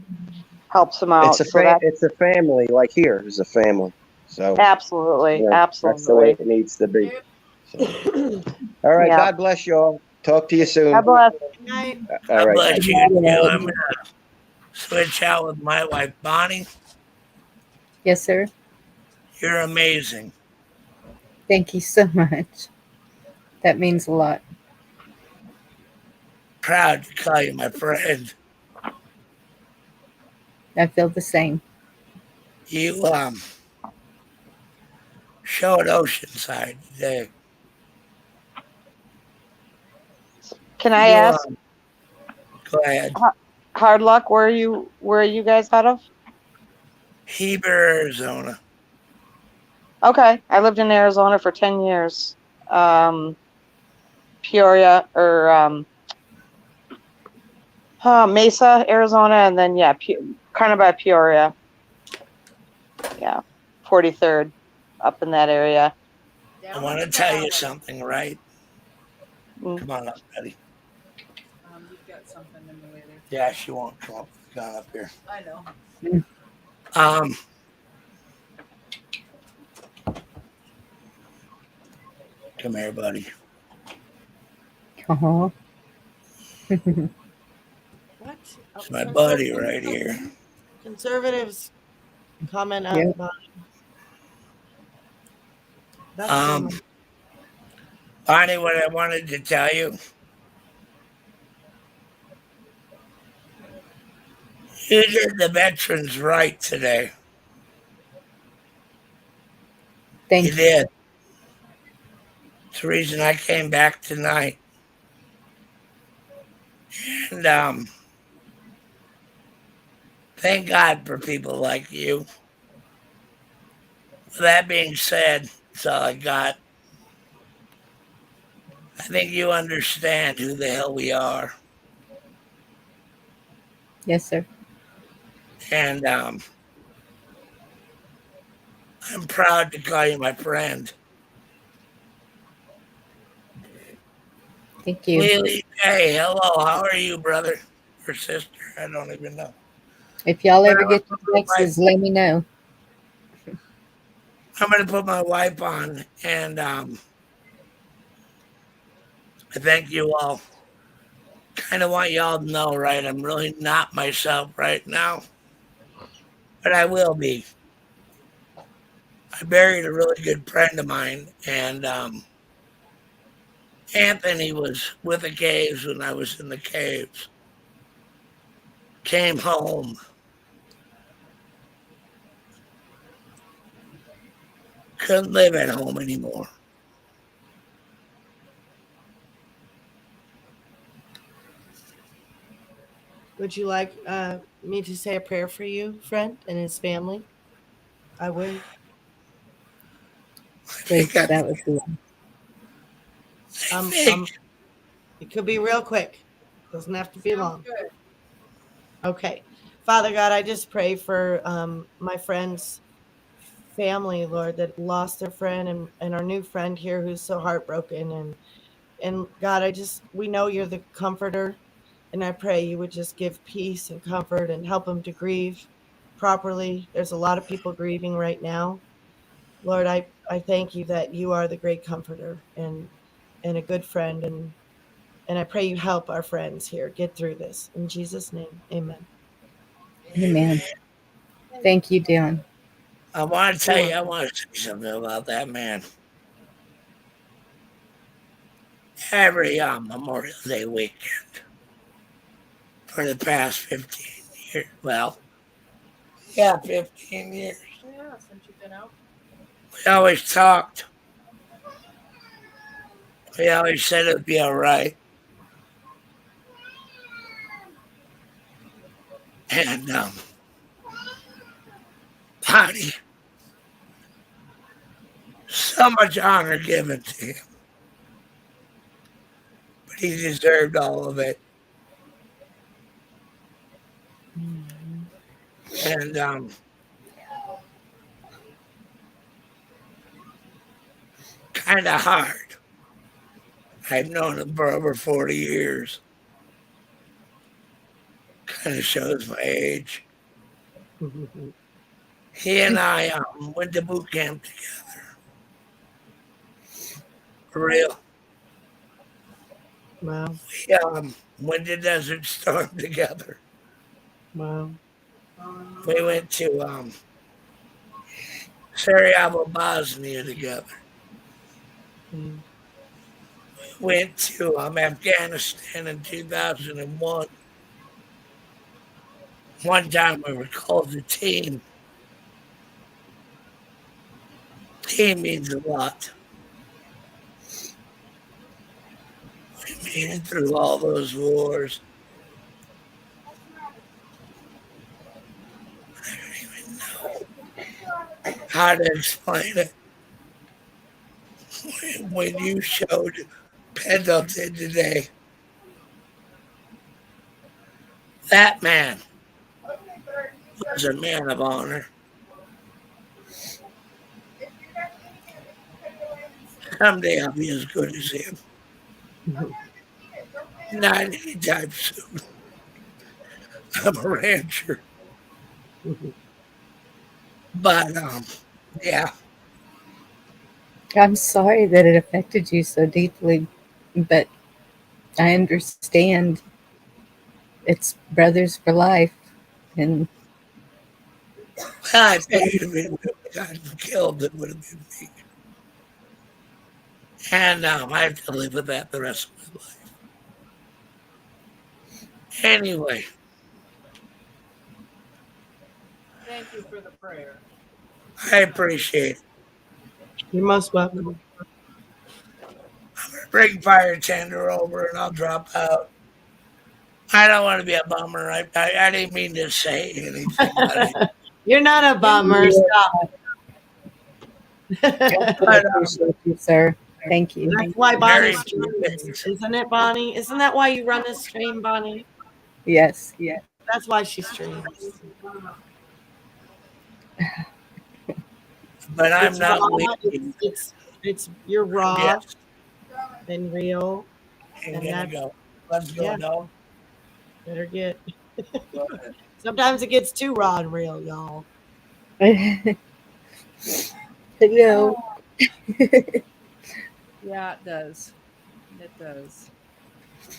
helps them out. So that it's a family. Like here is a family. So absolutely, that's the way absolutely. it needs to be. So, all right. Yeah. God bless you all. Talk to you soon. God bless. Good night. All God right. bless Bye. you. I'm gonna switch out with my wife, Bonnie. Yes, sir. You're amazing. Thank you so much. That means a lot. Proud to call you my friend. I feel the same. You showed Oceanside today. Can I You ask, go ahead. Hard Luck, where are you guys out of? Heber, Arizona. Okay. I lived in Arizona for 10 years. Peoria or Mesa, Arizona, and then kind of by Peoria. Yeah. 43rd up in that area. I want to tell you something, right? Mm. Come on up, Betty. You've got something in the way there. Yeah, she won't come up. Gone up here. I know. Come here, buddy. Uh-huh. What? It's my buddy right here. Conservatives comment up. Yeah. That's still Bonnie, what I wanted to tell you. You did the veterans right today. Thank you. Did. It's the reason I came back tonight. And thank God for people like you. With that being said, that's all I got. I think you understand who the hell we are. Yes, sir. And I'm proud to call you my friend. Thank you. Lily, hey, hello. How are you, brother or sister? I don't even know. If y'all ever get to Texas, let me know. I'm going to put my wife on, and I thank you all. Kind of want y'all to know, right? I'm really not myself right now, but I will be. I buried a really good friend of mine, and Anthony was with the caves when I was in the caves. Came home. Couldn't live at home anymore. Would you like me to say a prayer for you, friend, and his family? I would. Please, that would be. It could be real quick. Doesn't have to be long. Good. Okay. Father God, I just pray for my friend's family, Lord, that lost their friend and our new friend here who's so heartbroken. And God, we know you're the comforter. And I pray you would just give peace and comfort and help them to grieve properly. There's a lot of people grieving right now. Lord, I thank you that you are the great comforter and a good friend. And I pray you help our friends here get through this. In Jesus' name, amen. Amen. Thank you, Dion. I want to tell you, I want to say something about that man. Every Memorial Day weekend for the past 15 years. Well, yeah, 15 years. Yeah, since you've been out. We always talked. We always said it would be all right. And Bonnie, so much honor given to him. But he deserved all of it. And kind of hard. I've known him for over 40 years. Kind of shows my age. He and I went to boot camp together. For real. Wow. We went to Desert Storm together. Wow. We went to Sarajevo, Bosnia together. Mm. We went to Afghanistan in 2001. One time we were called a team. Team means a lot. We made it through all those wars. I don't even know how to explain it. When you showed Pendleton today, that man was a man of honor. Someday I'll be as good as him. Not anytime soon. I'm a rancher. But yeah. I'm sorry that it affected you so deeply, but I understand it's brothers for life. And I paid him if he got killed, it would have been me. And I have to live with that the rest of my life. Anyway. Thank you for the prayer. I appreciate it. You're most welcome. I'm going to bring Fire Tender over and I'll drop out. I don't want to be a bummer. I didn't mean to say anything. You're not a bummer. Stop. I appreciate you, sir. Thank you. That's why Bonnie streams, isn't it, Bonnie? Isn't that why you run this stream, Bonnie? Yes, yes. That's why she streams. But I'm It's not raw. leaving. It's you're raw Yes. and real. And gonna go. Let's go, dog. Better get. Sometimes it gets too raw and real, y'all. No. Yeah, it does. It does.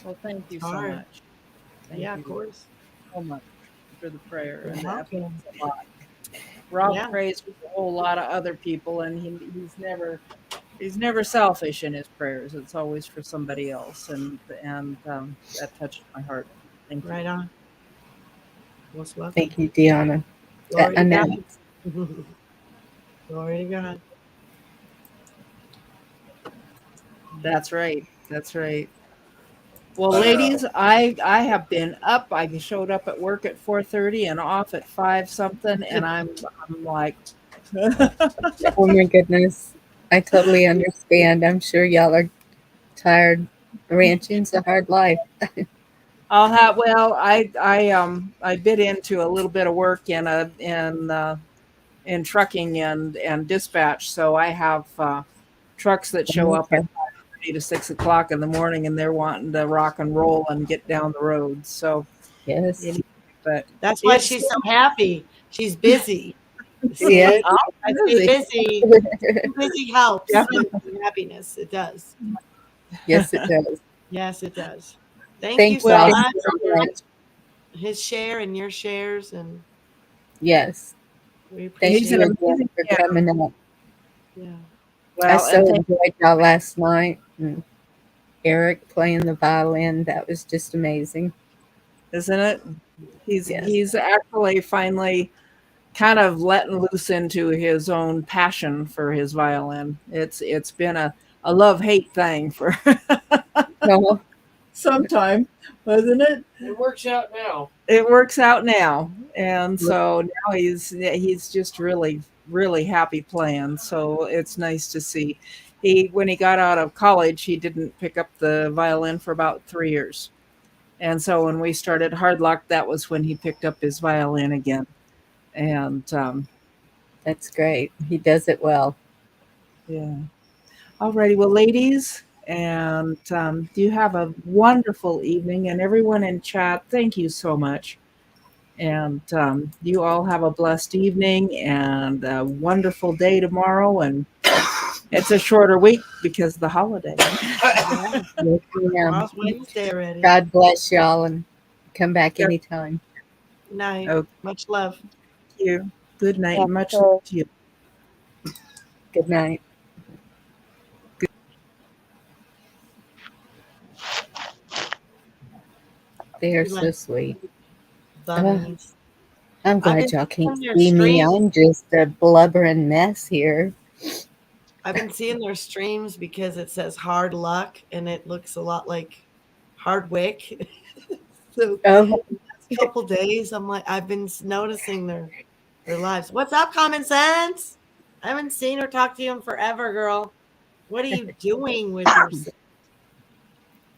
Well, thank you so All right. much. Thank Yeah, you of course. so much for the prayer. You're And that welcome. means a lot. Rob Yeah. prays with a whole lot of other people, and he's never selfish in his prayers. It's always for somebody else, and that touched my heart. Thank you. Right on. Most welcome. Thank you, Deanna. Glory to Annette. God. Glory to God. That's right. That's right. Well, ladies, I have been up. I showed up at work at 4:30 and off at 5 something, and I'm like, Oh my goodness. I totally understand. I'm sure y'all are tired. Ranching's a hard life. I bit into a little bit of work in trucking and dispatch, so I have trucks that show up at 5:30 to 6 o'clock in the morning, and they're wanting to rock and roll and get down the road. So yes, but that's why she's so happy. She's busy. Yeah. I say busy. Busy helps happiness. It does. Yes, it does. Yes, it does. Thank Thank you you so all much so for much. his share and your shares, and Yes. we Thank appreciate you it. again for coming up. Yeah. I Well, so and enjoyed y'all last night. And Eric playing the violin. That was just amazing. isn't it? Yes. He's actually finally kind of letting loose into his own passion for his violin. It's been a love-hate thing for Oh, some time, wasn't it? It works out now. It works out now, and so now he's just really happy playing. So it's nice to see. When he got out of college, he didn't pick up the violin for about 3 years, and so when we started Hard Luck, that was when he picked up his violin again, and that's great. He does it well. yeah. Alrighty, well, ladies, and you have a wonderful evening, and everyone in chat, thank you so much. And you all have a blessed evening and a wonderful day tomorrow. And it's a shorter week because of the holiday. Yeah. Yes, ma'am. Tomorrow's Wednesday already. God bless y'all and come back Yep. anytime. Night. Oh, Much love. thank you. Good night. Yeah, Much so- love to you. Good night. They are You so like sweet. bunnies. I'm I've glad been y'all can't seeing their see me. streams. I'm just a blubbering mess here. I've been seeing their streams because it says hard luck and it looks a lot like Hardwick. So Oh, the last couple days, I've been noticing their lives. What's up, Common Sense? I haven't seen or talked to you in forever, girl. What are you doing with yourself?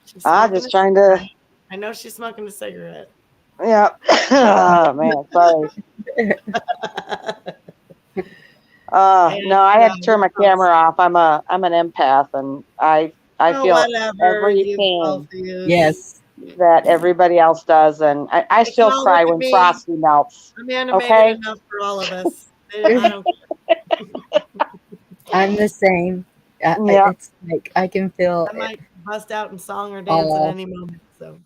She's smoking just a trying to, cigarette. I know she's smoking a cigarette. yeah. Oh, man, sorry. No, I had to turn my camera off. I'm an empath, and I Oh, feel whatever. You both everything use. yes. that everybody else does, and I They still can all cry look at when me. Frosty melts. I'm animated Okay? enough for all of us. I don't I'm the same. Yeah. It's like I can feel I might bust out in song or dance at all. any moment. So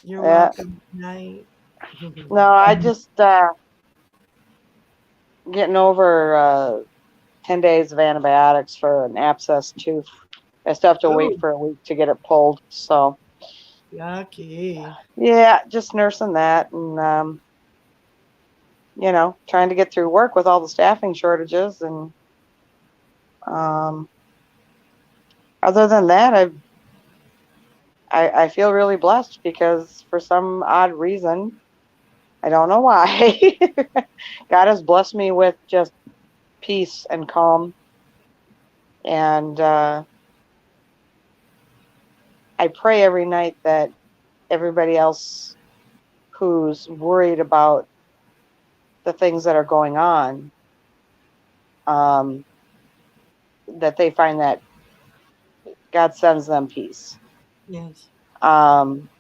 you're Yeah. welcome tonight. No, I just getting over 10 days of antibiotics for an abscess tooth. I still have to wait Ooh. for a week to get it pulled. So Yucky. yeah, just nursing that and trying to get through work with all the staffing shortages and other than that, I feel really blessed because for some odd reason, I don't know why, God has blessed me with just peace and calm. And I pray every night that everybody else who's worried about the things that are going on, that they find that God sends them peace. Yes.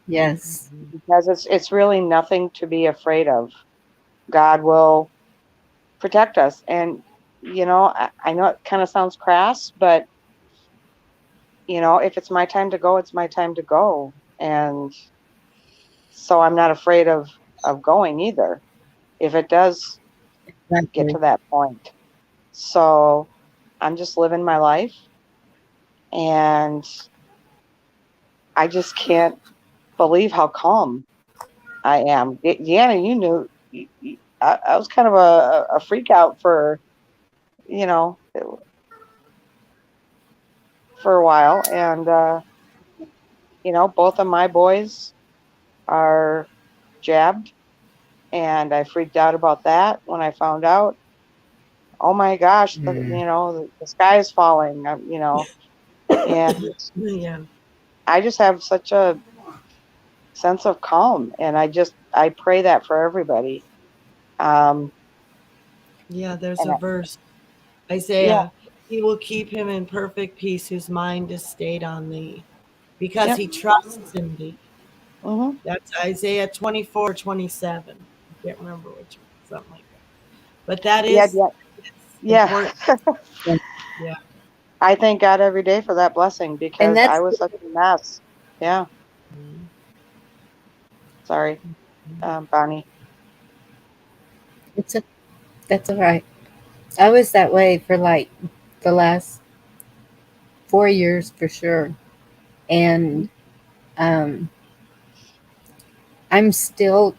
Yes. Because it's really nothing to be afraid of. God will protect us. And, I know it kind of sounds crass, but, if it's my time to go, it's my time to go. And so I'm not afraid of going either, if it does get to that point. So I'm just living my life. And I just can't believe how calm I am. Deanna, you knew I was kind of a freak out for, for a while. And, both of my boys are jabbed. And I freaked out about that when I found out. Oh my gosh, the sky is falling, and Yeah. I just have such a sense of calm. And I pray that for everybody. Yeah, there's And a verse. Isaiah, he will keep him in perfect peace whose mind is stayed on thee, because he trusts in thee. Mm-hmm. That's Isaiah 24:27. I can't remember which one, something like that. But that is important. Yeah. I thank God every day for that blessing And because I was such a mess. Yeah. Sorry, Bonnie. That's all right. I was that way for like the last 4 years for sure. And I'm still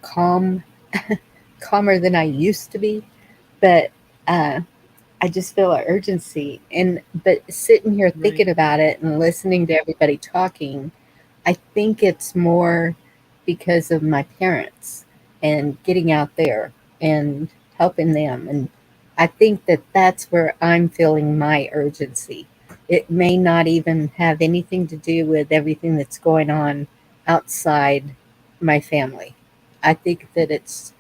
calm, calmer than I used to be, but I just feel an urgency. But sitting here thinking about it and listening to everybody talking, I think it's more because of my parents and getting out there and helping them. And I think that that's where I'm feeling my urgency. It may not even have anything to do with everything that's going on outside my family. I think that it's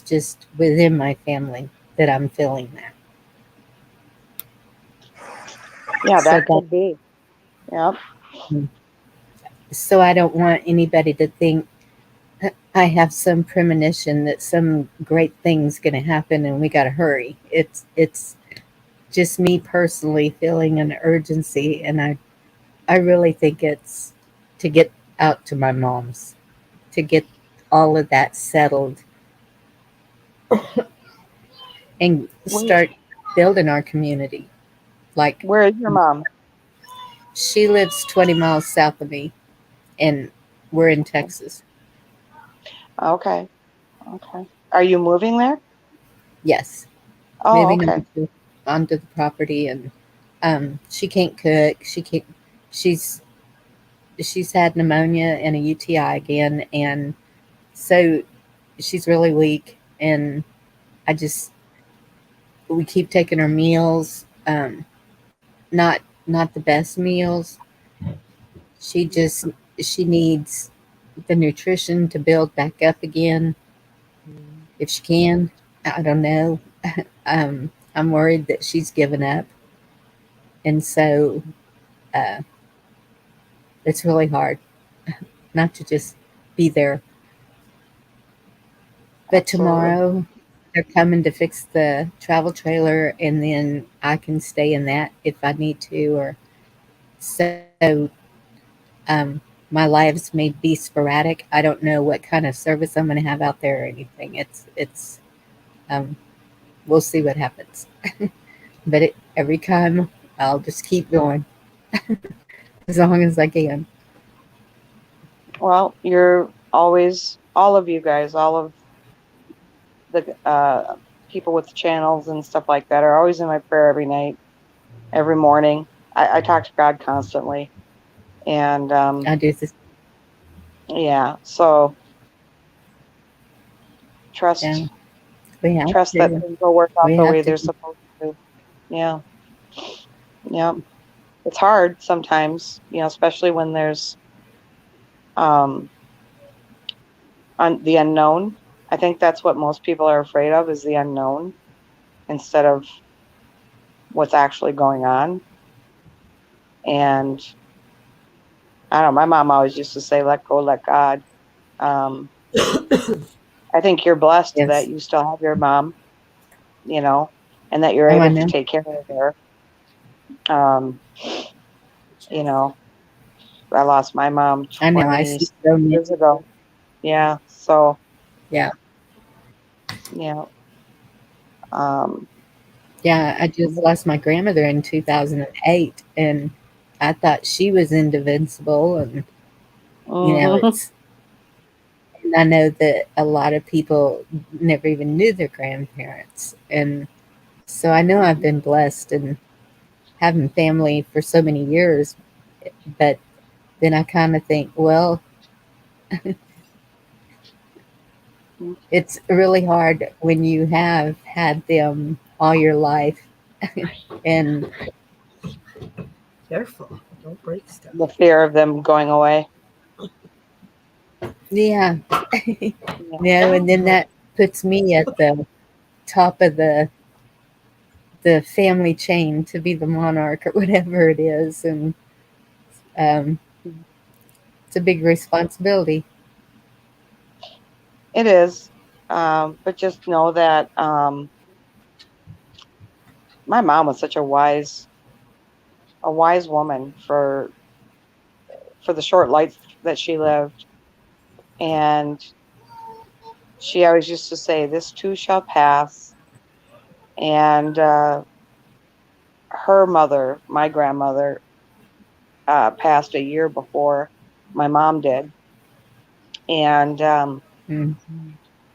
just within my family that I'm feeling that. Yeah, So that could be. Yep. so I don't want anybody to think I have some premonition that some great thing's going to happen and we got to hurry. It's just me personally feeling an urgency, and I really think it's to get out to my mom's, to get all of that settled and start building our community. Like, Where is your mom? she lives 20 miles south of me, and we're in Texas. Okay. Okay. Are you moving there? Yes, Oh, moving okay. onto the property, and she can't cook. She's she's had pneumonia and a UTI again, and so she's really weak. And I just we keep taking her meals, not the best meals. She just she needs the nutrition to build back up again if she can. I don't know. I'm worried that she's given up, and so uh, it's really hard not to just be there. But Absolutely. tomorrow they're coming to fix the travel trailer, and then I can stay in that if I need to. Or so my lives may be sporadic. I don't know what kind of service I'm going to have out there or anything. It's um, we'll see what happens. But every time I'll just keep going as long as I can. Well, you're always, all of you guys, all of the people with channels and stuff like that are always in my prayer every night, every morning. I talk to God constantly. And I do this. yeah, so trust Yeah, we have that to. things will work out We the have way to. they're supposed to. Yeah. Yeah. It's hard sometimes, especially when there's um the unknown. I think that's what most people are afraid of, is the unknown instead of what's actually going on. And I don't know, my mom always used to say, let go, let God. Um, I think you're blessed that Yes. you still have your mom, and that you're Oh, I able to know. take care of her. Um, you know, I lost my mom I know. I 20 see so many. years ago. Yeah. So, Yeah. yeah. Um, Yeah. I just lost my grandmother in 2008, and I thought she was invincible. And, mhm. it's, and I know that a lot of people never even knew their grandparents. And so I know I've been blessed and having family for so many years. But then I kind of think, well, it's really hard when you have had them all your life. And Careful, don't break stuff. The fear of them going away. yeah, Yeah. and then that puts me at the top of the family chain to be the monarch or whatever it is, and um, it's a big responsibility. It is. But just know that my mom was such a wise woman for the short life that she lived. And she always used to say, this too shall pass. And her mother, my grandmother, passed a year before my mom did. And Mm.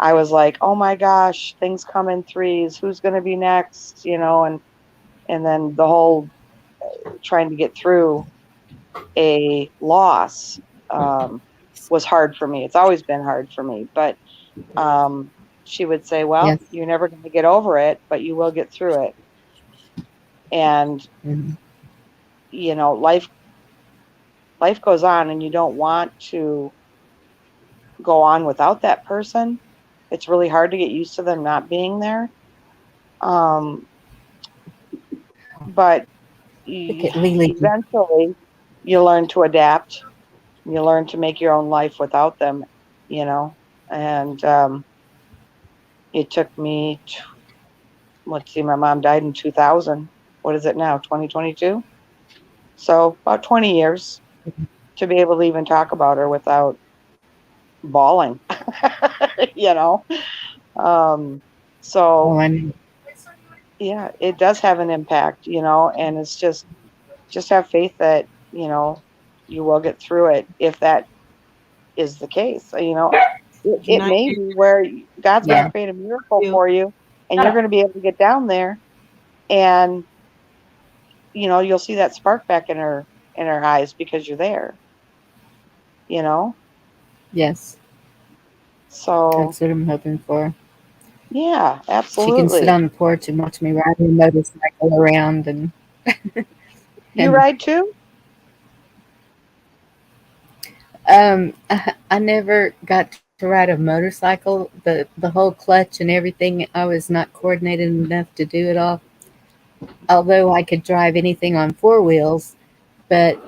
I was like, oh my gosh, things come in threes. Who's going to be next? And then the whole trying to get through a loss was hard for me. It's always been hard for me. But she would say, well, Yes. you're never going to get over it, but you will get through it. And, Mhm. life goes on, and you don't want to go on without that person. It's really hard to get used to them not being there. Um, but Look at Lily. eventually you learn to adapt, You learn to make your own life without them, and it took me, let's see, my mom died in 2000. What is it now, 2022? So about 20 years to be able to even talk about her without bawling, you know. So yeah, it does have an impact, and it's just have faith that, you will get through it if that is the case. It may be where God's going to create a miracle for you, and you're going to be able to get down there, and you'll see that spark back in her eyes because you're there. Yes. So that's what I'm hoping for. yeah, She can sit absolutely. on the porch and watch me ride her motorcycle around and You ride too? I never got to ride a motorcycle. The whole clutch and everything, I was not coordinated enough to do it all. Although I could drive anything on four wheels, but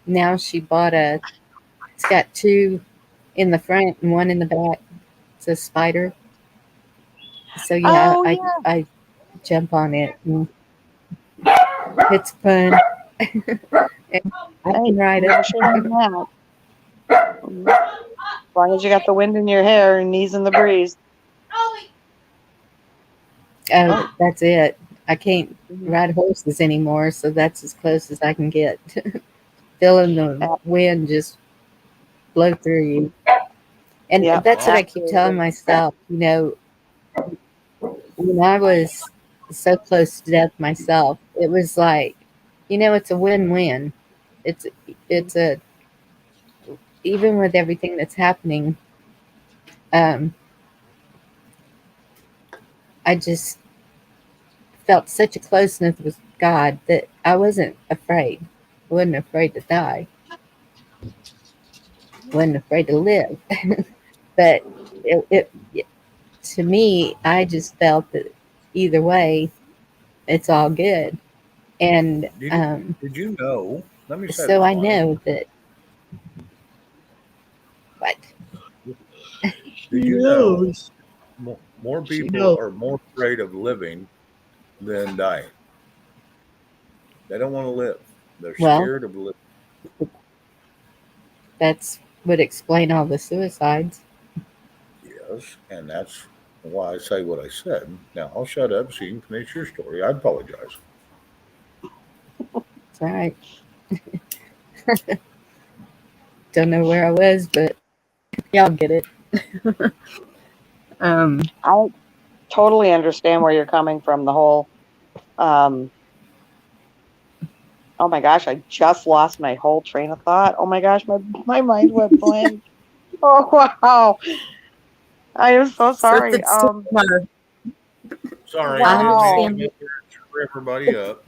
now she bought it's got two in the front and one in the back. It's a Spider. So yeah, Oh I yeah. I jump on it and it's fun. And I Hey, can ride no it. shame in that. As long as you got the wind in your hair and knees in the breeze. Oh, that's it. I can't Mhm. ride horses anymore, so that's as close as I can get. Feeling the wind just blow through you. And Yep, that's what I keep telling absolutely. myself. When I was so close to death myself, it was like, it's a win-win. It's it's a even with everything that's happening, um, I just felt such a closeness with God that I wasn't afraid. I wasn't afraid to die. I wasn't afraid to live. But to me, I just felt that either way, it's all good. And Did you know? Let me say so this, I Bonnie. know that what Did you know knows. more She people knows. are more afraid of living than dying? They don't want to live. They're well, scared of living. that's would explain all the suicides. Yes, and that's why I say what I said. Now I'll shut up so you can finish your story. I apologize. It's all right. Don't know where I was, but y'all get it. um, I totally understand where you're coming from. The whole, um, oh my gosh, I just lost my whole train of thought. Oh my gosh, my mind went blank. Oh wow, I am so sorry. something Sorry, I I didn't mean to Wow. come understand. up here and screw everybody up.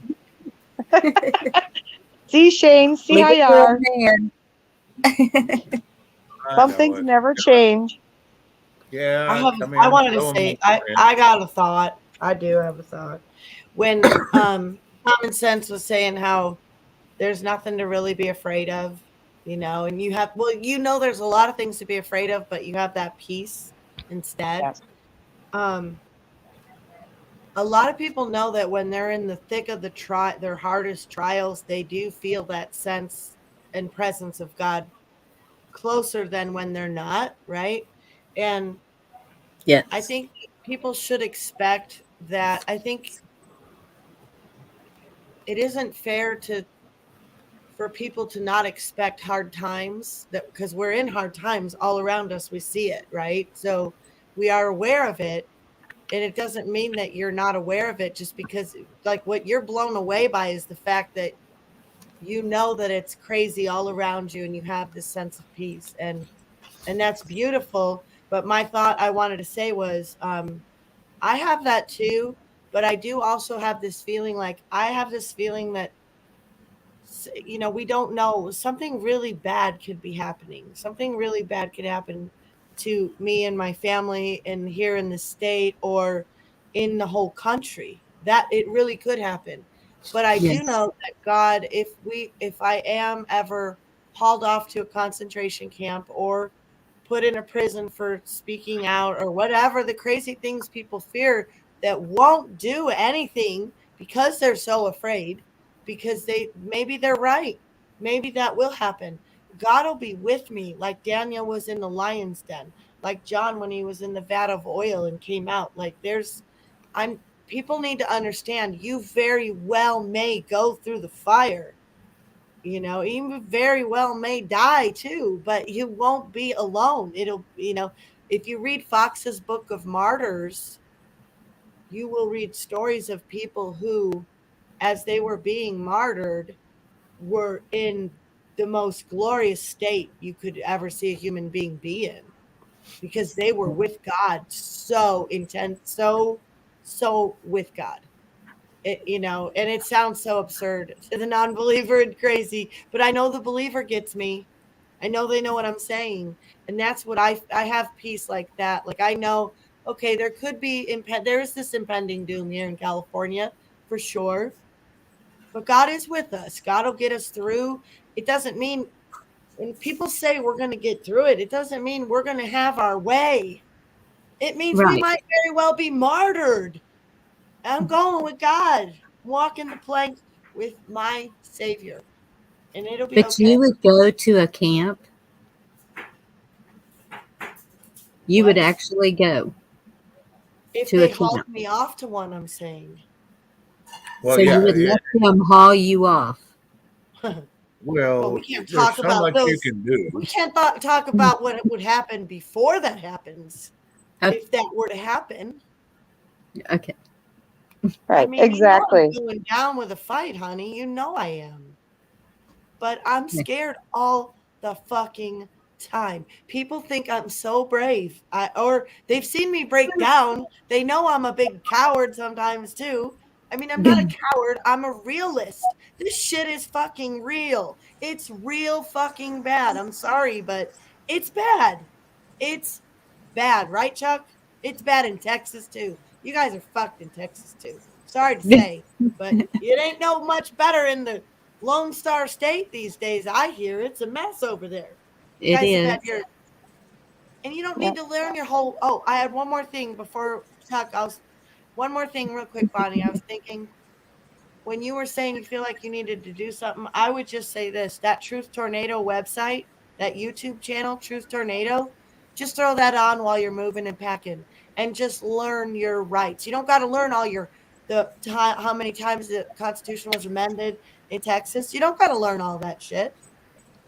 See, Shane, see Leave how it you to a are. man. I Some know things it. never change. Yeah, come I in, wanted to throw 'em say on the bench. I got a thought. I do have a thought. When Common Sense was saying how there's nothing to really be afraid of, and there's a lot of things to be afraid of, but you have that peace instead. Yes. Um a lot of people know that when they're in the thick of their hardest trials, they do feel that sense and presence of God closer than when they're not, right? And I Yes. think people should expect that. I think it isn't fair to for people to not expect hard times, that because we're in hard times all around us, we see it, right? So we are aware of it, and it doesn't mean that you're not aware of it, just because, like, what you're blown away by is the fact that you know that it's crazy all around you and you have this sense of peace, and that's beautiful. But my thought I wanted to say was, I have that too, but I do also have this feeling, like I have this feeling that, we don't know, something really bad could be happening. Something really bad could happen to me and my family, and here in the state, or in the whole country. That it really could happen. But I do Yes. know that God, if I am ever hauled off to a concentration camp or put in a prison for speaking out or whatever the crazy things people fear that won't do anything because they're so afraid, because maybe they're right. Maybe that will happen. God will be with me, like Daniel was in the lion's den, like John when he was in the vat of oil and came out. Like I'm people need to understand you very well may go through the fire. You very well may die too, but you won't be alone. If you read Fox's Book of Martyrs, you will read stories of people who, as they were being martyred, were in the most glorious state you could ever see a human being be in, because they were with God, so intense, so with God. And it sounds so absurd to the non-believer and crazy, but I know the believer gets me. I know they know what I'm saying, and that's what I have peace like that. Like I know, okay, there could be there is this impending doom here in California for sure, but God is with us. God will get us through. It doesn't mean when people say we're going to get through it, it doesn't mean we're going to have our way. It means we Right. might very well be martyred. I'm going with God, walking the plank with my Savior, and it'll be But okay. you would go to a camp. You would What? actually go If to a they hauled camp. me off to one, I'm saying. Well, So you yeah, would yeah. let them haul you off. Well, Well, we can't there's talk so about much you those. can do. We can't talk about what would happen before that happens, Okay. if that were to happen. Okay. I Right. mean, Exactly. I'm going down with a fight, honey. You know I am. But I'm scared all the fucking time. People think I'm so brave. Or they've seen me break down. They know I'm a big coward sometimes too. I mean, I'm not a coward. I'm a realist. This shit is fucking real. It's real fucking bad. I'm sorry, but it's bad. It's bad, right, Chuck? It's bad in Texas too. You guys are fucked in Texas too. Sorry to say, but it ain't no much better in the Lone Star State these days. I hear it's a mess over there. You It guys have had is. your, and you don't Yeah. need to learn your whole. Oh, I had one more thing before Chuck. One more thing real quick, Bonnie. I was thinking when you were saying you feel like you needed to do something, I would just say this: that Truth Tornado website, that YouTube channel, Truth Tornado, just throw that on while you're moving and packing, and just learn your rights. You don't got to learn all how many times the Constitution was amended in Texas. You don't got to learn all that shit.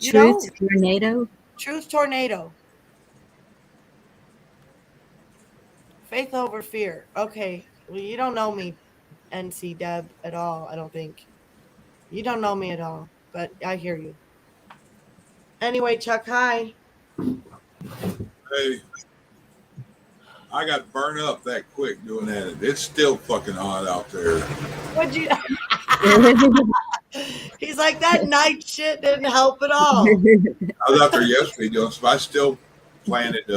You Truth don't. tornado. Truth Tornado. Faith over fear. Okay. Well, you don't know me, NC Deb, at all, I don't think. You don't know me at all, but I hear you. Anyway, Chuck, hi. Hey, I got burned up that quick doing that. It's still fucking hot out there. What'd you. He's like, that night shit didn't help at all. I was out there yesterday doing stuff. I still planted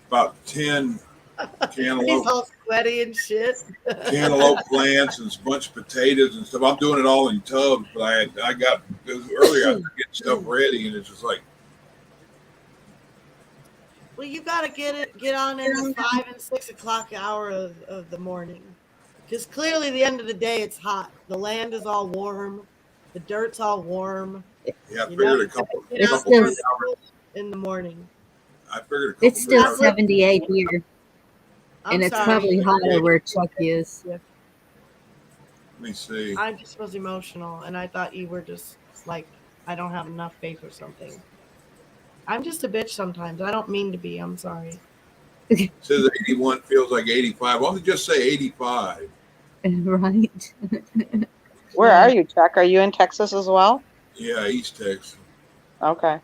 about 10 He's cantaloupe all sweaty and shit. cantaloupe plants and a bunch of potatoes and stuff. I'm doing it all in tubs, but I got earlier I was getting stuff ready, and it's just like, Well, you got to get on in the 5 and 6 o'clock hour of the morning, because clearly the end of the day it's hot. The land is all warm, the dirt's all warm. yeah, I You figured know, a couple It's out still there hours. in the morning. I figured a couple it's still hours. 78 here, I'm and it's sorry. probably hotter where Chuck is. Let me see. I just was emotional, and I thought you were just like, I don't have enough faith or something. I'm just a bitch sometimes. I don't mean to be. I'm sorry. It says 81 feels like 85. Why don't we just say 85? Right. Where are you, Chuck? Are you in Texas as well? Yeah, East Texas. Okay.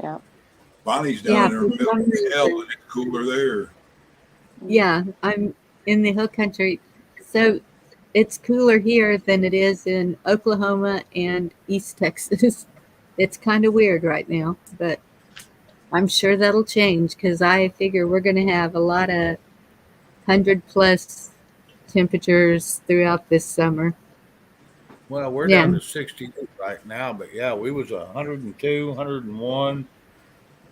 Yeah. Bonnie's Yeah, down there for in the middle some of hell, reason. and it's cooler there. Yeah, I'm in the hill country. So it's cooler here than it is in Oklahoma and East Texas. It's kind of weird right now, but I'm sure that'll change because I figure we're going to have a lot of 100+ temperatures throughout this summer. Well, we're Yeah. down to 68 right now, but yeah, we was 102, 101,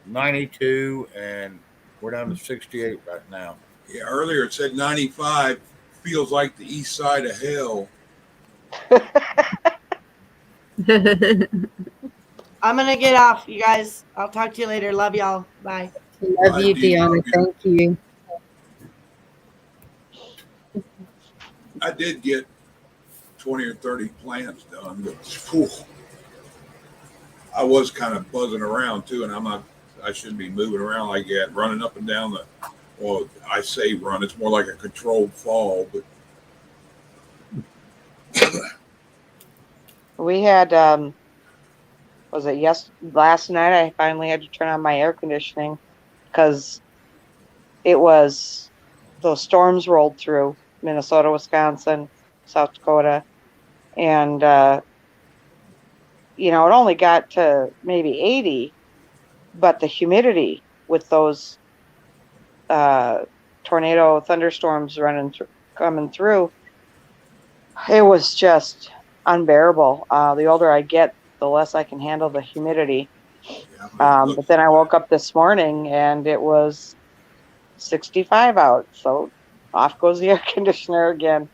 92, and we're down to 68 right now. Yeah, earlier it said 95 feels like the east side of hell. I'm gonna get off, you guys. I'll talk to you later. Love y'all. Bye. Love you, Deanna. Thank you. I did get 20 or 30 plants done, but whew, I was kind of buzzing around too, and I shouldn't be moving around like that, running up and down well, I say run, it's more like a controlled fall, but We had, was it last night? I finally had to turn on my air conditioning because those storms rolled through Minnesota, Wisconsin, South Dakota, and it only got to maybe 80, but the humidity with those tornado thunderstorms coming through, it was just unbearable. The older I get, the less I can handle the humidity. But then I woke up this morning and it was 65 out, so off goes the air conditioner again.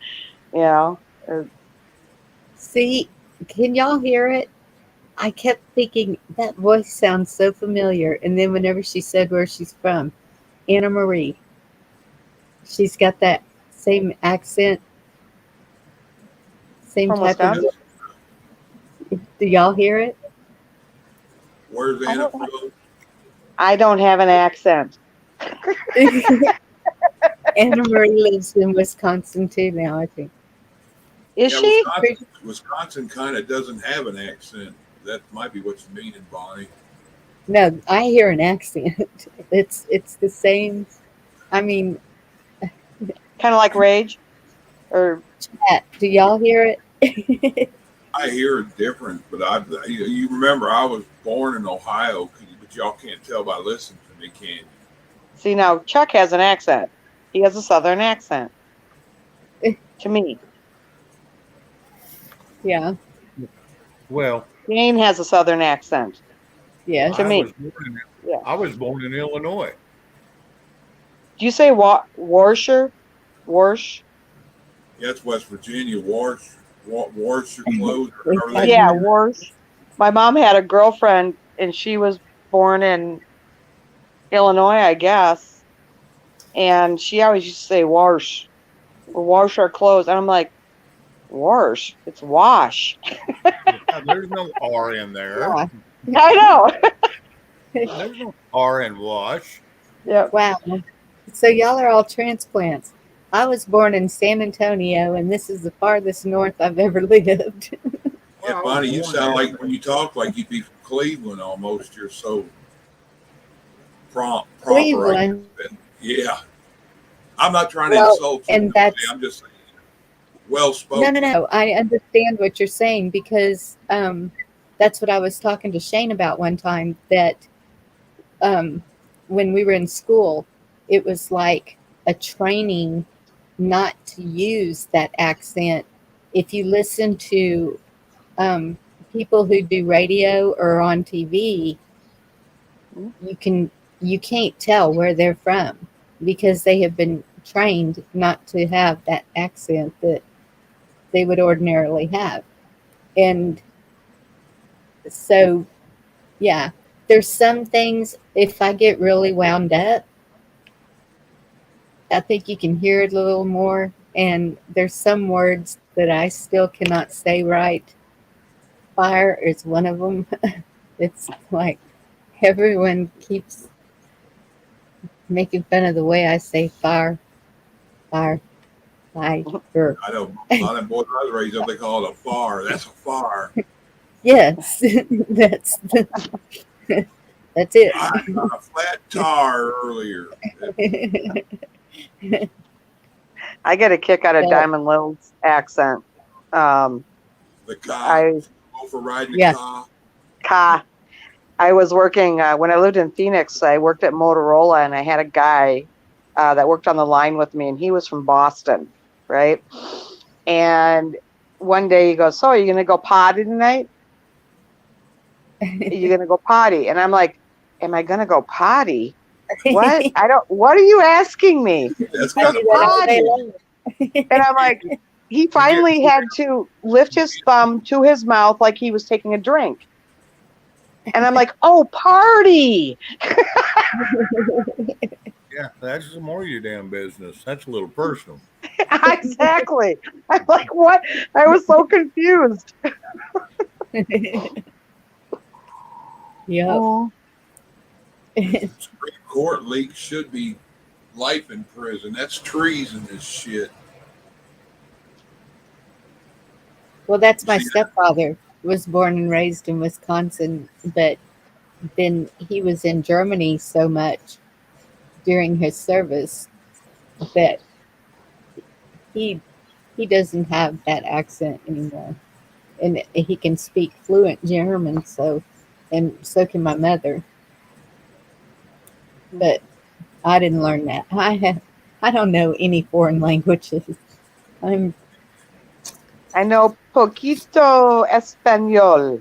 See, can y'all hear it? I kept thinking that voice sounds so familiar. And then whenever she said where she's from, Anna Marie, she's got that same accent, same From type of. Wisconsin? Do y'all hear it? where's Anna from? I don't have an accent. Anna Marie lives in Wisconsin too now, I think. Is she? Wisconsin kind of doesn't have an accent. That might be what you mean, Bonnie. No, I hear an accent. It's the same. I mean, kind of like rage, or chat. Do y'all hear it? I hear it different, but you remember I was born in Ohio, but y'all can't tell by listening to me, can you? See, now Chuck has an accent. He has a Southern accent. To me. Yeah. Well, Jane has a Southern accent. Yeah. To me. I was born in Illinois. Do you say Warsher? Warsh? Yeah, it's West Virginia. Wash your clothes. Yeah, Warsh. My mom had a girlfriend, and she was born in Illinois, I guess. And she always used to say wash. Or wash our clothes. And I'm like, wash? It's wash. Yeah, there's no R in there. Yeah. I know. There's no R in wash. Yeah. Wow. So y'all are all transplants. I was born in San Antonio, and this is the farthest north I've ever lived. Yeah, Bonnie, you sound like when you talk like you'd be from Cleveland almost. You're so proper. Cleveland. Yeah. I'm not trying to Well, insult you. and that's I'm just saying, well spoken. no. I understand what you're saying because that's what I was talking to Shane about one time. That when we were in school, it was like a training not to use that accent. If you listen to people who do radio or on TV, you can't tell where they're from because they have been trained not to have that accent that they would ordinarily have. And so, yeah, there's some things, if I get really wound up, I think you can hear it a little more. And there's some words that I still cannot say right. Fire is one of them. It's like everyone keeps making fun of the way I say fire. I know a lot of boys I was raised up, they call it a far. That's a far. Yes, that's it. I got a flat tire earlier. I get a kick out of Diamond Lil's accent. The car. Go for riding the car. Car. I was working when I lived in Phoenix. I worked at Motorola, and I had a guy that worked on the line with me, and he was from Boston, right? And one day he goes, so are you going to go potty tonight? Are you going to go potty? And I'm like, am I going to go potty? What? What are you asking me? That's He goes, kind of potty. And I'm like, he finally had to lift his thumb to his mouth like he was taking a drink. And I'm like, oh, party. Yeah, that's more of your damn business. That's a little personal. Exactly. I'm like, what? I was so confused. Yep. Oh. Supreme Court leak should be life in prison. That's treason, this shit. Well, that's my stepfather. Was born and raised in Wisconsin, but then he was in Germany so much during his service that he doesn't have that accent anymore, and he can speak fluent German. And so can my mother. But I didn't learn that. I don't know any foreign languages. I know poquito español.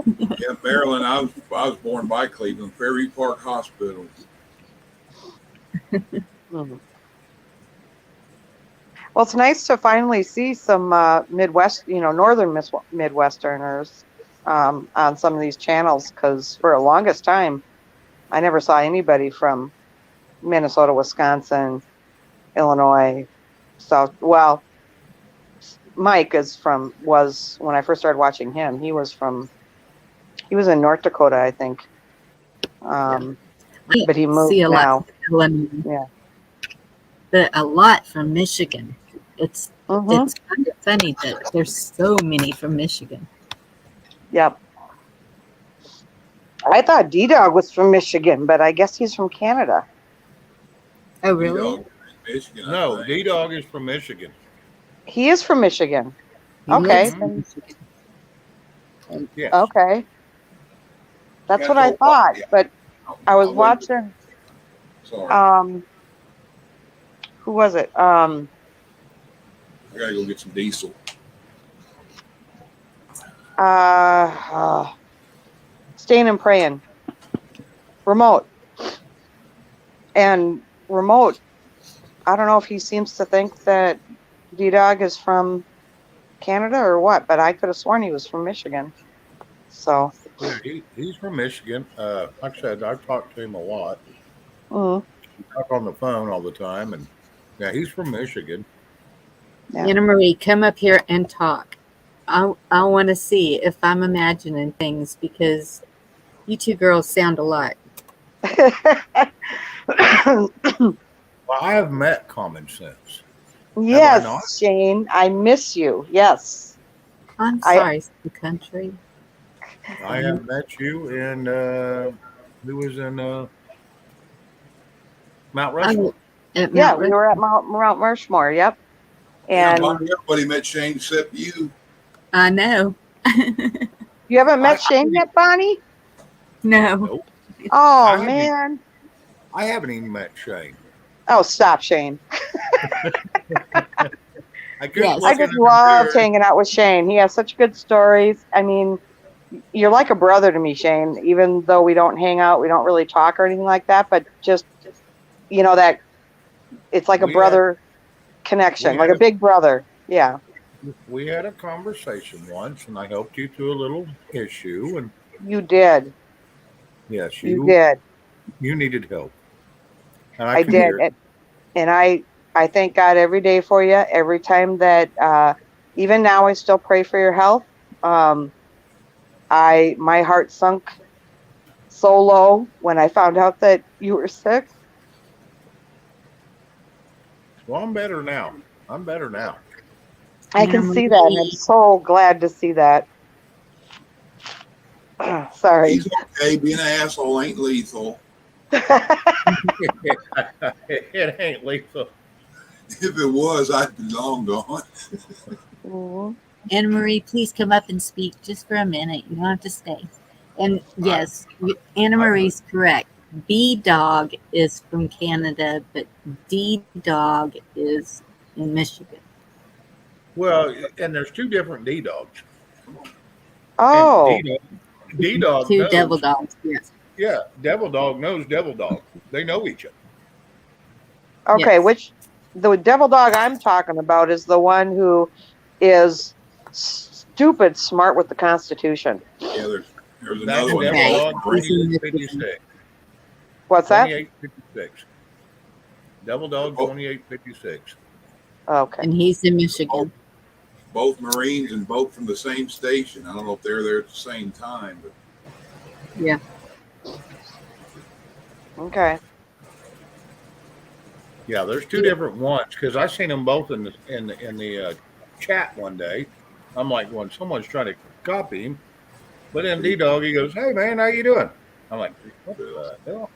Yeah, Maryland. I was born by Cleveland, Fairview Park Hospital. Well, it's nice to finally see some Midwest, northern Midwesterners on some of these channels, because for the longest time, I never saw anybody from Minnesota, Wisconsin, Illinois, South. Well, Mike was when I first started watching him, he was in North Dakota, I think. But he moved see a now. lot, Yeah. but a lot from Michigan. It's Mm-hmm. it's kind of funny that there's so many from Michigan. Yep. I thought D-Dog was from Michigan, but I guess he's from Canada. Oh, really? D-Dog is Michigan, No, D-Dog is from Michigan. He is from Michigan. He Okay. lives in Michigan. Yes. Okay. That's Yeah, what I no, thought, yeah. but I was I wouldn't- watching. Sorry, Who was it? I gotta go get some diesel. Staying and Praying. Remote. And Remote, I don't know if he seems to think that D-Dog is from Canada or what, but I could have sworn he was from Michigan. So. Yeah, he's from Michigan. Like I said, I've talked to him a lot. Mm, We talk on the phone all the time, and yeah, he's from Michigan. yeah. Anna Marie, come up here and talk. I want to see if I'm imagining things, because you two girls sound alike. Well, I have met Common Sense. Yes, Shane, I miss you. Yes. I'm sorry, the country. I have met you in who was in Mount Rushmore. Yeah, we were at Mount Rushmore. Yep. Yeah, And everybody met Shane except you. I know. you haven't met Shane yet, Bonnie? No. Nope. Oh, man. I haven't even met Shane. Oh, stop, Shane. I just loved hanging out with Shane. He has such good stories. I mean, you're like a brother to me, Shane, even though we don't hang out, we don't really talk or anything like that, but just, that it's like a brother connection, like a big brother. Yeah. We had a conversation once, and I helped you through a little issue, and you did. Yes, you did. You needed help. And I did. And I thank God every day for you. Every time that, even now, I still pray for your health. My heart sunk so low when I found out that you were sick. Well, I'm better now. I can see that, and I'm so glad to see that. Sorry. He's okay. Being an asshole ain't lethal. It ain't lethal. If it was, I'd be long gone. Anna Marie, please come up and speak just for a minute. You don't have to stay. And yes, Anna Marie's correct. B-Dog is from Canada, but D-Dog is in Michigan. Well, and there's two different D dogs. Oh, And D dog Two devil knows. dogs. Yes. Yeah, devil dog knows devil dog. They know each other. okay. Yes. The devil dog I'm talking about is the one who is stupid smart with the Constitution. Yeah, there's That's another one. devil Okay. dog He's in 2856. What's that? 2856. Devil dog Oh. 2856. Okay. And he's in Michigan. Both Marines and both from the same station. I don't know if they're there at the same time, but Yeah. Okay. Yeah, there's two different ones because I seen them both in the chat one day. I'm like, when someone's trying to copy him, but then D dog he goes, "Hey man, how you doing?" I'm like, "What the hell?"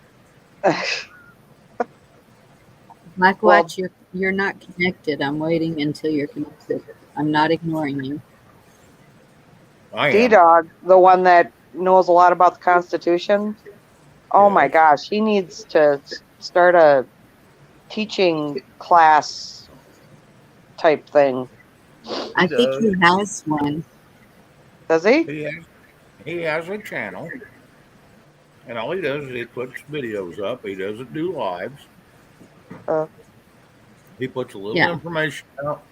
Black Watch, you're not connected. I'm waiting until you're connected. I'm not ignoring you. I am. D-Dog, the one that knows a lot about the Constitution. Oh my gosh, he needs to start a teaching class type thing. I think he has one. Does he? He has a channel, and all he does is he puts videos up. He doesn't do lives. He puts a little information out.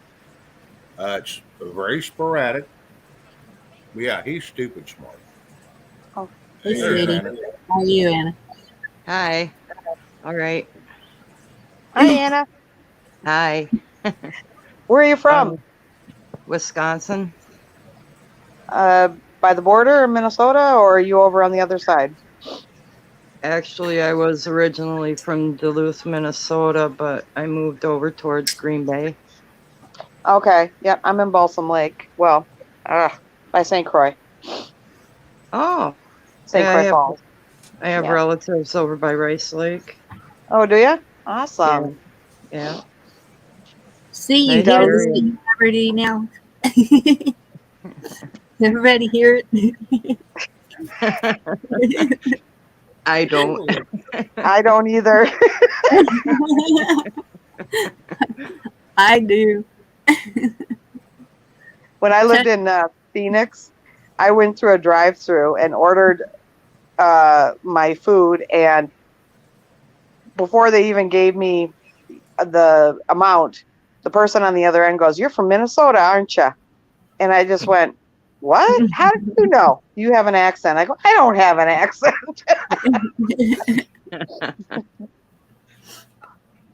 It's very sporadic. But yeah, he's stupid smart. Oh, hey, sweetie. How are you, Anna? Hi. All right. Hi, Anna. Hi. Where are you from? Wisconsin. By the border in Minnesota, or are you over on the other side? Actually, I was originally from Duluth, Minnesota, but I moved over towards Green Bay. Okay. Yep, I'm in Balsam Lake. Well, by St. Croix. Oh. St. Croix Falls. I have relatives over by Rice Lake. Oh, do you? Awesome. Yeah. See, you hear the celebrity now? Everybody hear it? I don't. I don't either. I do. When I lived in Phoenix, I went through a drive-through and ordered my food, and before they even gave me the amount, the person on the other end goes, "You're from Minnesota, aren't you?" And I just went, "What? How did you know? You have an accent." I go, "I don't have an accent."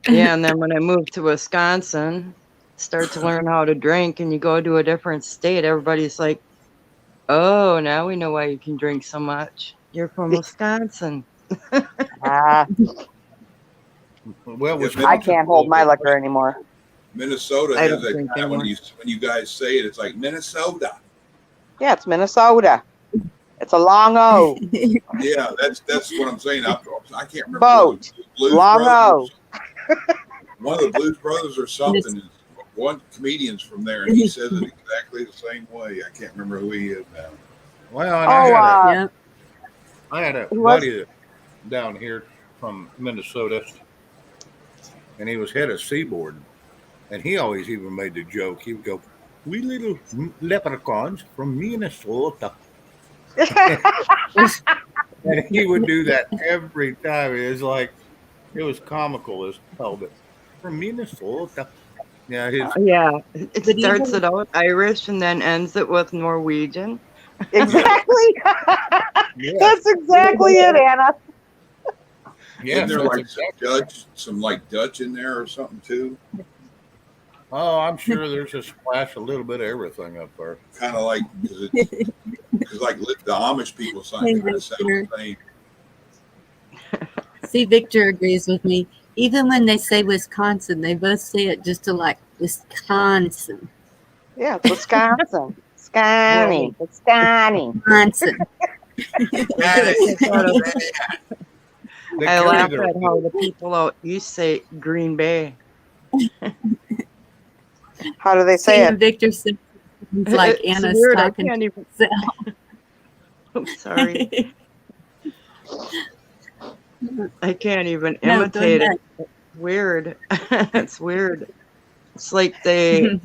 Yeah, and then when I moved to Wisconsin, start to learn how to drink, and you go to a different state, everybody's like, "Oh, now we know why you can drink so much. You're from Wisconsin." Well, I can't hold my liquor anymore. Minnesota I has don't drink that when anymore. you guys say it, it's like Minnesota. Yeah, it's Minnesota. It's a long O. Yeah, that's what I'm saying. I can't remember. Boat. Blues Long O. Brothers. One of the Blues Brothers or something. Is one comedian's from there, and he says it exactly the same way. I can't remember who he is now. Well, and Oh, I had a who was- buddy down here from Minnesota, and he was head of Seaboard, and he always even made the joke. He would go, "We little leprechauns from Minnesota." And he would do that every time. It was like, it was comical as hell, but from Minnesota. Yeah, It starts it out Irish and then ends it with Norwegian. Exactly. That's exactly it, Anna. Isn't there like some Dutch in there or something too? Oh, I'm sure there's a splash, a little bit of everything up there. Kind of like, because like the Amish people sound the same. See, Victor agrees with me. Even when they say Wisconsin, they both say it just to like Wisconsin. Yeah, it's Wisconsin. Wisconsin. Wisconsin. I laugh at how the people out east say Green Bay. How do they say See, it? and Victor says it's like It's Anna's weird. talking I can't to herself. Oops, sorry. I can't even No, go imitate ahead. it. Weird. It's weird. It's like they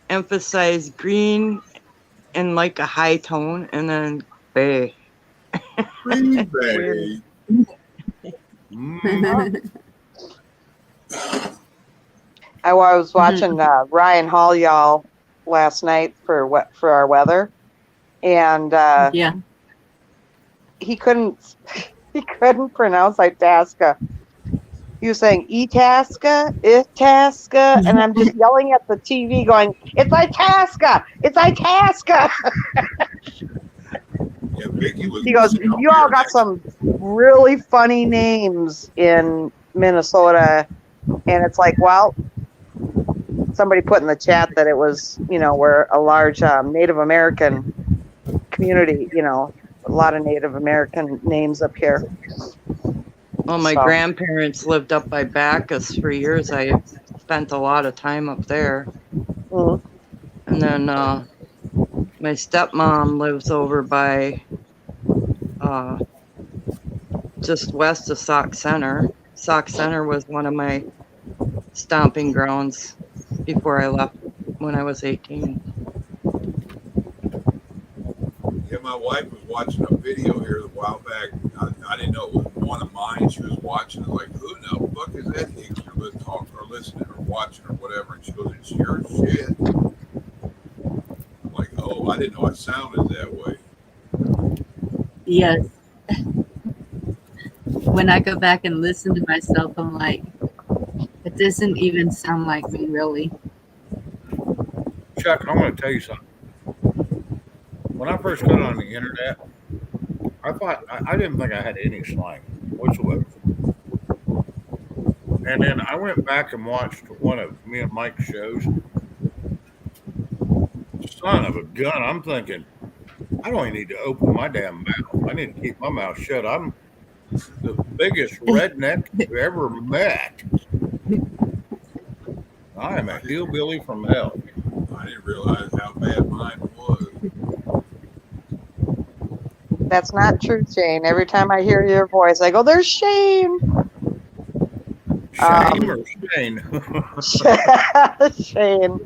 emphasize green in like a high tone, and then bay. Green It's weird. Bay. I was watching Ryan Hall, y'all, last night for our weather, and Yeah. he couldn't pronounce Itasca. He was saying Itasca, Itasca, and I'm just yelling at the TV, going, "It's Itasca! It's Itasca!" Yeah, Vicky was. He goes, "You all got some really funny names in Minnesota," and it's like, well, somebody put in the chat that it was, we're a large Native American community, a lot of Native American names up here. Well, my grandparents lived up by Bacchus for years. I spent a lot of time up there. Mm-hmm. And then my stepmom lives over by just west of Sauk Center. Sauk Center was one of my stomping grounds before I left when I was 18. Yeah, my wife was watching a video here a while back. I didn't know it was one of mine. She was watching it like, who the fuck is that Hicks you're talking or listening or watching or whatever? And she goes, it's your shit. I'm like, oh, I didn't know I sounded that way. Yes. When I go back and listen to myself, I'm like, it doesn't even sound like me, really. Chuck, I'm going to tell you something. When I first got on the internet, I thought I didn't think I had any slang whatsoever. And then I went back and watched one of me and Mike's shows. Son of a gun, I'm thinking, I don't even need to open my damn mouth. I need to keep my mouth shut. I'm the biggest redneck you've ever met. I am a hillbilly from hell. I didn't realize how bad mine was. That's not true, Shane. Every time I hear your voice, I go, "There's Shane." Shame or Shane? Shane.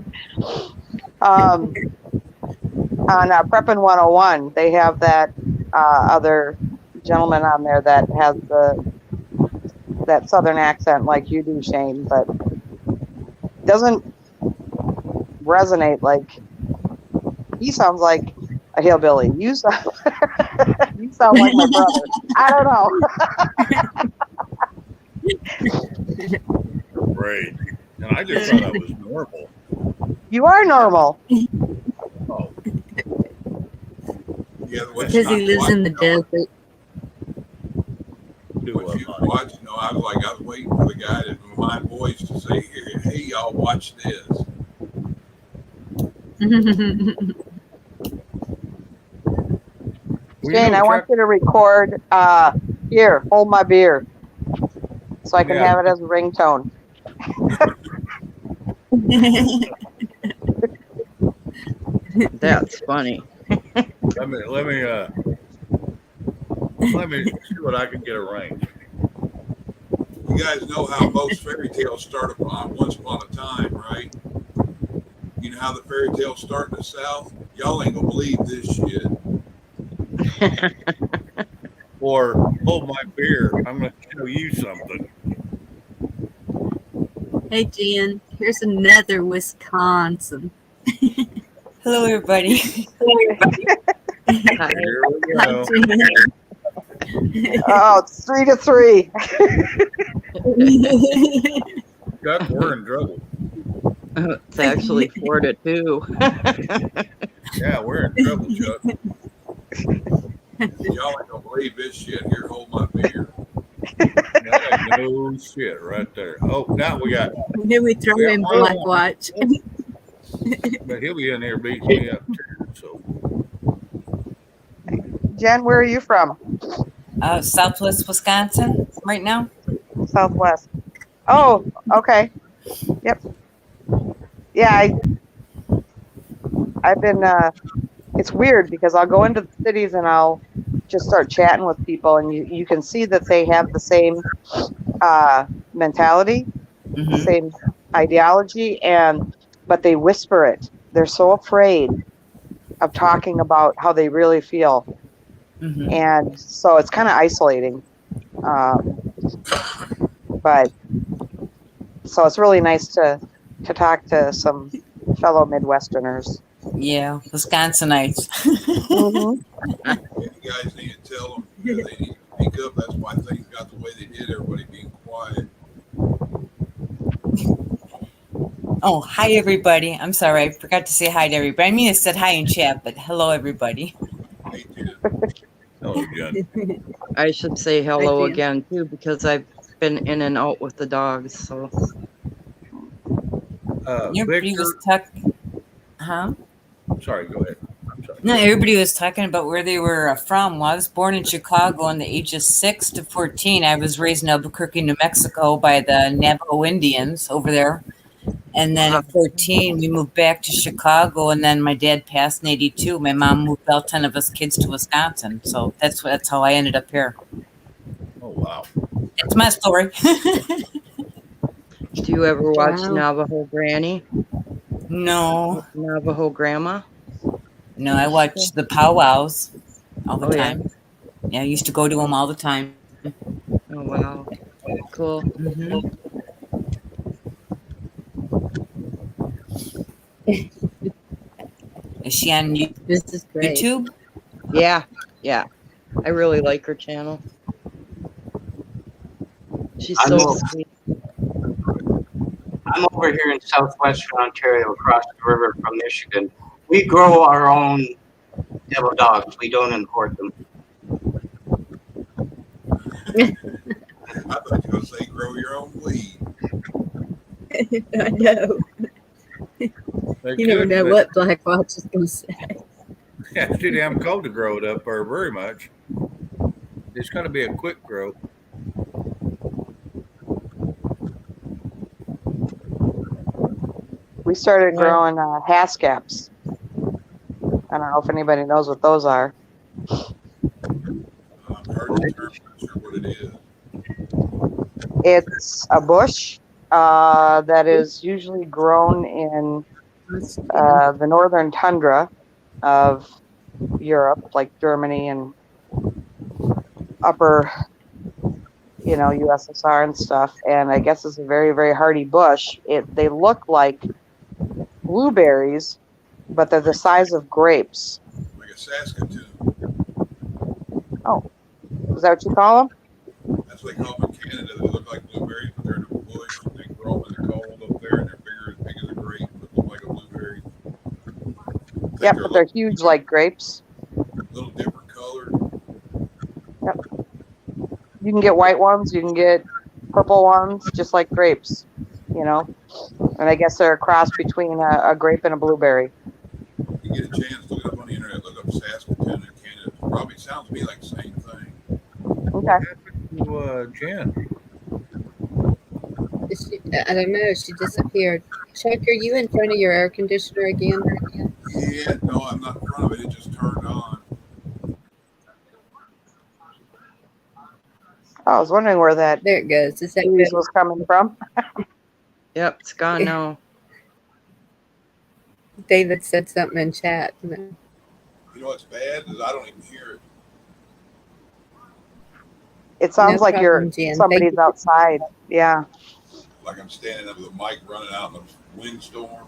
On Preppin' 101, they have that other gentleman on there that has that southern accent like you do, Shane, but doesn't resonate like he sounds like a hillbilly. You sound you sound like my brother. I don't know. Great. And I just thought I was normal. You are normal. Oh. Yeah, Because he lives in the desert. What you watch, I was waiting for the guy to my voice to say, "Hey, y'all, watch this." Shane, I want you to record. Here, hold my beer, so I can have it as a ringtone. That's funny. Let me see what I can get arranged. You guys know how most fairy tales start once upon a time, right? You know how the fairy tales start in the South? Y'all ain't gonna believe this shit. Or hold my beer. I'm going to show you something. Hey, Jen, here's another Wisconsin. Hello, everybody. Here we go. Oh, it's 3-3. Chuck, we're in trouble. It's actually 4-2. Yeah, we're in trouble, Chuck. Y'all ain't gonna believe this shit. Here, hold my beer. No shit right there. Oh, now we got. Then we throw in Black Watch. But he'll be in here beating me up too. So, Jen, where are you from? Southwest Wisconsin right now. Southwest. Oh, okay. Yep. Yeah, I've been. It's weird because I'll go into the cities and I'll just start chatting with people, and you can see that they have the same mentality, the same ideology, but they whisper it. they're so afraid of talking about how they really feel. Mhm. And so it's kind of isolating. But so it's really nice to talk to some fellow Midwesterners. Yeah, Wisconsinites. Hmm. Yeah, you guys need to tell them that they need to speak up. That's why things got the way they did. Everybody being quiet. Oh, hi everybody. I'm sorry, I forgot to say hi to everybody. I mean, I said hi in chat, but hello everybody. Hey, Jen. Hello, Jen. I should say hello Jen. again too because I've been in and out with the dogs. So Everybody was Victor. talking, huh? Sorry, go ahead. I'm sorry. No, everybody was talking about where they were from. Well, I was born in Chicago in the ages 6 to 14. I was raised in Albuquerque, New Mexico by the Navajo Indians over there. And then at 14, we moved back to Chicago, and then my dad passed in 82. My mom moved all 10 of us kids to Wisconsin. So that's how I ended up here. Oh, wow. That's my story. do you ever watch Wow. Navajo Granny? No. Navajo Grandma? No, I watch the powwows all the Oh yeah. time. Yeah, I used to go to them all the time. Oh wow. Cool. Mm-hmm. Is she on This is great. YouTube? Yeah. Yeah. I really like her channel. She's I'm, so o- sweet. I'm over here in southwestern Ontario, across the river from Michigan. We grow our own devil dogs. We don't import them. I thought you were going to say grow your own weed. I know. They You never could, know but what Black Watch is going to say. yeah, it's too damn cold to grow it up there very much. It's got to be a quick grow. We started growing Housekeeping. I don't know if anybody knows what those are. I've heard the term, not sure what it is. It's a bush that is usually grown in the northern tundra of Europe, like Germany and upper, USSR and stuff. And I guess it's a very, very hardy bush. They look like blueberries, but they're the size of grapes. Like a Saskatoon. Oh, is that what you call them? That's what they call them in Canada. They look like blueberries, but they're in a bush. They grow them in the cold up there, and they're big as a grape, but look like a blueberry. Yep, but they're huge like grapes. A little different color. Yep. You can get white ones. You can get purple ones, just like grapes, And I guess they're a cross between a grape and a blueberry. If you get a chance, look it up on the internet. Look up Saskatoon in Canada. It probably sounds to me like the same thing. Okay. Jen? I don't know. She disappeared. Chuck, are you in front of your air conditioner again? Yeah, no, I'm not in front of it. It just turned on. I was wondering where that there it goes. Is that breeze was coming from? Yep, it's gone now. David said something in chat. You know what's bad is I don't even hear it. It sounds No like problem, Jen. somebody's outside. Yeah. Like I'm standing up with a mic running out in a windstorm.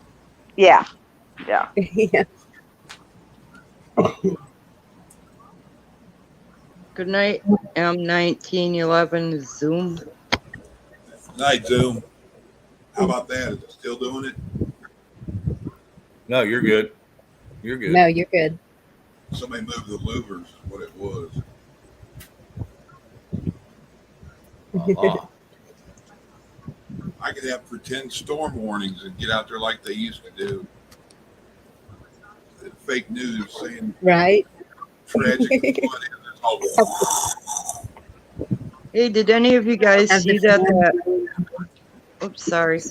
Yeah. Yeah. Yeah. Good night, M1911 Zoom. Night, Zoom. How about that? Is it still doing it? No, you're good. You're good. No, you're good. Somebody moved the louvers, is what it was. Uh-huh. I could have pretend storm warnings and get out there like they used to do. Fake news saying right. Tragic flood. Hey, did any of you guys see that? Oops, sorry.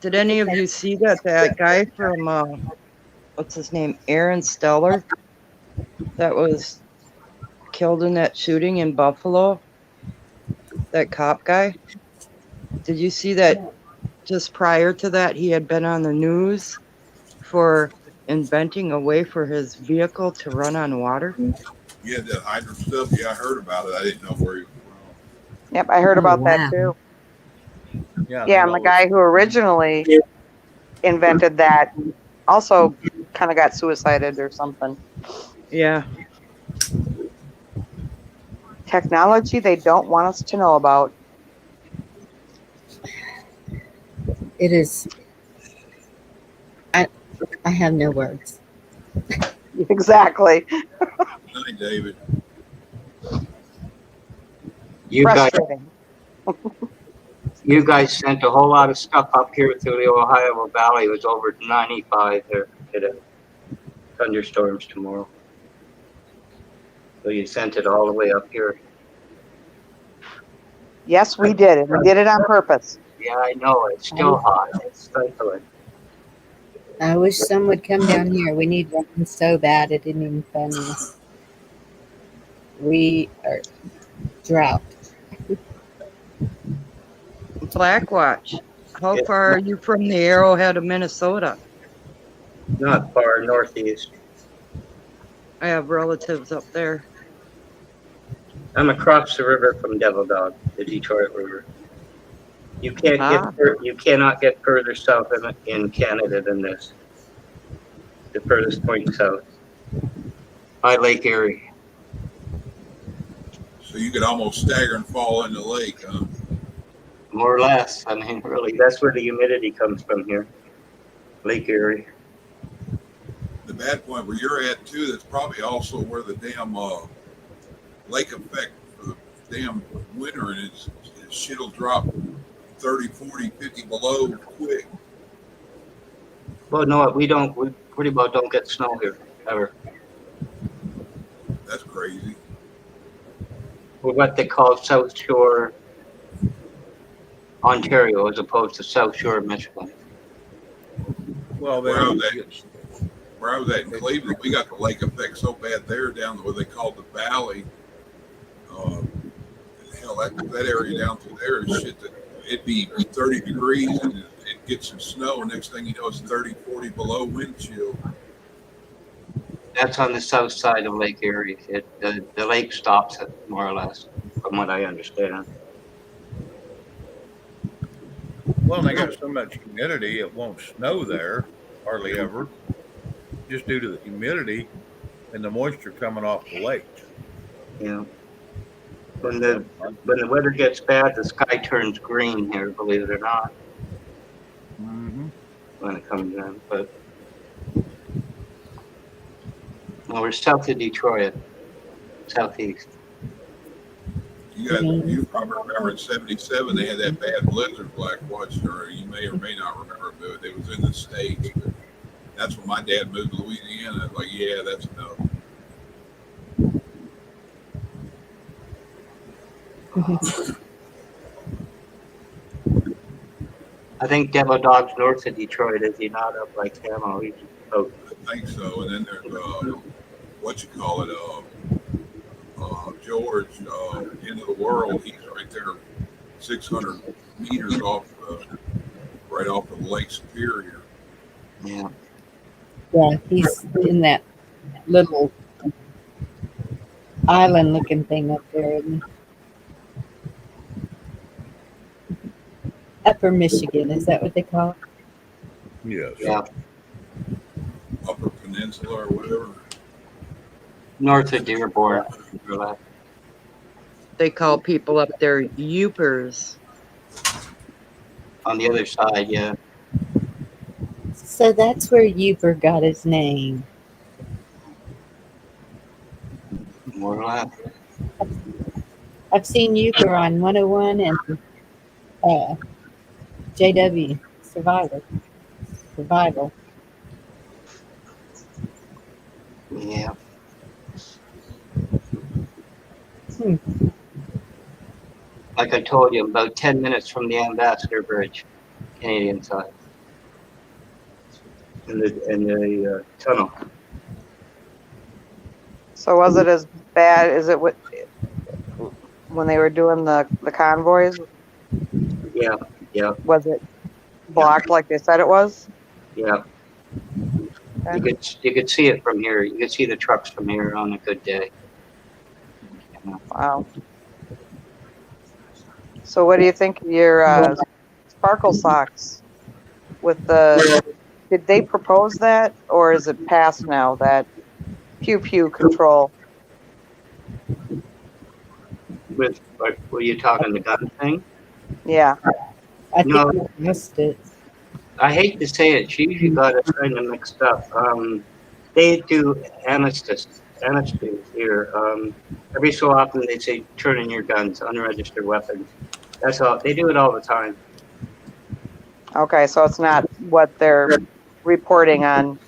Did any of you see that guy from what's his name, Aaron Steller, that was killed in that shooting in Buffalo? That cop guy. Did you see that? Just prior to that, he had been on the news for inventing a way for his vehicle to run on water? Yeah, that hydrant stuff. Yeah, I heard about it. I didn't know where he was from. Yep, I heard Oh, about that wow. too. Yeah, Yeah, they've and the always. guy who originally invented that also kind of got suicided or something. Yeah. Technology they don't want us to know about. It is. I have no words. Exactly. Good night, David. You guys, Frustrating. you guys sent a whole lot of stuff up here through the Ohio Valley. It was over 95 there today. Thunderstorms tomorrow. So you sent it all the way up here. Yes, we did it. We did it on purpose. Yeah, I know. It's still hot. It's stifling. I wish some would come down here. We need rain so bad it isn't even funny. We are drought. Blackwatch. How far are you from the Arrowhead of Minnesota? Not far northeast. I have relatives up there. I'm across the river from Devil Dog, the Detroit River. You can't you cannot get further south in Canada than this. The furthest point south. By Lake Erie. So you could almost stagger and fall in the lake, huh? More or less. I mean, really, that's where the humidity comes from here. Lake Erie. The bad point where you're at too, that's probably also where the damn lake effect for the damn winter, and it's shit'll drop 30, 40, 50 below quick. Well, no, we pretty much don't get snow here, ever. That's crazy. We're what they call South Shore Ontario as opposed to South Shore Michigan. Well, where I was at in Cleveland, we got the lake effect so bad there down what they called the valley. Hell, that area down through there is shit that it'd be 30 degrees and it gets some snow. Next thing you know, it's 30, 40 below wind chill. That's on the south side of Lake Erie. The lake stops it, more or less, from what I understand. Well, they got so much humidity, it won't snow there hardly ever, just due to the humidity and the moisture coming off the lake. Yeah. When the weather gets bad, the sky turns green here, believe it or not. Mm-hmm. When it comes in, but well, we're south of Detroit, southeast. You probably remember in '77 they had that bad blizzard, Blackwatch, or you may or may not remember, but it was in the States. That's when my dad moved to Louisiana. Like, yeah, that's enough. I think Devil Dog's north of Detroit, is he not, up like Camo? I think so. And then there's George, end of the world. He's right there, 600 meters off, right off of Lake Superior. Yeah. Yeah, he's in that little island-looking thing up there. Upper Michigan, is that what they call it? Yes. Yeah. Upper Peninsula or whatever. North of Dearborn. They call people up there Yoopers. On the other side, yeah. So that's where Uber got his name. More or less. I've seen Uber on 101 and JW Survival. Yeah. Like I told you, about 10 minutes from the Ambassador Bridge, Canadian side. In the tunnel. So was it as bad as it would when they were doing the convoys? Yeah, yeah. Was it blocked like they said it was? Yeah. You could see it from here. You could see the trucks from here on a good day. Wow. So what do you think of your sparkle socks with did they propose that, or is it passed now, that pew pew control? With what were you talking, the gun thing? Yeah. I think No, we missed it. I hate to say it. She usually got it kind of mixed up. They do amnesty here. Every so often they say turn in your guns, unregistered weapons. That's all. They do it all the time. Okay, so it's not what they're reporting on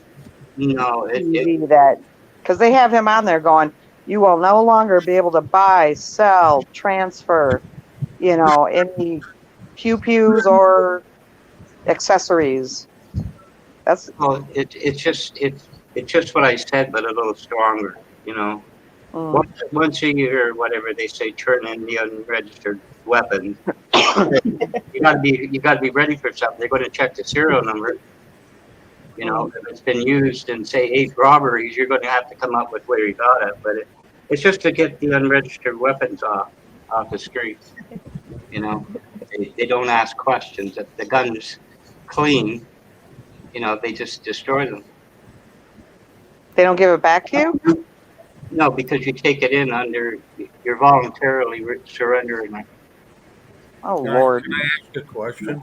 No, TV, that because they have him on there going, you will no longer be able to buy, sell, transfer, any pew pews or accessories. That's well, it's just what I said, but a little stronger. Once a year or whatever, they say turn in the unregistered weapons. you gotta be ready for something. They're going to check the serial number. If it's been used and say 8 robberies, you're going to have to come up with where you got it. But it's just to get the unregistered weapons off the streets. They don't ask questions. If the gun's clean, they just destroy them. They don't give it back to you? No, because you take it in you're voluntarily surrendering it. Oh, Lord. Can I ask a question?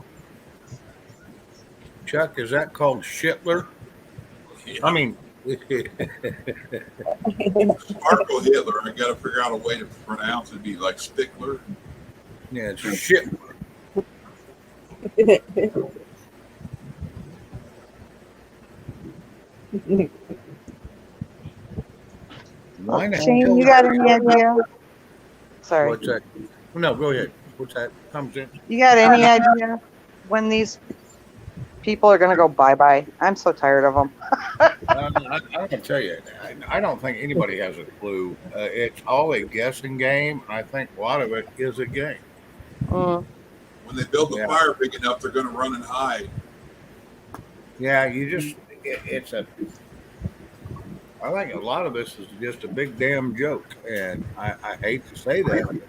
Chuck, is that called Shitler? I mean, Sparkle Hitler. I got to figure out a way to pronounce it. It'd be like Stickler. Yeah, it's Shitler. Shane, you got any idea? Sorry. What's that? No, go ahead. What's that? You got any idea when these people are going to go bye-bye? I'm so tired of them. I can tell you, I don't think anybody has a clue. It's all a guessing game. I think a lot of it is a game. When they build the fire big enough, they're going to run and hide. Yeah, I think a lot of this is just a big damn joke, and I hate to say that.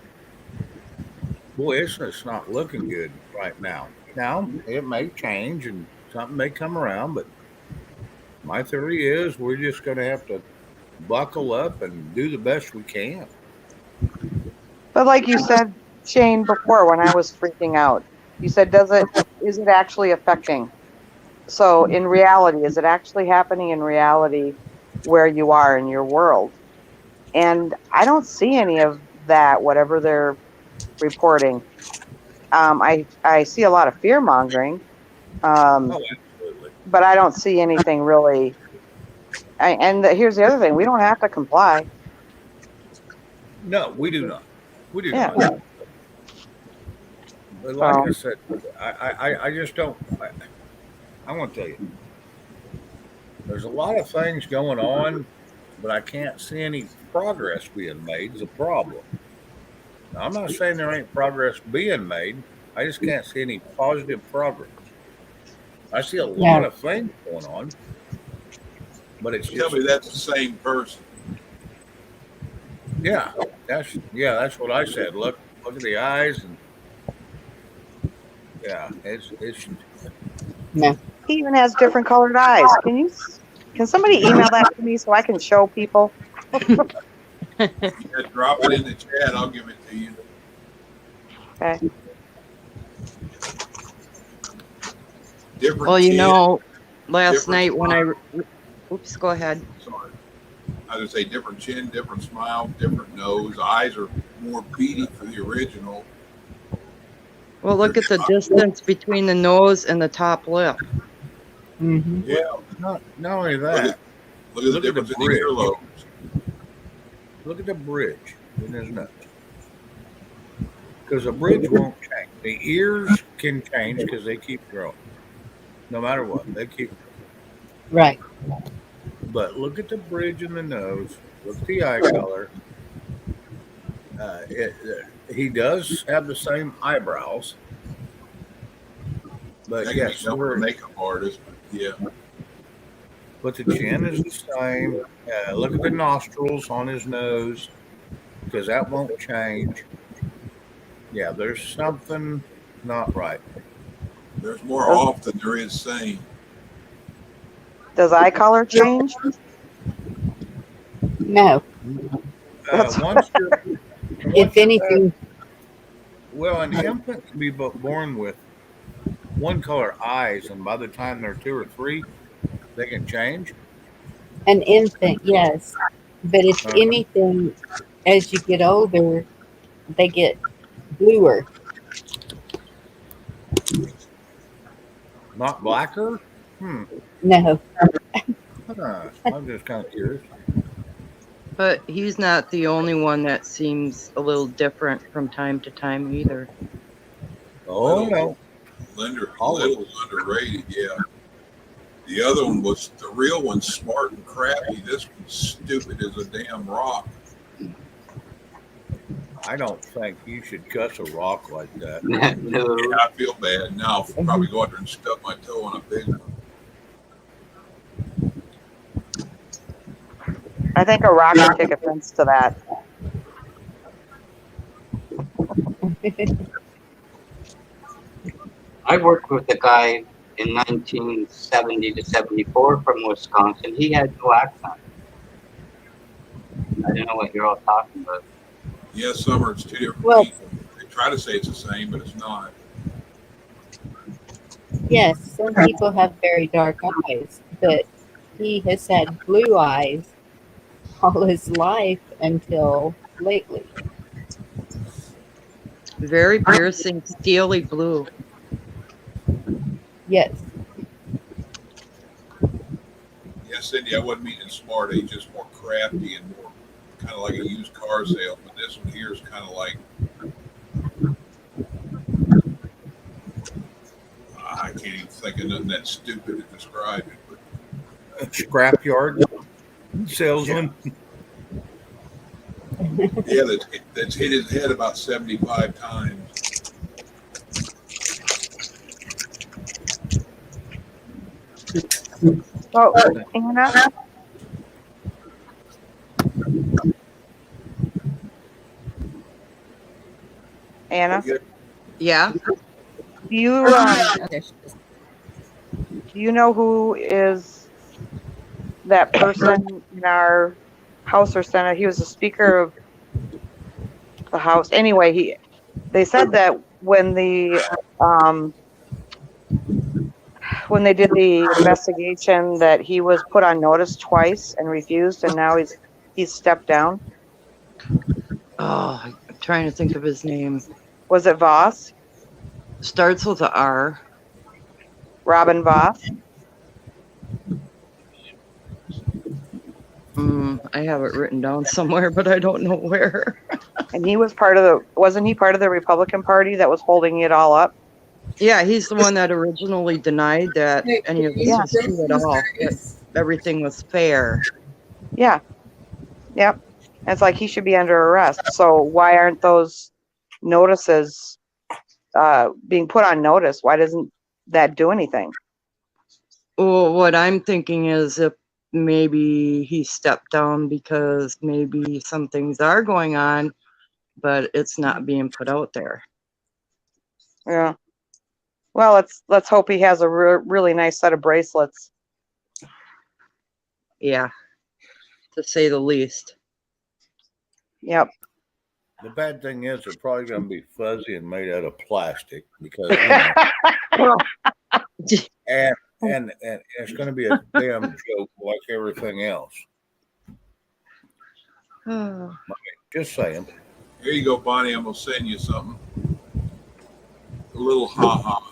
Boy, it's just not looking good right now. Now, it may change and something may come around, but my theory is we're just going to have to buckle up and do the best we can. But like you said, Shane, before when I was freaking out, you said, is it actually affecting? So in reality, is it actually happening in reality where you are in your world? And I don't see any of that, whatever they're reporting. I see a lot of fear mongering, but I don't see anything really. Here's the other thing: we don't have to comply. No, we do not. We do not. But like I said, I just don't. I want to tell you, there's a lot of things going on, but I can't see any progress being made. Is a problem. Now, I'm not saying there ain't progress being made. I just can't see any positive progress. I see a lot of things going on, but it's Tell me that's the same person. Yeah, that's what I said. Look at the eyes, and it's. No. He even has different colored eyes. Can somebody email that to me so I can show people? Yeah, drop it in the chat. I'll give it to you. Okay. Well, last night when oops, go ahead. Sorry. I was going to say different chin, different smile, different nose. Eyes are more beady for the original. Well, look at the distance between the nose and the top lip. Mm-hmm. Yeah. Not only that. Look at the difference in the earlobes. Look at the bridge in his nose. Because the bridge won't change. The ears can change because they keep growing. No matter what, they keep growing. Right. But look at the bridge in the nose. Look at the eye color. He does have the same eyebrows. But yes, we're a makeup artist. But but the chin is the same. Look at the nostrils on his nose, because that won't change. Yeah, there's something not right. There's more off than there is sane. Does eye color change? No. Once If anything, well, an infant can be born with one color eyes, and by the time they're 2 or 3, they can change. an infant, yes. But if anything, as you get older, they get bluer. Not blacker? No. I'm just kind of curious. But he's not the only one that seems a little different from time to time either. Oh, no. Little underrated, yeah. The other one was, the real one's smart and crappy. This one's stupid as a damn rock. I don't think you should cuss a rock like that. No. Yeah, I feel bad. Now I'll probably go out there and stub my toe on a big one. I think a rock would take offense to that. I worked with a guy in 1970 to 74 from Wisconsin. He had no accent. I don't know what you're all talking about. Yeah, Summer, it's two different people. They try to say it's the same, but it's not. Yes, some people have very dark eyes, but he has had blue eyes all his life until lately. Very piercing, steely blue. Yes. Yeah, Cindy, I wasn't meaning smart. He's just more crafty and more kind of like a used car salesman. This one here is kind of like, I can't even think of nothing that stupid to describe it. But Scrapyard salesman. Yeah, that's hit his head about 75 times. Oh, Anna? Anna? Yeah. Do you know who is that person in our House or Senate? He was the Speaker of the House. Anyway, they said that when they did the investigation, that he was put on notice twice and refused, and now he's stepped down. Oh, I'm trying to think of his name. Was it Voss? Starts with a R. Robin Voss? I have it written down somewhere, but I don't know where. And he was wasn't he part of the Republican Party that was holding it all up? Yeah, he's the one that originally denied that any of this was true at all. That everything was fair. Yeah. Yep. It's like he should be under arrest. So why aren't those notices being put on notice? Why doesn't that do anything? Well, what I'm thinking is if maybe he stepped down because maybe some things are going on, but it's not being put out there. Yeah. Well, let's hope he has a really nice set of bracelets. Yeah, to say the least. Yep. The bad thing is they're probably going to be fuzzy and made out of plastic because, and it's going to be a damn joke like everything else. Just saying. Here you go, Bonnie. I'm going to send you something. A little ha-ha.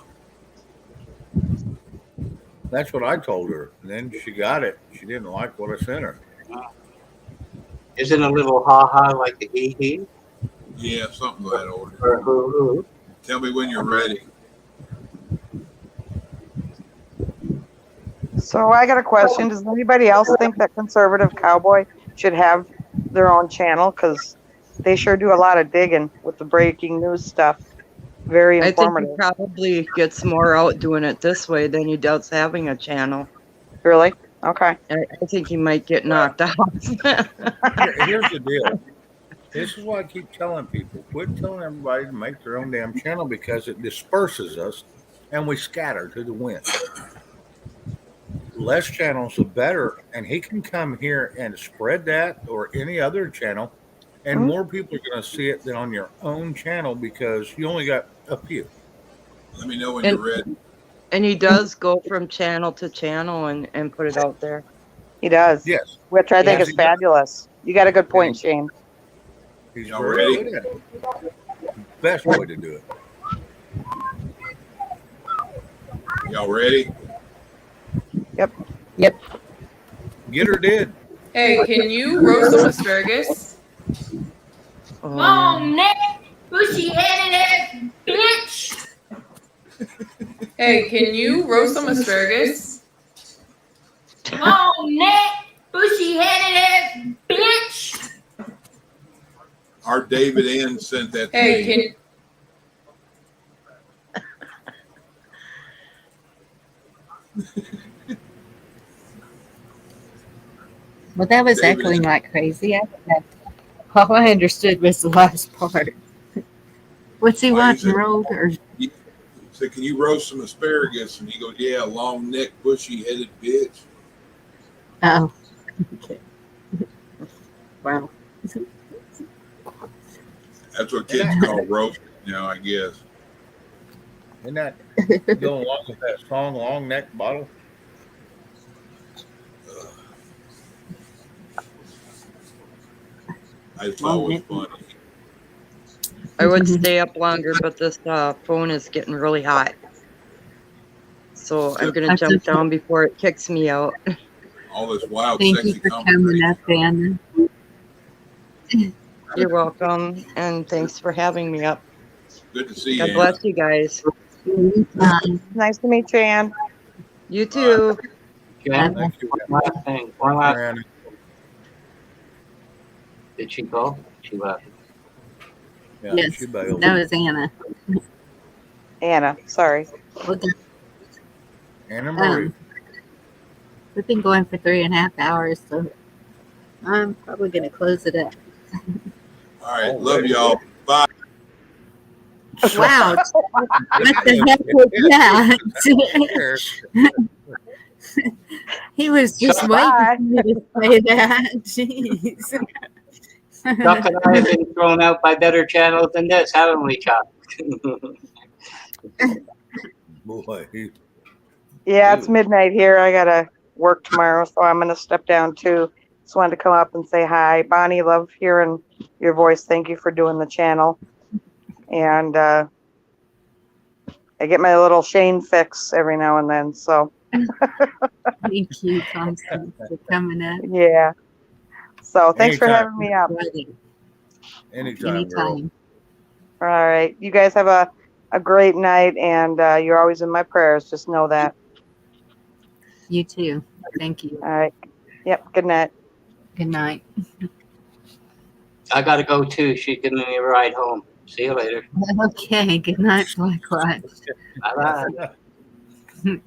That's what I told her. And then she got it. She didn't like what I sent her. Isn't a little ha-ha like a hee-hee? Yeah, something of that order. Or hoo-hoo. Tell me when you're ready. So I got a question. Does anybody else think that Conservative Cowboy should have their own channel? Because they sure do a lot of digging with the breaking news stuff. Very informative. I think he probably gets more out doing it this way than he does having a channel. Really? Okay. I think he might get knocked out. Here's the deal. This is why I keep telling people, quit telling everybody to make their own damn channel because it disperses us and we scatter to the wind. Less channels, the better. And he can come here and spread that or any other channel, and more people are going to see it than on your own channel because you only got a few. Let me know when you're ready. And he does go from channel to channel and put it out there. He does. Yes. Which I think Yes, is he does. fabulous. You got a good point, Shane. He's Y'all very ready? good at it. Best way to do it. Y'all ready? Yep. Yep. Get her did. Hey, can you roast some asparagus? Long neck, bushy headed bitch. Hey, can you roast some asparagus? Long neck, bushy headed bitch. Our David N sent that to Hey, me. can Well, that was David echoing N. like crazy. All I understood was the last part. What's he Like he wanting said, rolled? Or he said, can you roast some asparagus? And he goes, yeah, long neck, bushy headed bitch. oh, okay. Wow. That's what kids call roasting now, I guess. Isn't that going along with that song, Long Neck Bottle? I just thought it was funny. I would stay up longer, but this phone is getting really hot. So I'm going to That's jump okay. down before it kicks me out. All this wild, Thank you sexy for conversation. coming up, Anna. You're welcome, and thanks for having me up. Good to see you, God Anna. bless you guys. Nice to meet you, Ann. You too. Jen, Okay. one last thing. One last. Did she go? She left. Yeah, Yes, she bailed. that was Anna. Anna, sorry. We'll go. Anna Marie. We've been going for 3.5 hours, so I'm probably going to close it up. All right. Love y'all. Bye. Wow. What the heck was that? He was just waiting for me to say that. Jeez. Chuck and I have been thrown out by better channels than this, haven't we, Chuck? Boy. Yeah, it's midnight here. I gotta work tomorrow, so I'm gonna step down too. Just wanted to come up and say hi. Bonnie, love hearing your voice. Thank you for doing the channel. And I get my little Shane fix every now and then, so. Thank you, Constance, for coming up. Yeah. So thanks for Anytime. having me up. Anytime, girl. Anytime. All right. You guys have a great night, and you're always in my prayers. Just know that. You too. Thank you. All right. Yep. Good night. Good night. I gotta go too. She's giving me a ride home. See you later. Okay. Good night, Blacklight. Bye bye.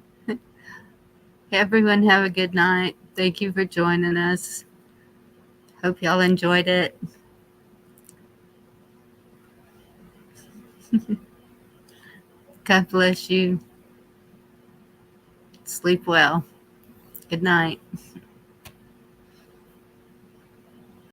Everyone have a good night. Thank you for joining us. Hope y'all enjoyed it. God bless you. Sleep well. Good night.